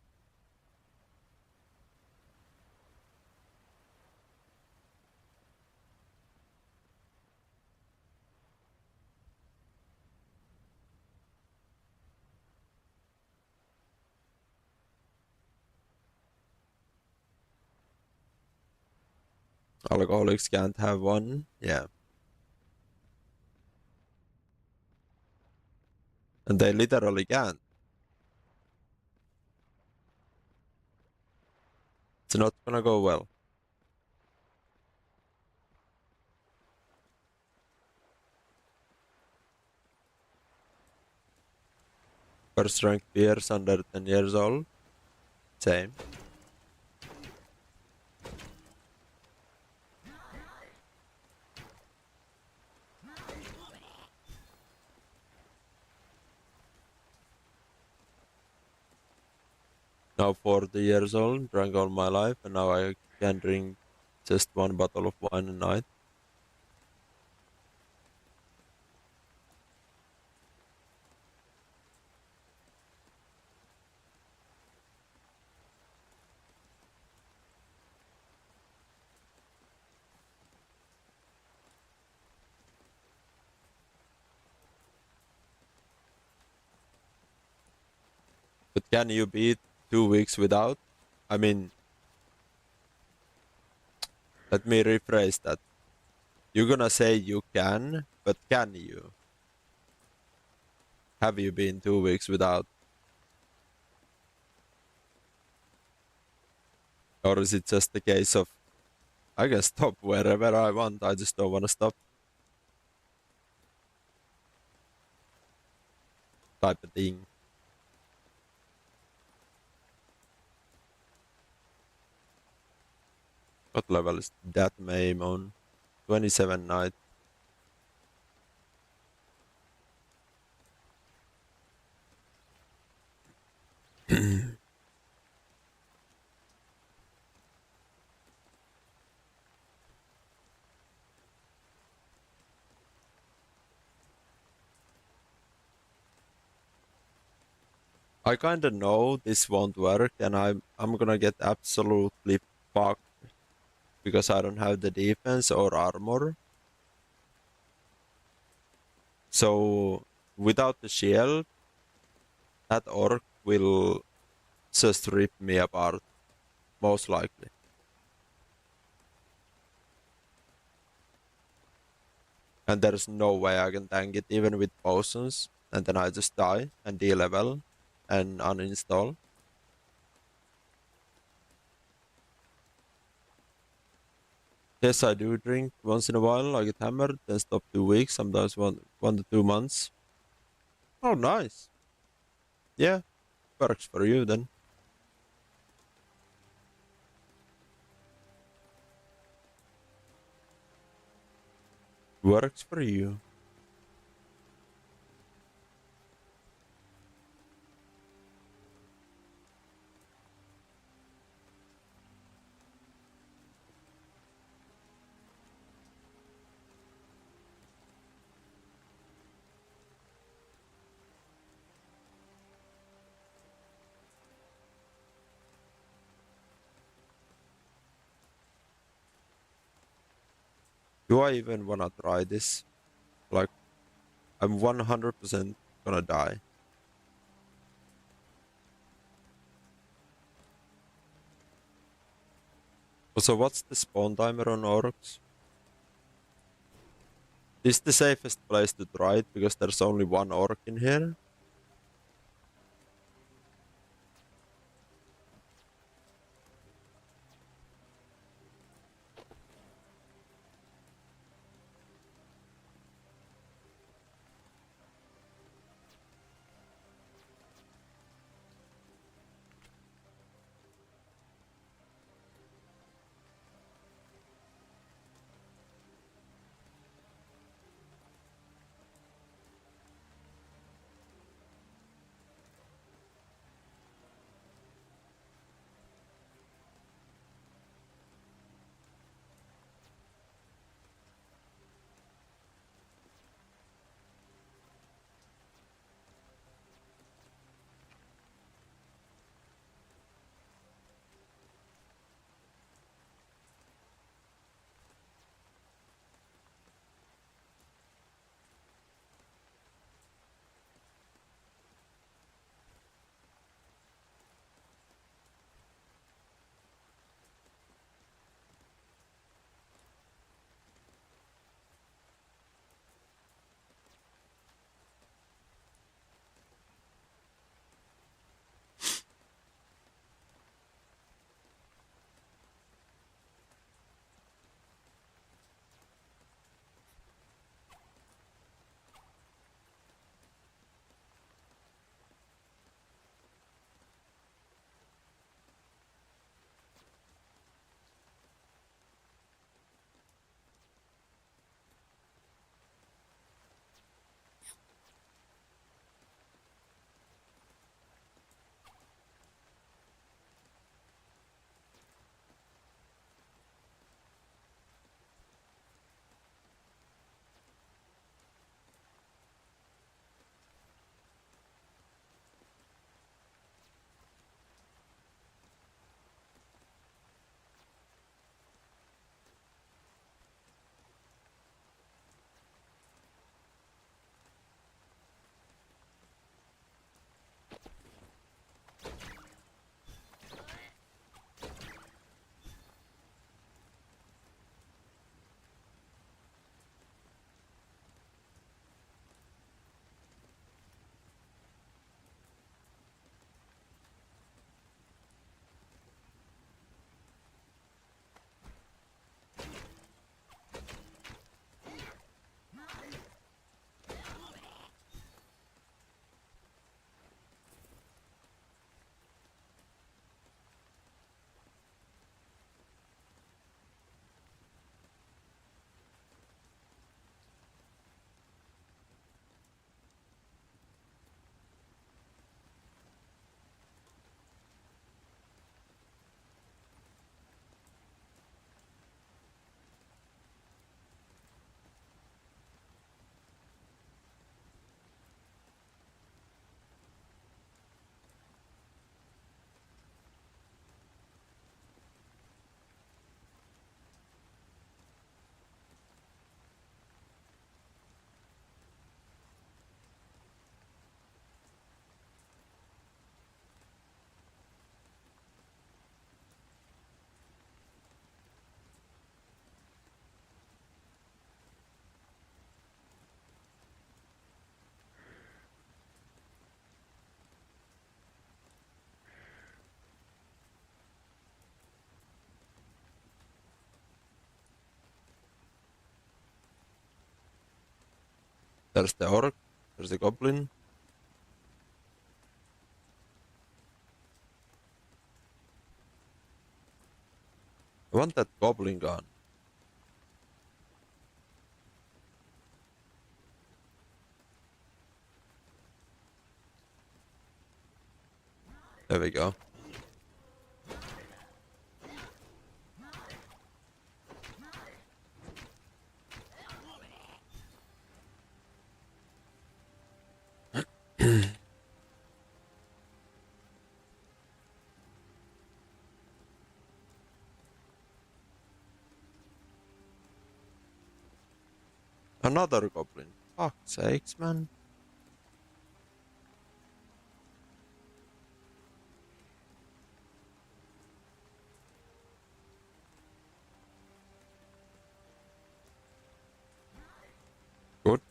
Alcoholics can't have one. Yeah. And they literally can't. It's not gonna go well. First rank beers under 10 years old. Same. Now 40 years old, drank all my life, and now I can drink just one bottle of wine a night. But can you beat 2 weeks without? I mean, let me rephrase that. You're gonna say you can, but can you? Have you been 2 weeks without? Or is it just a case of, I can stop wherever I want, I just don't want to stop type of thing? What level is that Mage on? 27 night. I kinda know this won't work, and I'm gonna get absolutely fucked because I don't have the defense or armor. So without the shield, that orc will just rip me apart, most likely. And there's no way I can tank it even with potions, and then I just die and de-level and uninstall. Yes, I do drink once in a while. I get hammered, then stop 2 weeks, sometimes 1 to 2 months. Oh, nice. Yeah, works for you then. Works for you. Do I even wanna try this? Like, I'm 100% gonna die. So what's the spawn timer on orcs? This is the safest place to try it because there's only one orc in here. There's the orc. There's the goblin. I want that goblin gun. There we go. Another goblin. Fuck's sakes, man. Good.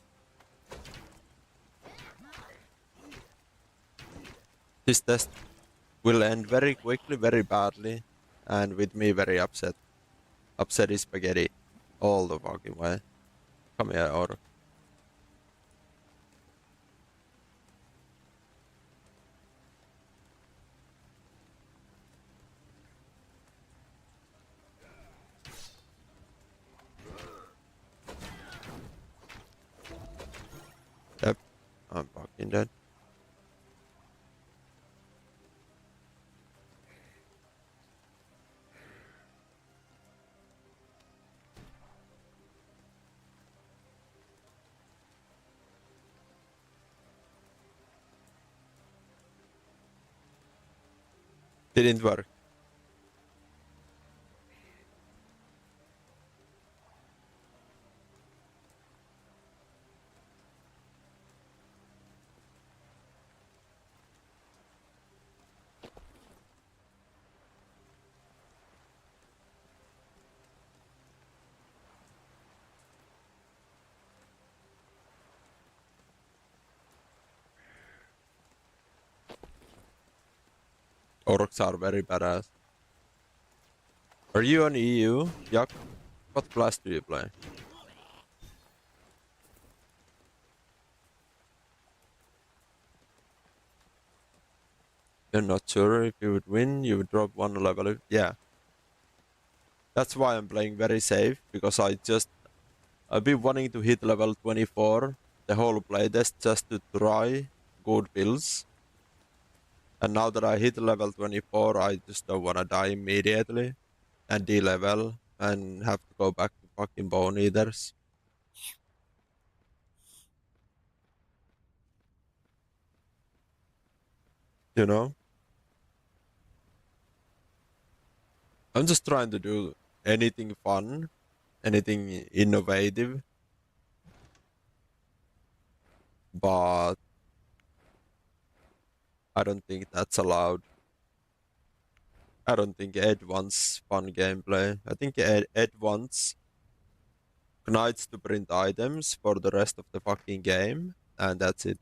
This test will end very quickly, very badly, and with me very upset. Upset is spaghetti. All the fucking way. Come here, orc. Yep, I'm fucking dead. Didn't work. Orcs are very badass. Are you on EU? Yuck. What class do you play? You're not sure if you would win, you would drop one level. Yeah. That's why I'm playing very safe, because I've been wanting to hit level 24 the whole playtest just to try good builds. And now that I hit level 24, I just don't wanna die immediately and de-level and have to go back to fucking bone eaters. You know? I'm just trying to do anything fun, anything innovative, but I don't think that's allowed. I don't think Ed wants fun gameplay. I think Ed wants knights to print items for the rest of the fucking game, and that's it.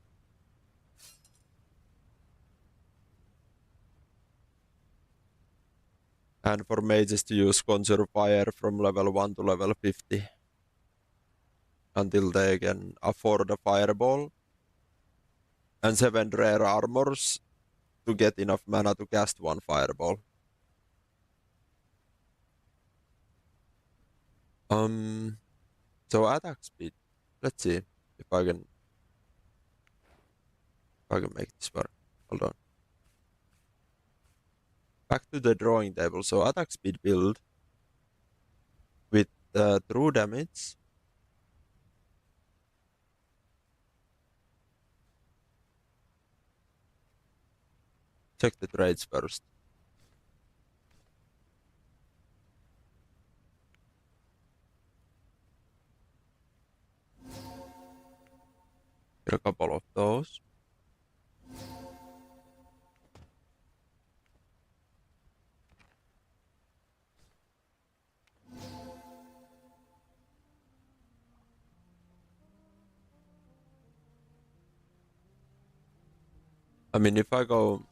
And for mages to use Conjure Fire from level 1 to level 50 until they can afford a fireball. And 7 rare armors to get enough mana to cast one fireball. So attack speed. Let's see if I can make this work. Hold on. Back to the drawing table. So attack speed build with true damage. Check the trades first. Get a couple of those. I mean, if I go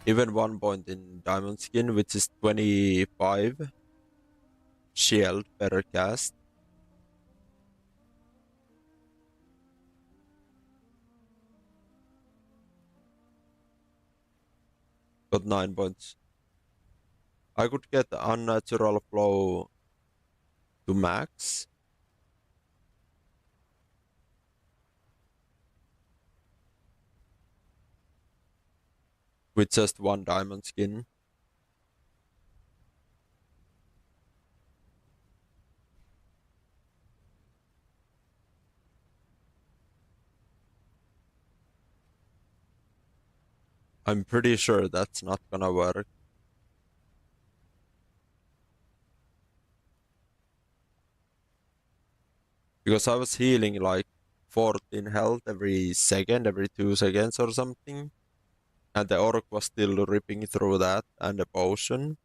even 1 point in diamond skin, which is 25 shield per cast, Got 9 points. I could get Unnatural Flow to max. With just 1 diamond skin. I'm pretty sure that's not gonna work. Because I was healing like 14 health every second, every 2 seconds or something. And the orc was still ripping through that and the potion.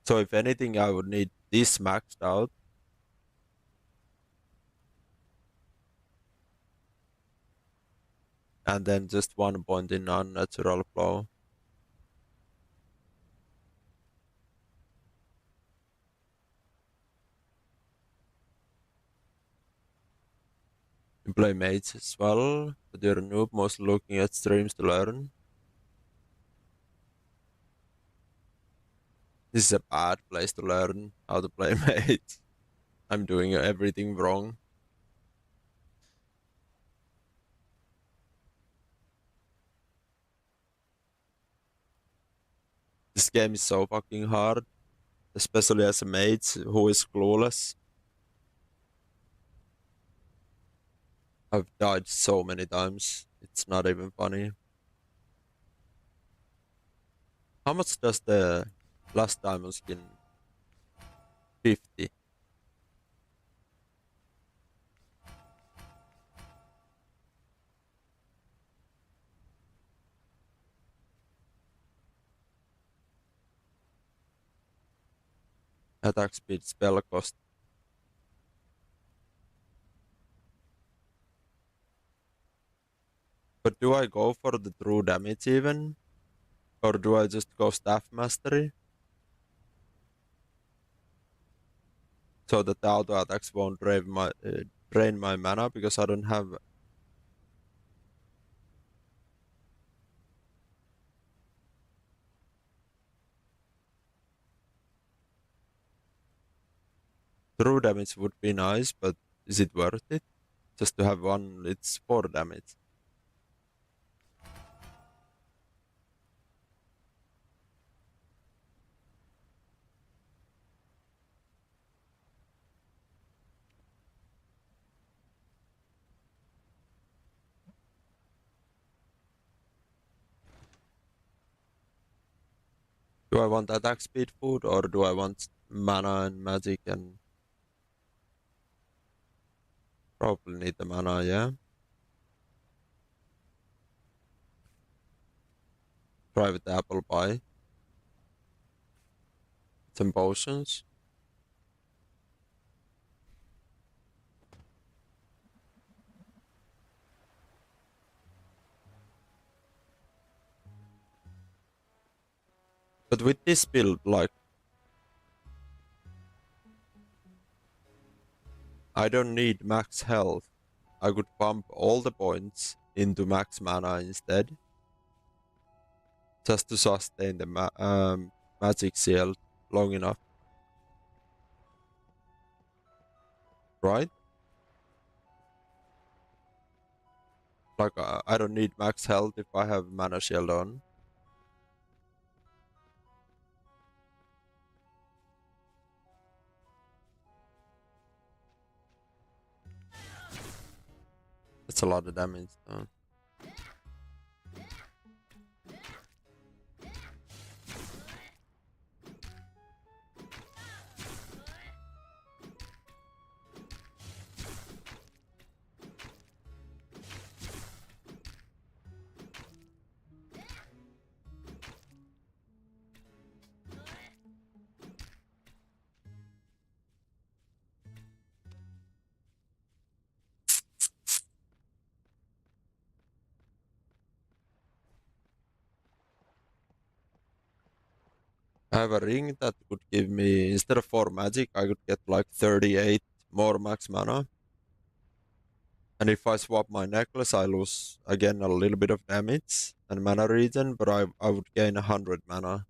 So if anything, I would need this maxed out. And then just 1 point in Unnatural Flow. You play Mage as well, but you're a noob, mostly looking at streams to learn. This is a bad place to learn how to play Mage. I'm doing everything wrong. This game is so fucking hard, especially as a mage who is clueless. I've died so many times, it's not even funny. How much does the last diamond skin? 50. Attack speed, spell cost. But do I go for the true damage even? Or do I just go staff mastery? So that the auto attacks won't drain my mana because I don't have. True damage would be nice, but is it worth it? Just to have one, it's 4 damage. Do I want attack speed food or do I want mana and magic and probably need the mana, yeah? Try with the apple pie. Some potions. But with this build, like, I don't need max health. I could pump all the points into max mana instead. Just to sustain the magic seal long enough. Right? Like, I don't need max health if I have mana shield on. That's a lot of damage. I have a ring that could give me, instead of 4 magic, I could get like 38 more max mana. And if I swap my necklace, I lose again a little bit of damage and mana regen, but I would gain 100 mana.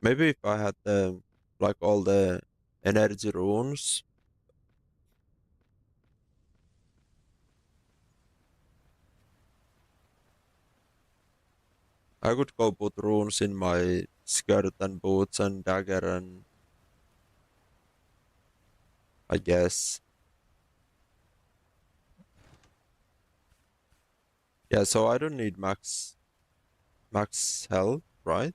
Maybe if I had the like all the energy runes. I could go put runes in my skirt and boots and dagger and I guess. Yeah, so I don't need max health, right?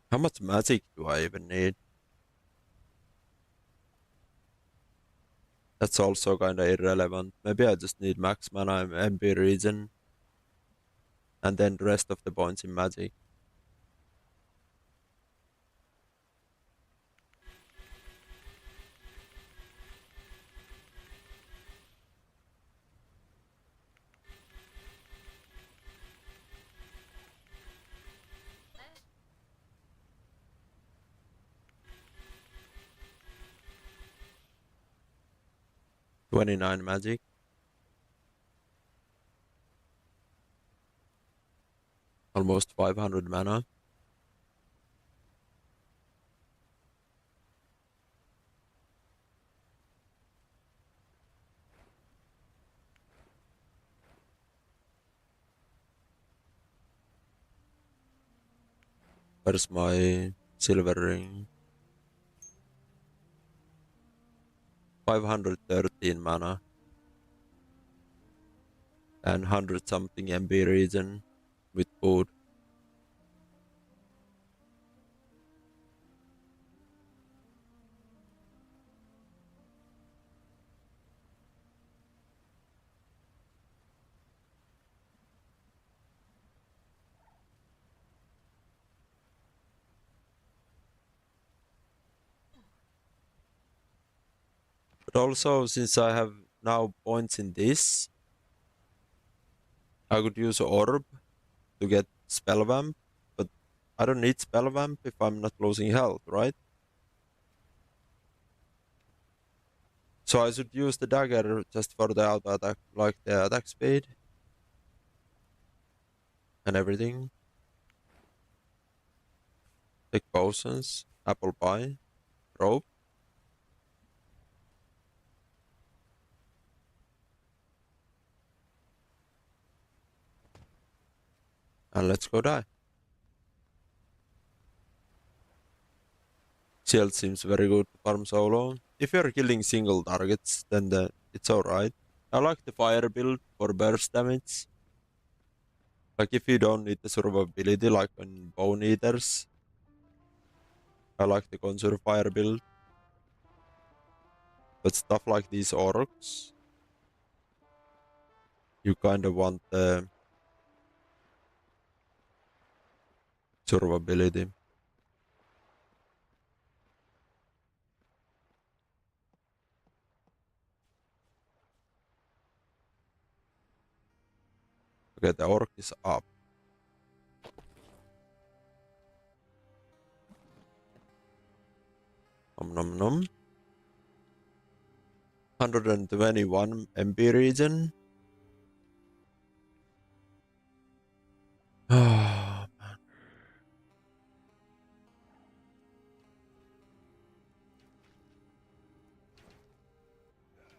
How much magic do I even need? That's also kinda irrelevant. Maybe I just need max mana and MP regen and then the rest of the points in magic. $29 magic. Almost 500 mana. Where's my silver ring? 513 mana and 100 something MP regen with food. But also, since I have now points in this, I could use orb to get spell vamp, but I don't need spell vamp if I'm not losing health, right? So I should use the dagger just for the auto attack, like the attack speed and everything. Take potions, apple pie, rope, and let's go die. Shield seems very good to farm solo. If you're killing single targets, then it's alright. I like the fire build for burst damage. Like if you don't need the survivability like on bone eaters, I like the conjure fire build. But stuff like these orcs, you kind of want the survivability. Okay, the orc is up. Nom nom nom. 121 MP region. Oh, man.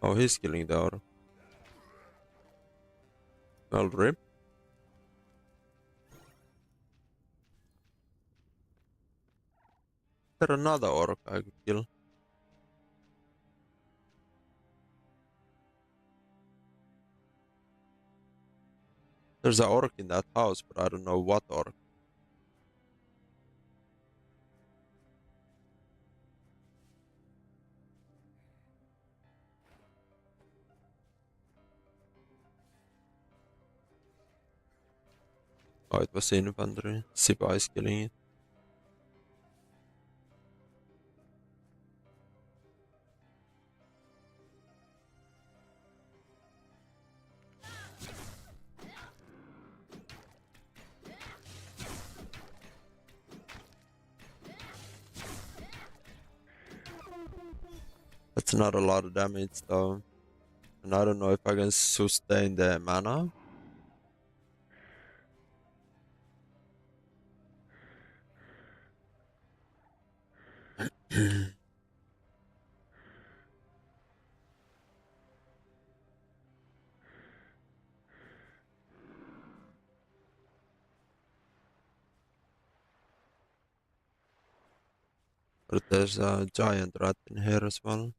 Oh, he's killing the orc. Well, rip. Is there another orc I could kill? There's an orc in that house, but I don't know what orc. Oh, it was infantry. Sipa is killing it. That's not a lot of damage though. And I don't know if I can sustain the mana. But there's a giant rat in here as well.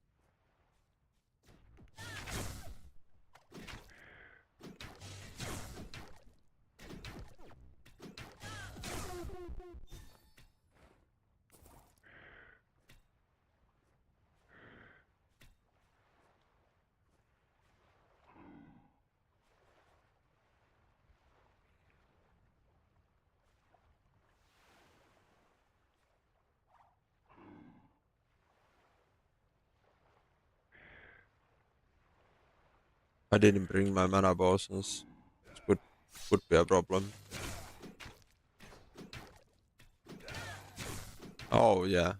I didn't bring my mana potions. Which could be a problem. Oh yeah.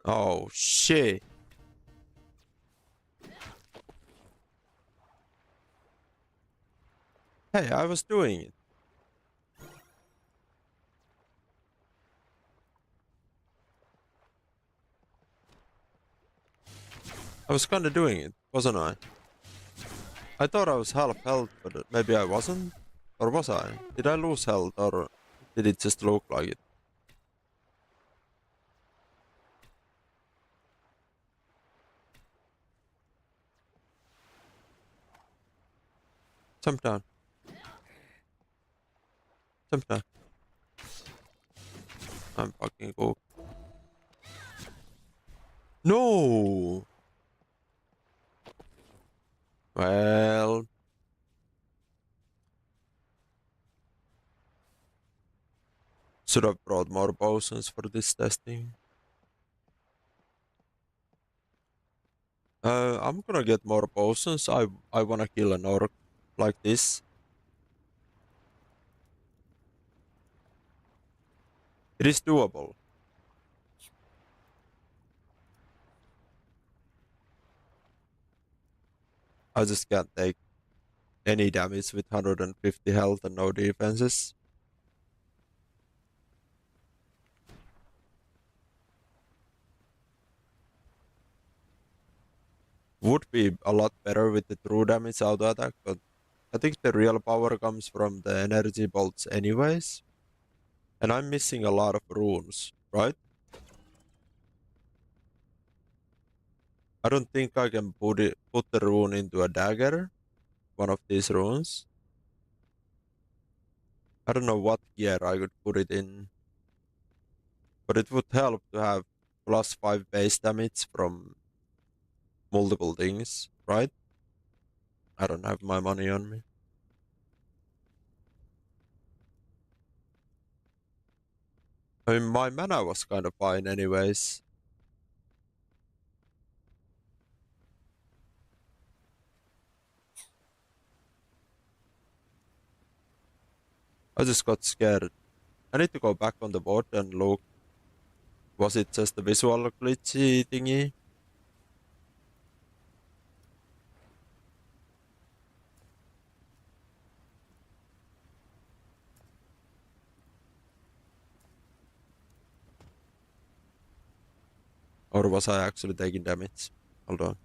Oh shit. Hey, I was doing it. I was kinda doing it, wasn't I? I thought I was half health, but maybe I wasn't? Or was I? Did I lose health, or did it just look like it? Jump down. Jump down. I'm fucking cool. No! Well... Should have brought more potions for this testing. I'm gonna get more potions. I wanna kill an orc like this. It is doable. I just can't take any damage with 150 health and no defenses. Would be a lot better with the true damage auto attack, but I think the real power comes from the energy bolts anyways. And I'm missing a lot of runes, right? I don't think I can put the rune into a dagger, one of these runes. I don't know what gear I could put it in, but it would help to have +5 base damage from multiple things, right? I don't have my money on me. I mean, my mana was kind of fine anyways. I just got scared. I need to go back on the board and look. Was it just a visual glitchy thingy? Or was I actually taking damage? Hold on.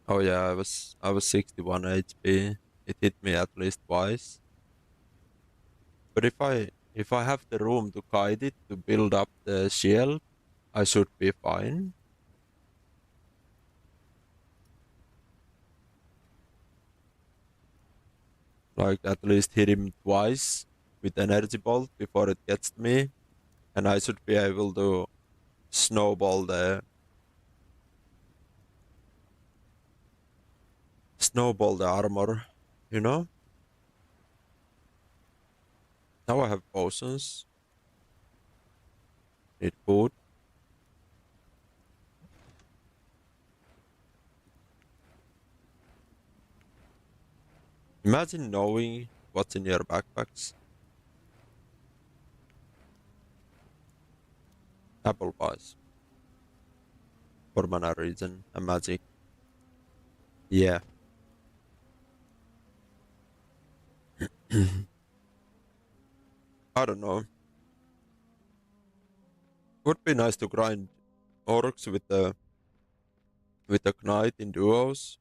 Oh yeah, I was 61 HP. It hit me at least twice. But if I have the room to guide it to build up the shield, I should be fine. Like at least hit him twice with energy bolt before it gets to me, and I should be able to snowball the armor, you know? Now I have potions. Need food. Imagine knowing what's in your backpacks. Apple pies. For mana reason and magic. Yeah. I don't know. Would be nice to grind orcs with a knight in duos.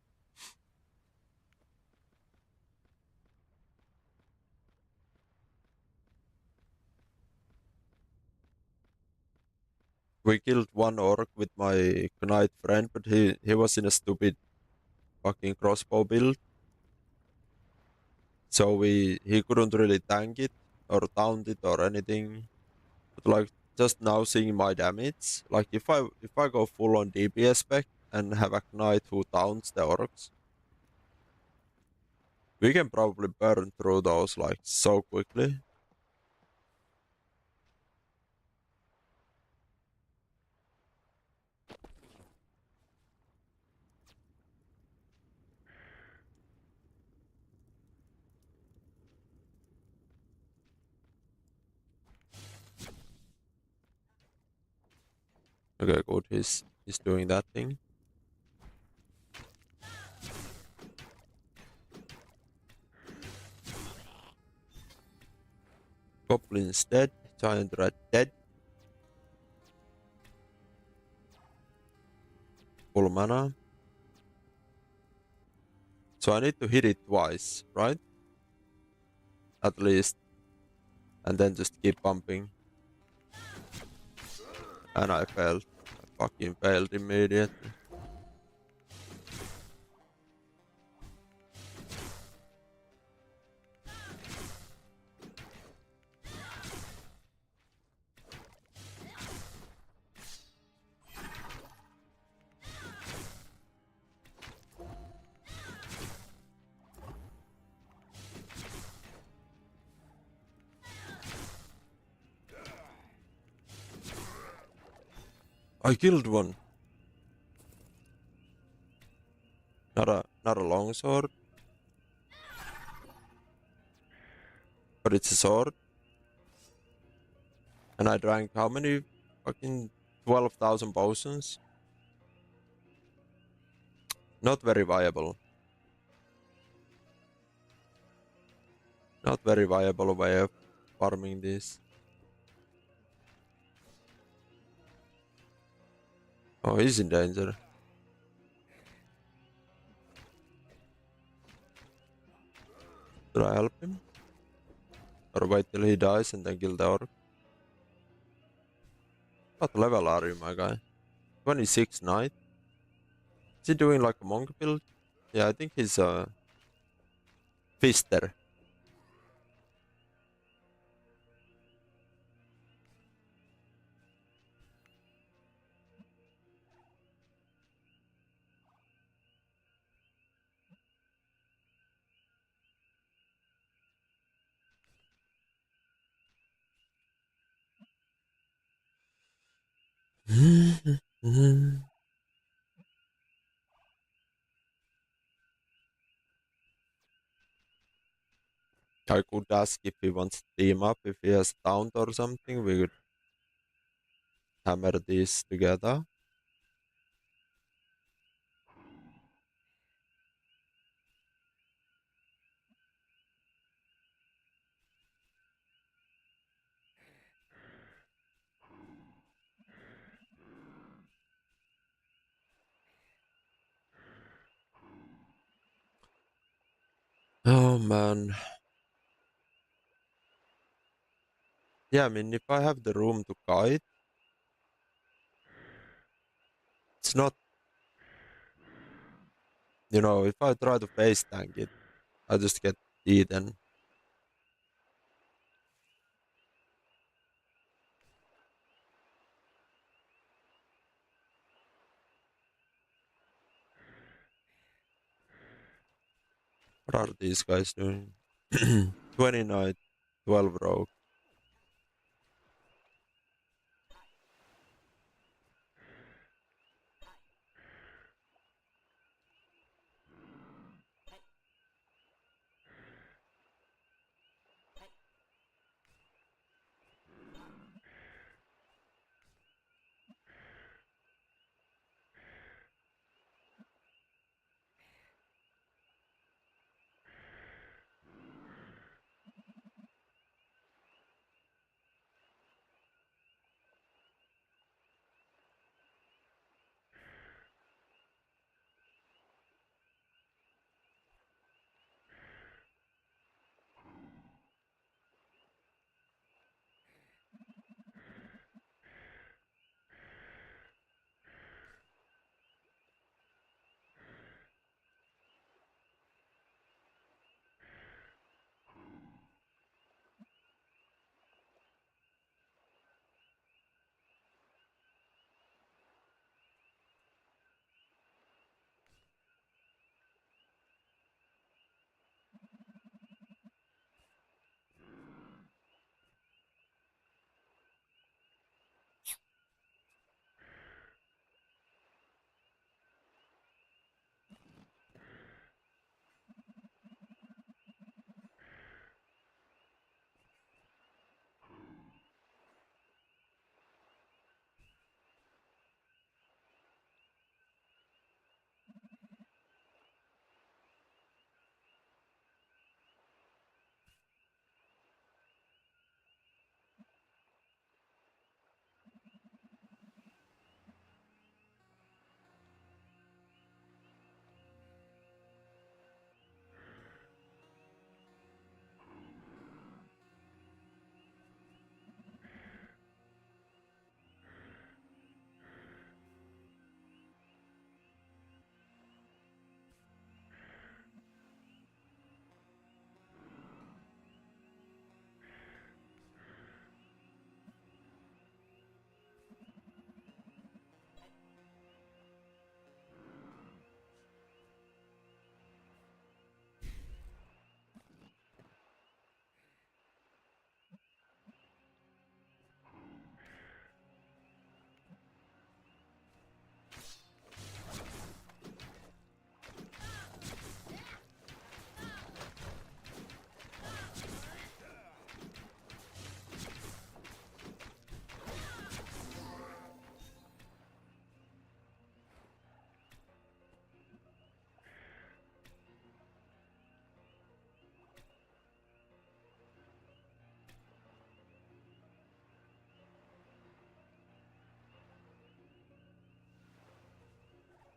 We killed one orc with my knight friend, but he was in a stupid fucking crossbow build. So he couldn't really tank it or taunt it or anything. But like just now seeing my damage, like if I go full on DPS spec and have a knight who taunts the orcs, we can probably burn through those like so quickly. Okay, good. He's doing that thing. Goblin's dead. Giant rat dead. Full mana. So I need to hit it twice, right? At least. And then just keep pumping. And I failed. I fucking failed immediately. I killed one. Not a long sword, but it's a sword. And I drank how many? Fucking 12,000 potions. Not very viable. Not very viable way of farming this. Oh, he's in danger. Should I help him? Or wait till he dies and then kill the orc? What level are you, my guy? 26 knight? Is he doing like a monk build? Yeah, I think he's a fister. I could ask if he wants to team up, if he has taunt or something, we could hammer these together. Oh man. Yeah, I mean, if I have the room to kite, it's not, if I try to face tank it, I just get eaten. What are these guys doing? 29, 12 rogue.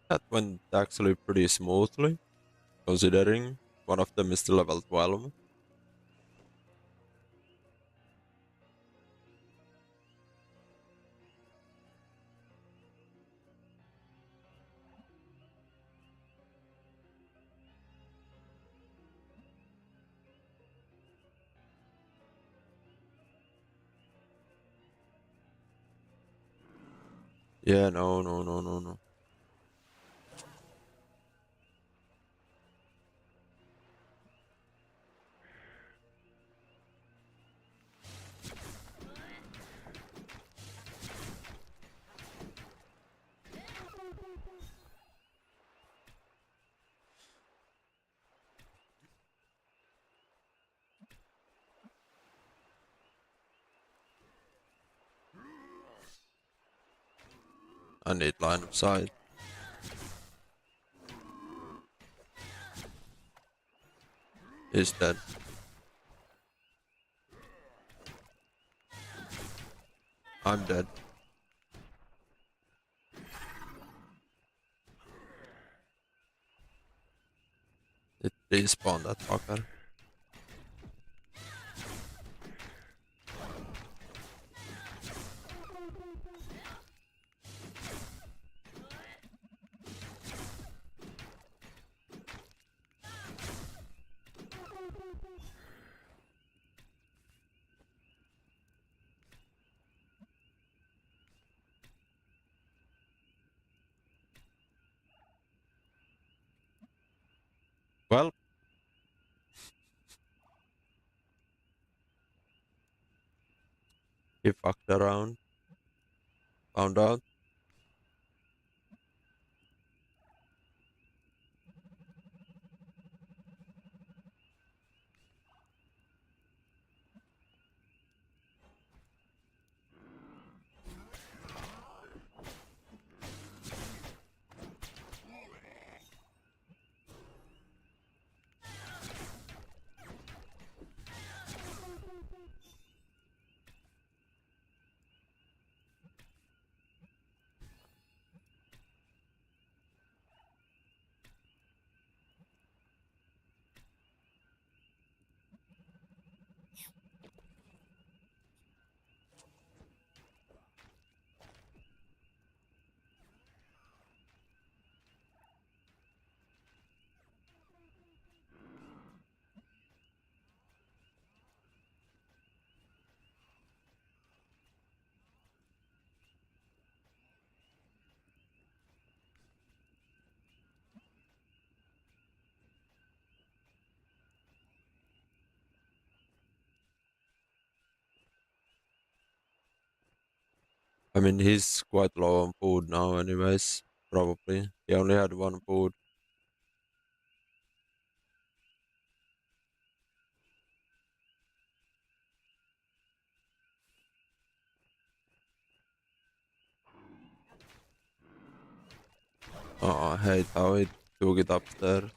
That went actually pretty smoothly, considering one of them is the level 12. Yeah, no, no, no, no, no. I need line of sight. He's dead. I'm dead. Despawn that fucker. Well, he fucked around, found out. I mean, he's quite low on food now anyways, probably. He only had one food. Oh, I hate how he took it upstairs.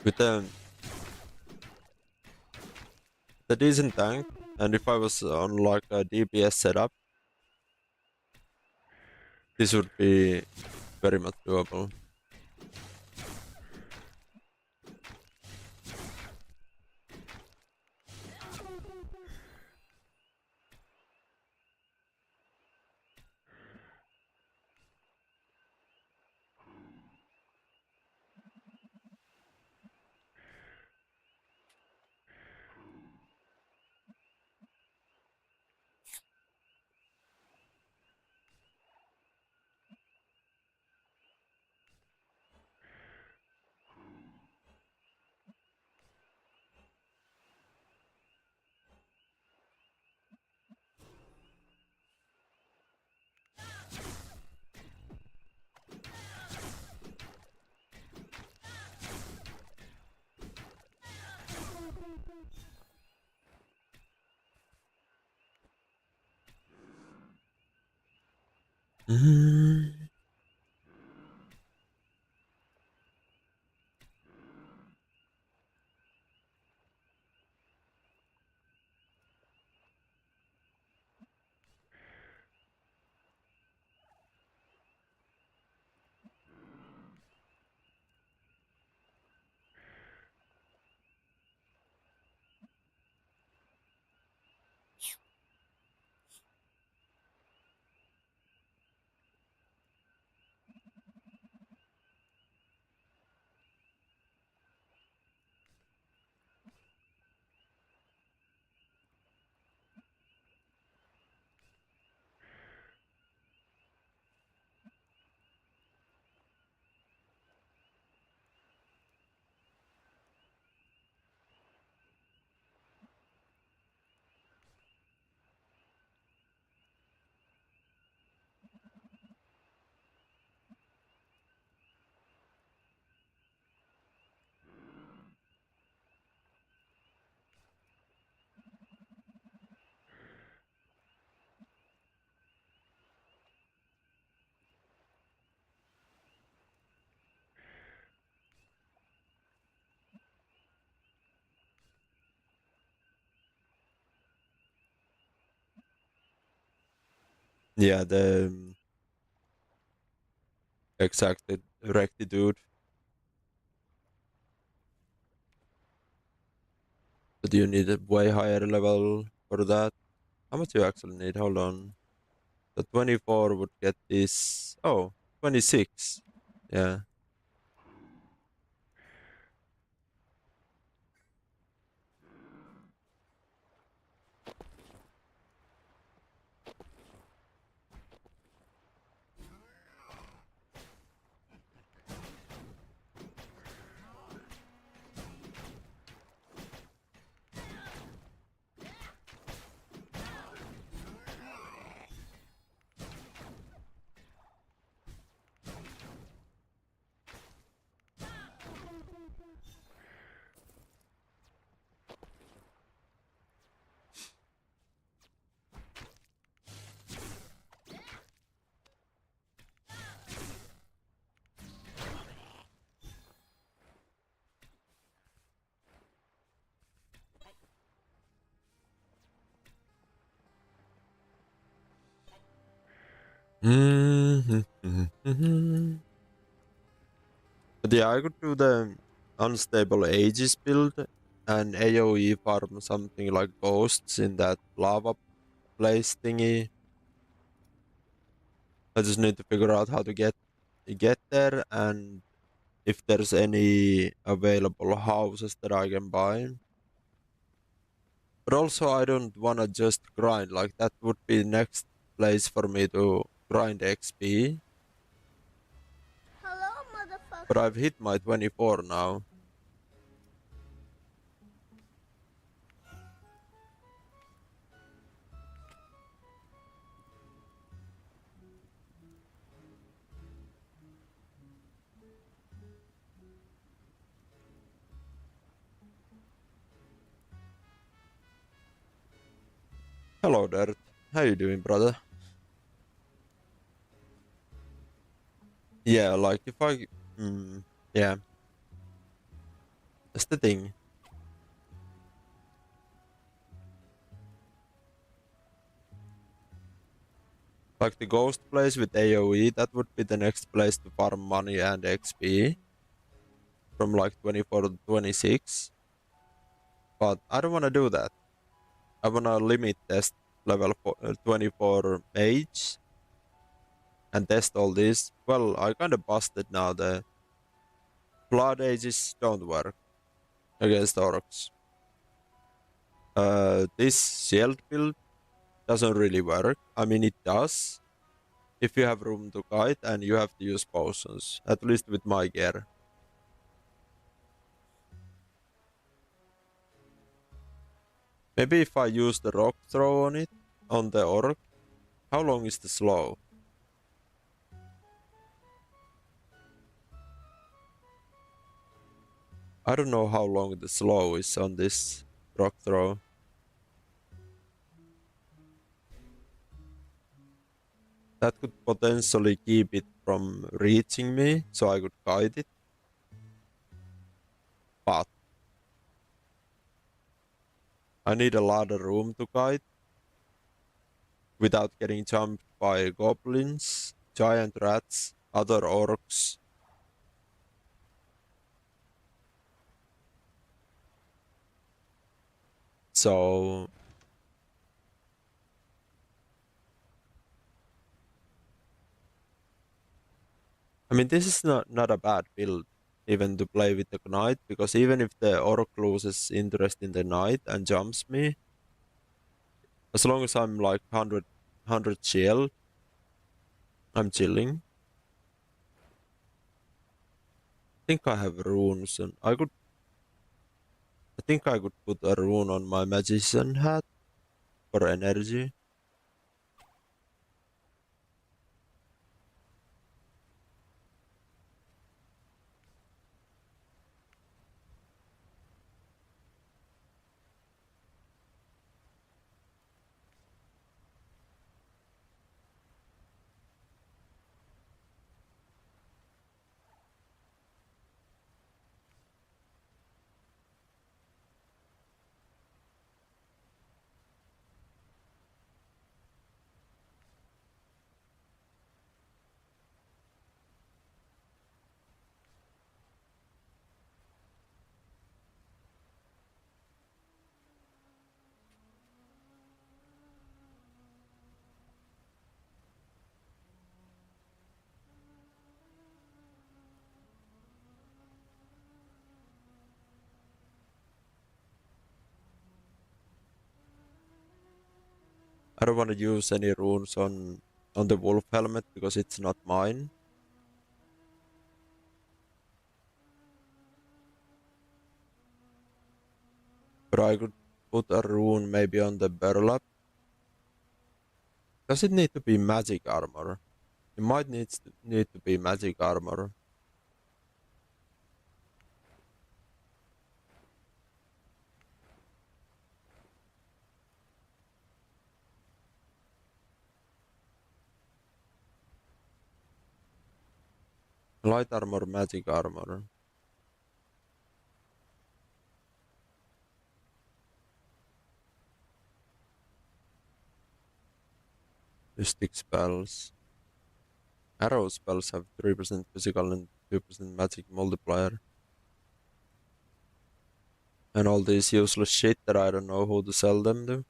with the decent tank, and if I was on like a DPS setup, this would be very much doable. Yeah, the exactly rectitude but you need a way higher level for that. How much you actually need? Hold on. The 24 would get this. Oh, 26. Yeah. But yeah, I could do the unstable ages build and AoE farm something like ghosts in that lava place thingy. I just need to figure out how to get there and if there's any available houses that I can buy. But also I don't wanna just grind, like that would be next place for me to grind XP. Hello, But motherfucker. I've hit my 24 now. Hello Dirt. How you doing, brother? Yeah, like if I yeah. That's the thing. Like the ghost place with AoE, that would be the next place to farm money and XP from like 24 to 26. But I don't want to do that. I want to limit test level 24 Mage and test all this. Well, I kind of busted now. The Blood Ages don't work against orcs. This shield build doesn't really work. I mean, it does if you have room to guide and you have to use potions, at least with my gear. Maybe if I use the rock throw on it, on the orc, how long is the slow? I don't know how long the slow is on this rock throw. That could potentially keep it from reaching me, so I could guide it. But I need a lot of room to guide without getting jumped by goblins, giant rats, other orcs. So I mean, this is not a bad build even to play with the knight, because even if the orc loses interest in the knight and jumps me, as long as I'm like 100 shield, I'm chilling. I think I have runes and I think I could put a rune on my magician hat for energy. I don't want to use any runes on the wolf helmet because it's not mine. But I could put a rune maybe on the burlap. Does it need to be magic armor? It might need to be magic armor. Light armor, magic armor. Mystic spells. Arrow spells have 3% physical and 2% magic multiplier. And all this useless shit that I don't know who to sell them to.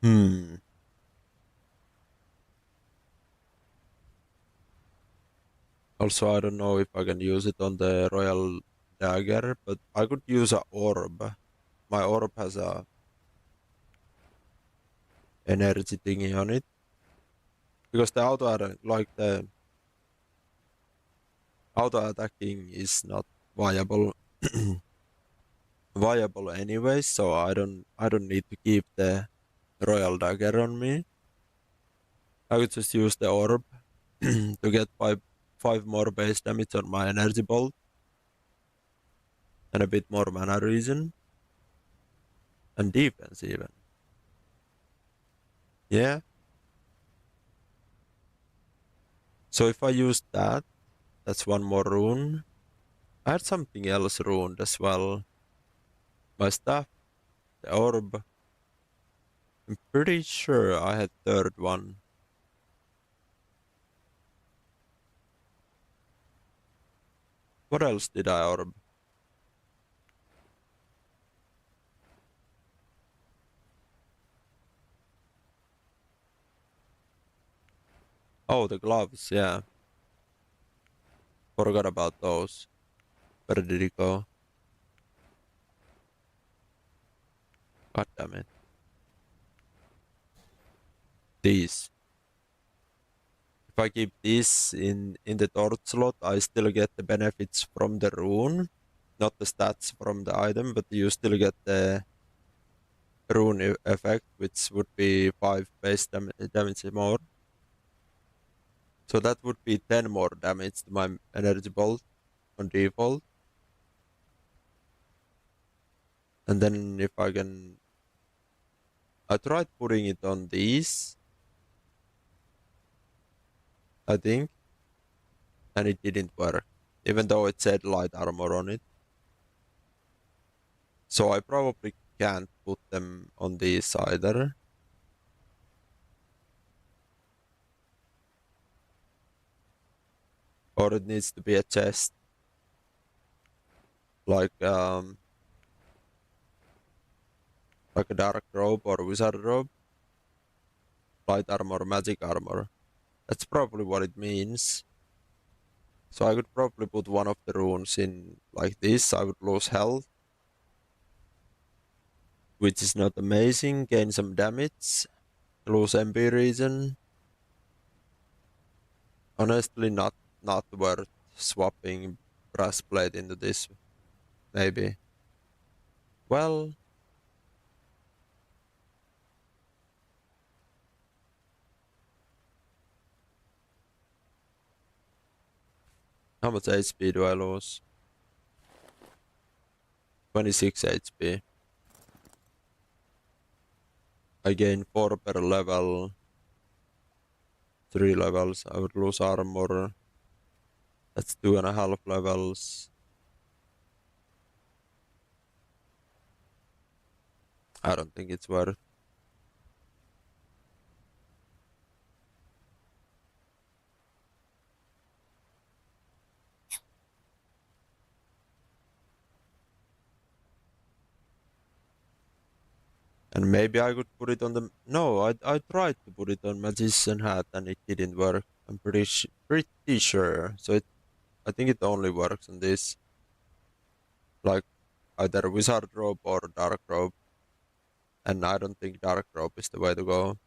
Hmm. Also, I don't know if I can use it on the royal dagger, but I could use a orb. My orb has a energy thingy on it. Because the auto attacking is not viable viable anyway, so I don't need to keep the royal dagger on me. I could just use the orb to get five more base damage on my energy bolt and a bit more mana regen and defense even. Yeah, So if I use that, that's one more rune. I had something else ruined as well. My stuff, the orb. I'm pretty sure I had third one. What else did I orb? Oh, the gloves, yeah. Forgot about those. Where did it go? God damn it. These. If I keep this in the torch slot, I still get the benefits from the rune. Not the stats from the item, but you still get the rune effect, which would be 5 base damage more. So that would be 10 more damage to my energy bolt on default. And then if I can... I tried putting it on these, I think, and it didn't work, even though it said light armor on it. So I probably can't put them on these either. Or it needs to be a chest. Like a dark robe or wizard robe. Light armor, magic armor. That's probably what it means. So I could probably put one of the runes in like this. I would lose health, which is not amazing. Gain some damage. Lose MP region. Honestly, not worth swapping breastplate into this. Maybe. Well, how much HP do I lose? 26 HP. I gain 4 per level. 3 levels. I would lose armor. That's 2.5 levels. I don't think it's worth. And maybe I could put it on the... No, I tried to put it on Magician Hat and it didn't work. I'm pretty sure. So I think it only works on this. Like either Wizard Robe or Dark Robe. And I don't think Dark Robe is the way to go.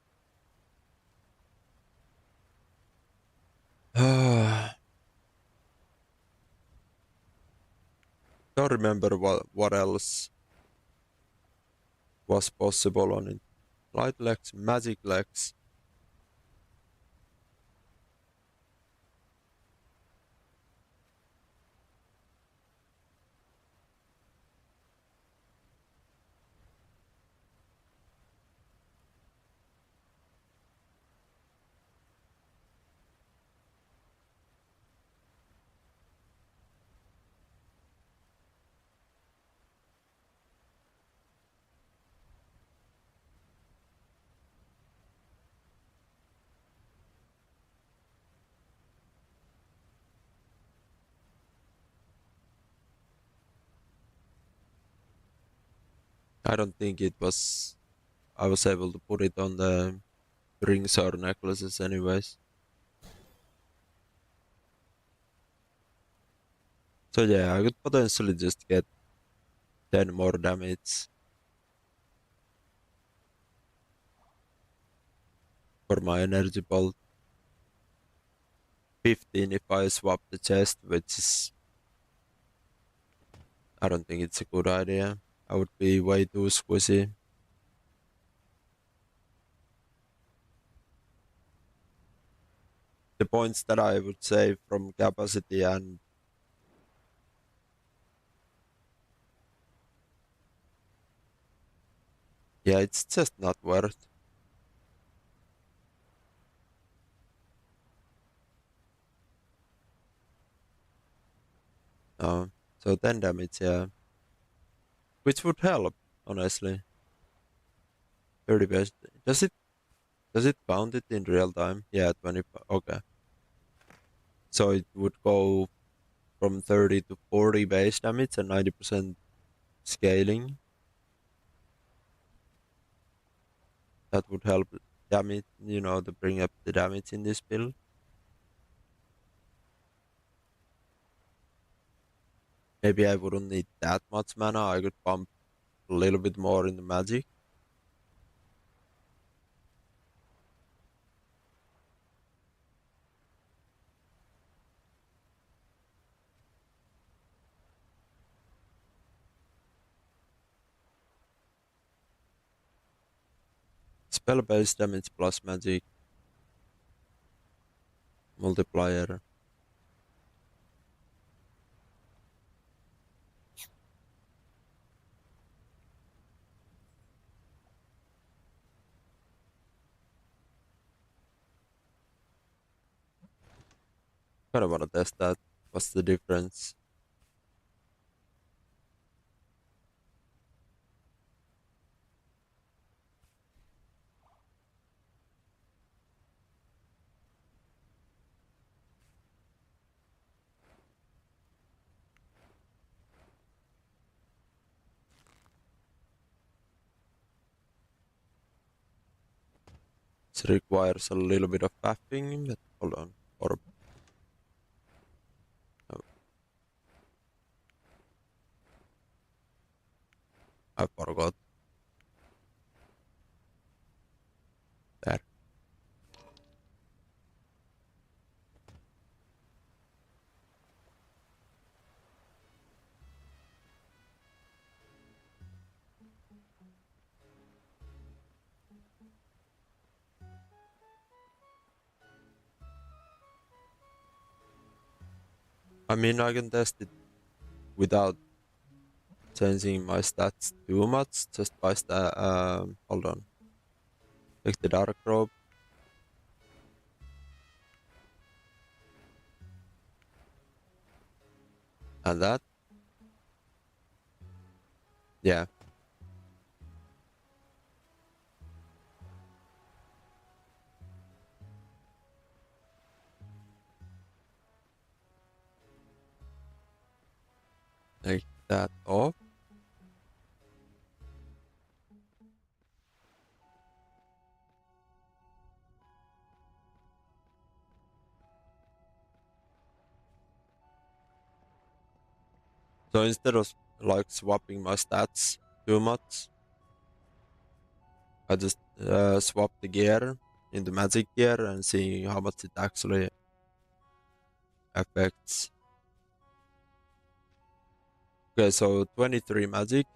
Don't remember what else was possible on it. Light legs, magic legs. I don't think it was... I was able to put it on the rings or necklaces anyways. So yeah, I could potentially just get 10 more damage for my energy bolt. 15 if I swap the chest, which is... I don't think it's a good idea. I would be way too squishy. The points that I would save from capacity and... Yeah, it's just not worth. So 10 damage, yeah. Which would help, honestly. 30 best. Does it count it in real time? Yeah, 20. Okay. So it would go from 30 to 40 base damage and 90% scaling. That would help damage, to bring up the damage in this build. Maybe I wouldn't need that much mana. I could pump a little bit more in the magic. Spell based damage plus magic multiplier. Kinda wanna test that. What's the difference? It requires a little bit of buffing, but hold on. Or no, I forgot that. I mean, I can test it without changing my stats too much, just by hold on. Take the dark robe. And that. Yeah. Take that off. So instead of like swapping my stats too much, I just swap the gear into magic gear and see how much it actually affects. Okay, so 23 magic,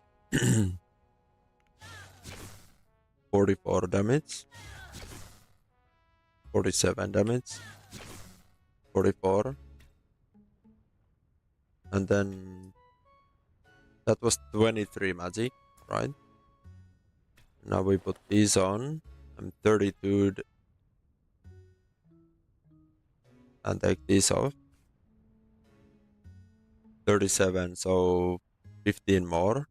44 damage, 47 damage, 44, and then that was 23 magic, right? Now we put these on. I'm 32 and take these off. 37, so 15 more.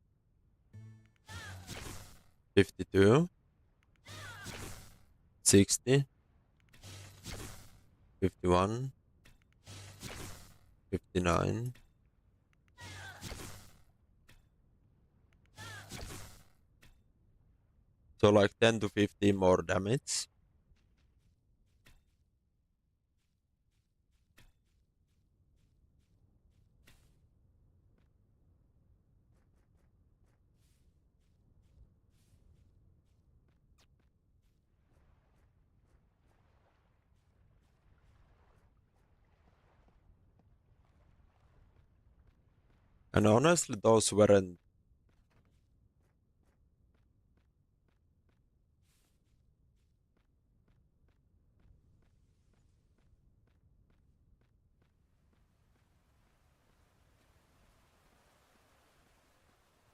52, 60, 51, 59. So like 10 to 15 more damage. And honestly, those weren't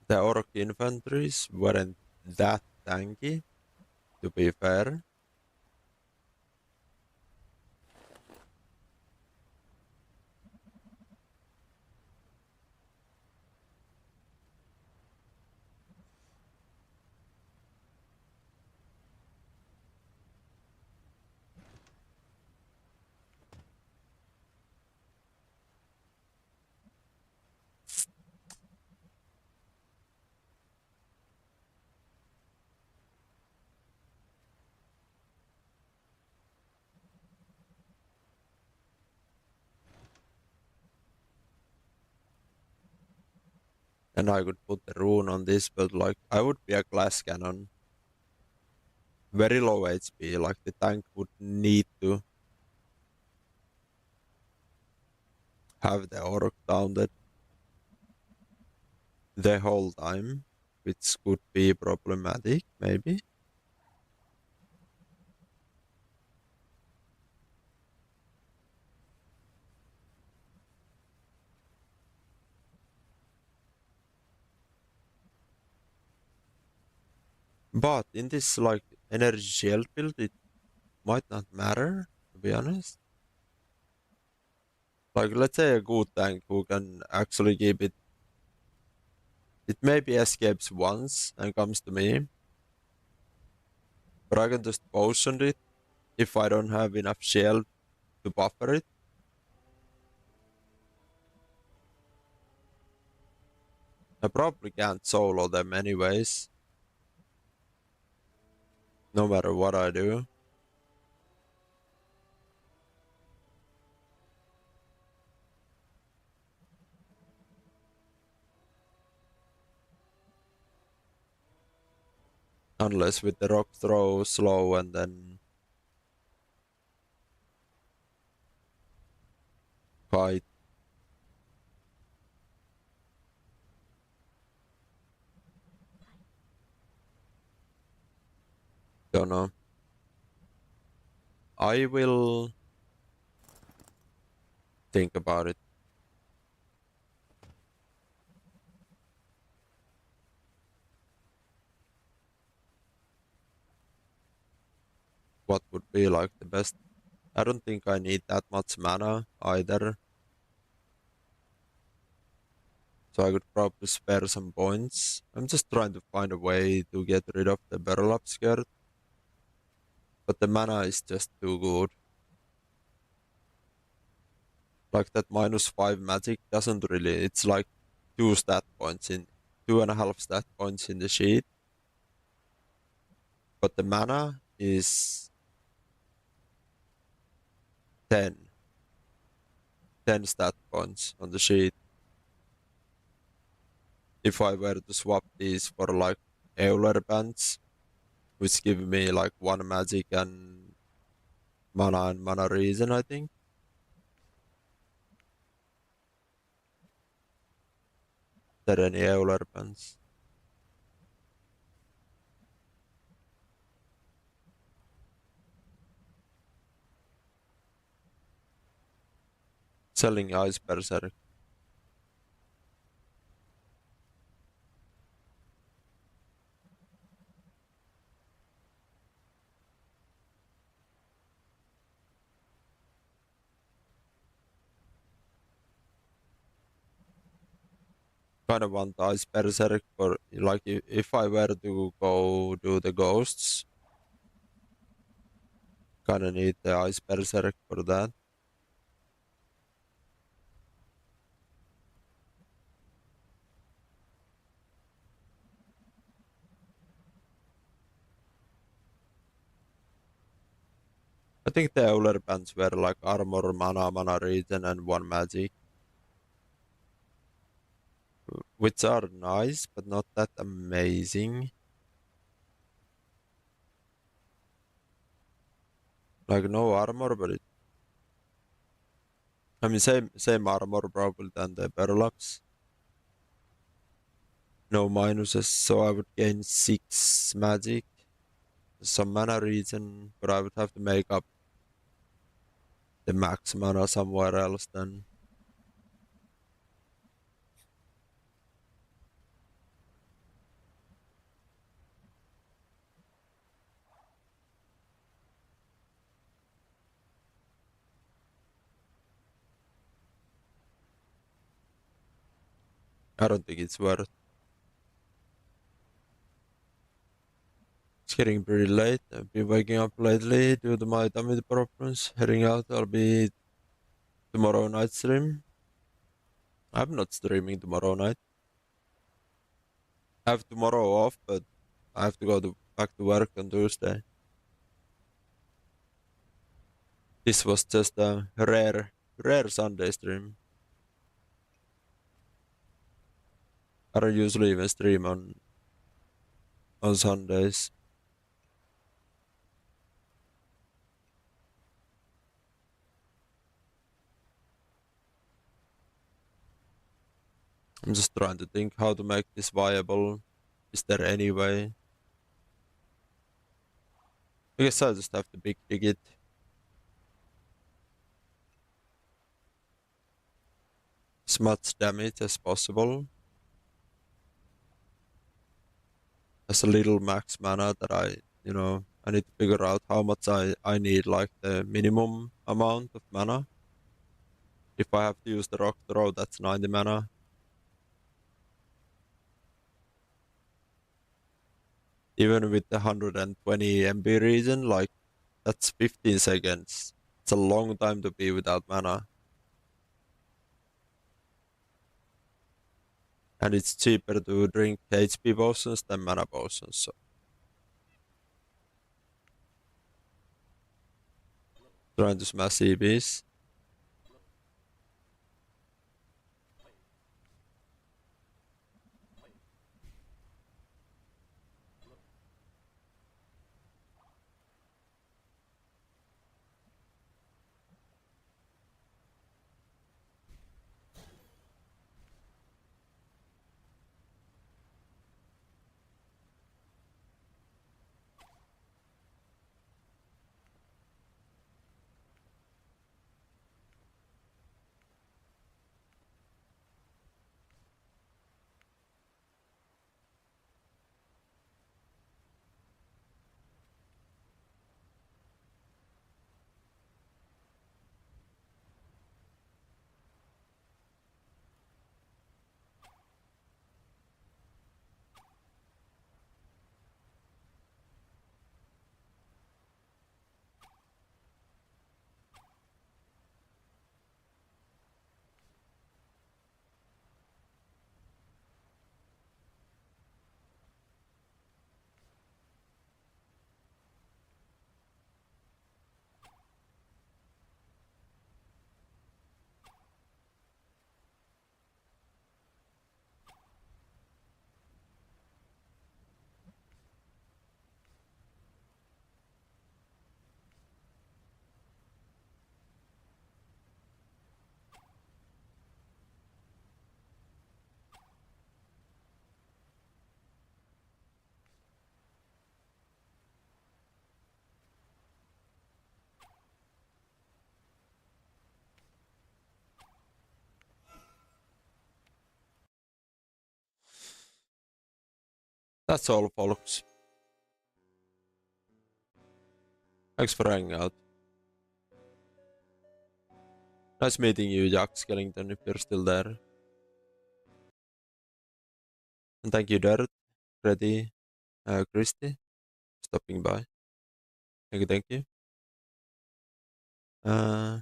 the orc infanteries weren't that tanky, to be fair. And I could put the rune on this, but like I would be a glass cannon. Very low HP, like the tank would need to have the orc downed the whole time, which could be problematic, maybe. But in this like energy shield build, it might not matter, to be honest. Like let's say a good tank who can actually keep it. It maybe escapes once and comes to me, but I can just potion it if I don't have enough shield to buffer it. I probably can't solo them anyways, no matter what I do. Unless with the rock throw slow and then fight. Don't know. I will think about it. What would be like the best? I don't think I need that much mana either. So I could probably spare some points. I'm just trying to find a way to get rid of the barrel up skirt. But the mana is just too good. Like that -5 magic doesn't really, it's like 2.5 stat points in the sheet. But the mana is 10. 10 stat points on the sheet. If I were to swap these for like Euler bands, which give me like 1 magic and mana reason, I think. There any Euler bands? Selling Ice Berserk. Kind of want Ice Berserk for like if I were to go do the ghosts, kind of need the Ice Berserk for that. I think the Euler bands were like armor, mana regen, and 1 magic, which are nice, but not that amazing. Like no armor, but I mean same armor probably than the Parallax. No minuses, so I would gain 6 magic, some mana regen, but I would have to make up the max mana somewhere else then. I don't think it's worth. It's getting pretty late. I've been waking up lately due to my tummy problems. Heading out, I'll be tomorrow night stream. I'm not streaming tomorrow night. I have tomorrow off, but I have to go back to work on Tuesday. This was just a rare Sunday stream. I don't usually even stream on Sundays. I'm just trying to think how to make this viable. Is there any way? I guess I just have to big dig it. As much damage as possible. As a little max mana that I need to figure out how much I need, like the minimum amount of mana. If I have to use the rock throw, that's 90 mana. Even with the 120 MB region, like that's 15 seconds. It's a long time to be without mana. And it's cheaper to drink HP potions than mana potions. So trying to smash EBs. That's all, folks. Thanks for hanging out. Nice meeting you, Jack Skellington, if you're still there. And thank you, Dirt, Freddy, Christy, stopping by. Thank you. Uh,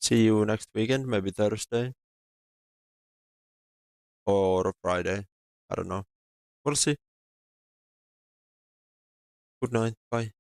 See you next weekend, maybe Thursday or Friday. I don't know. We'll see. Good night. Bye.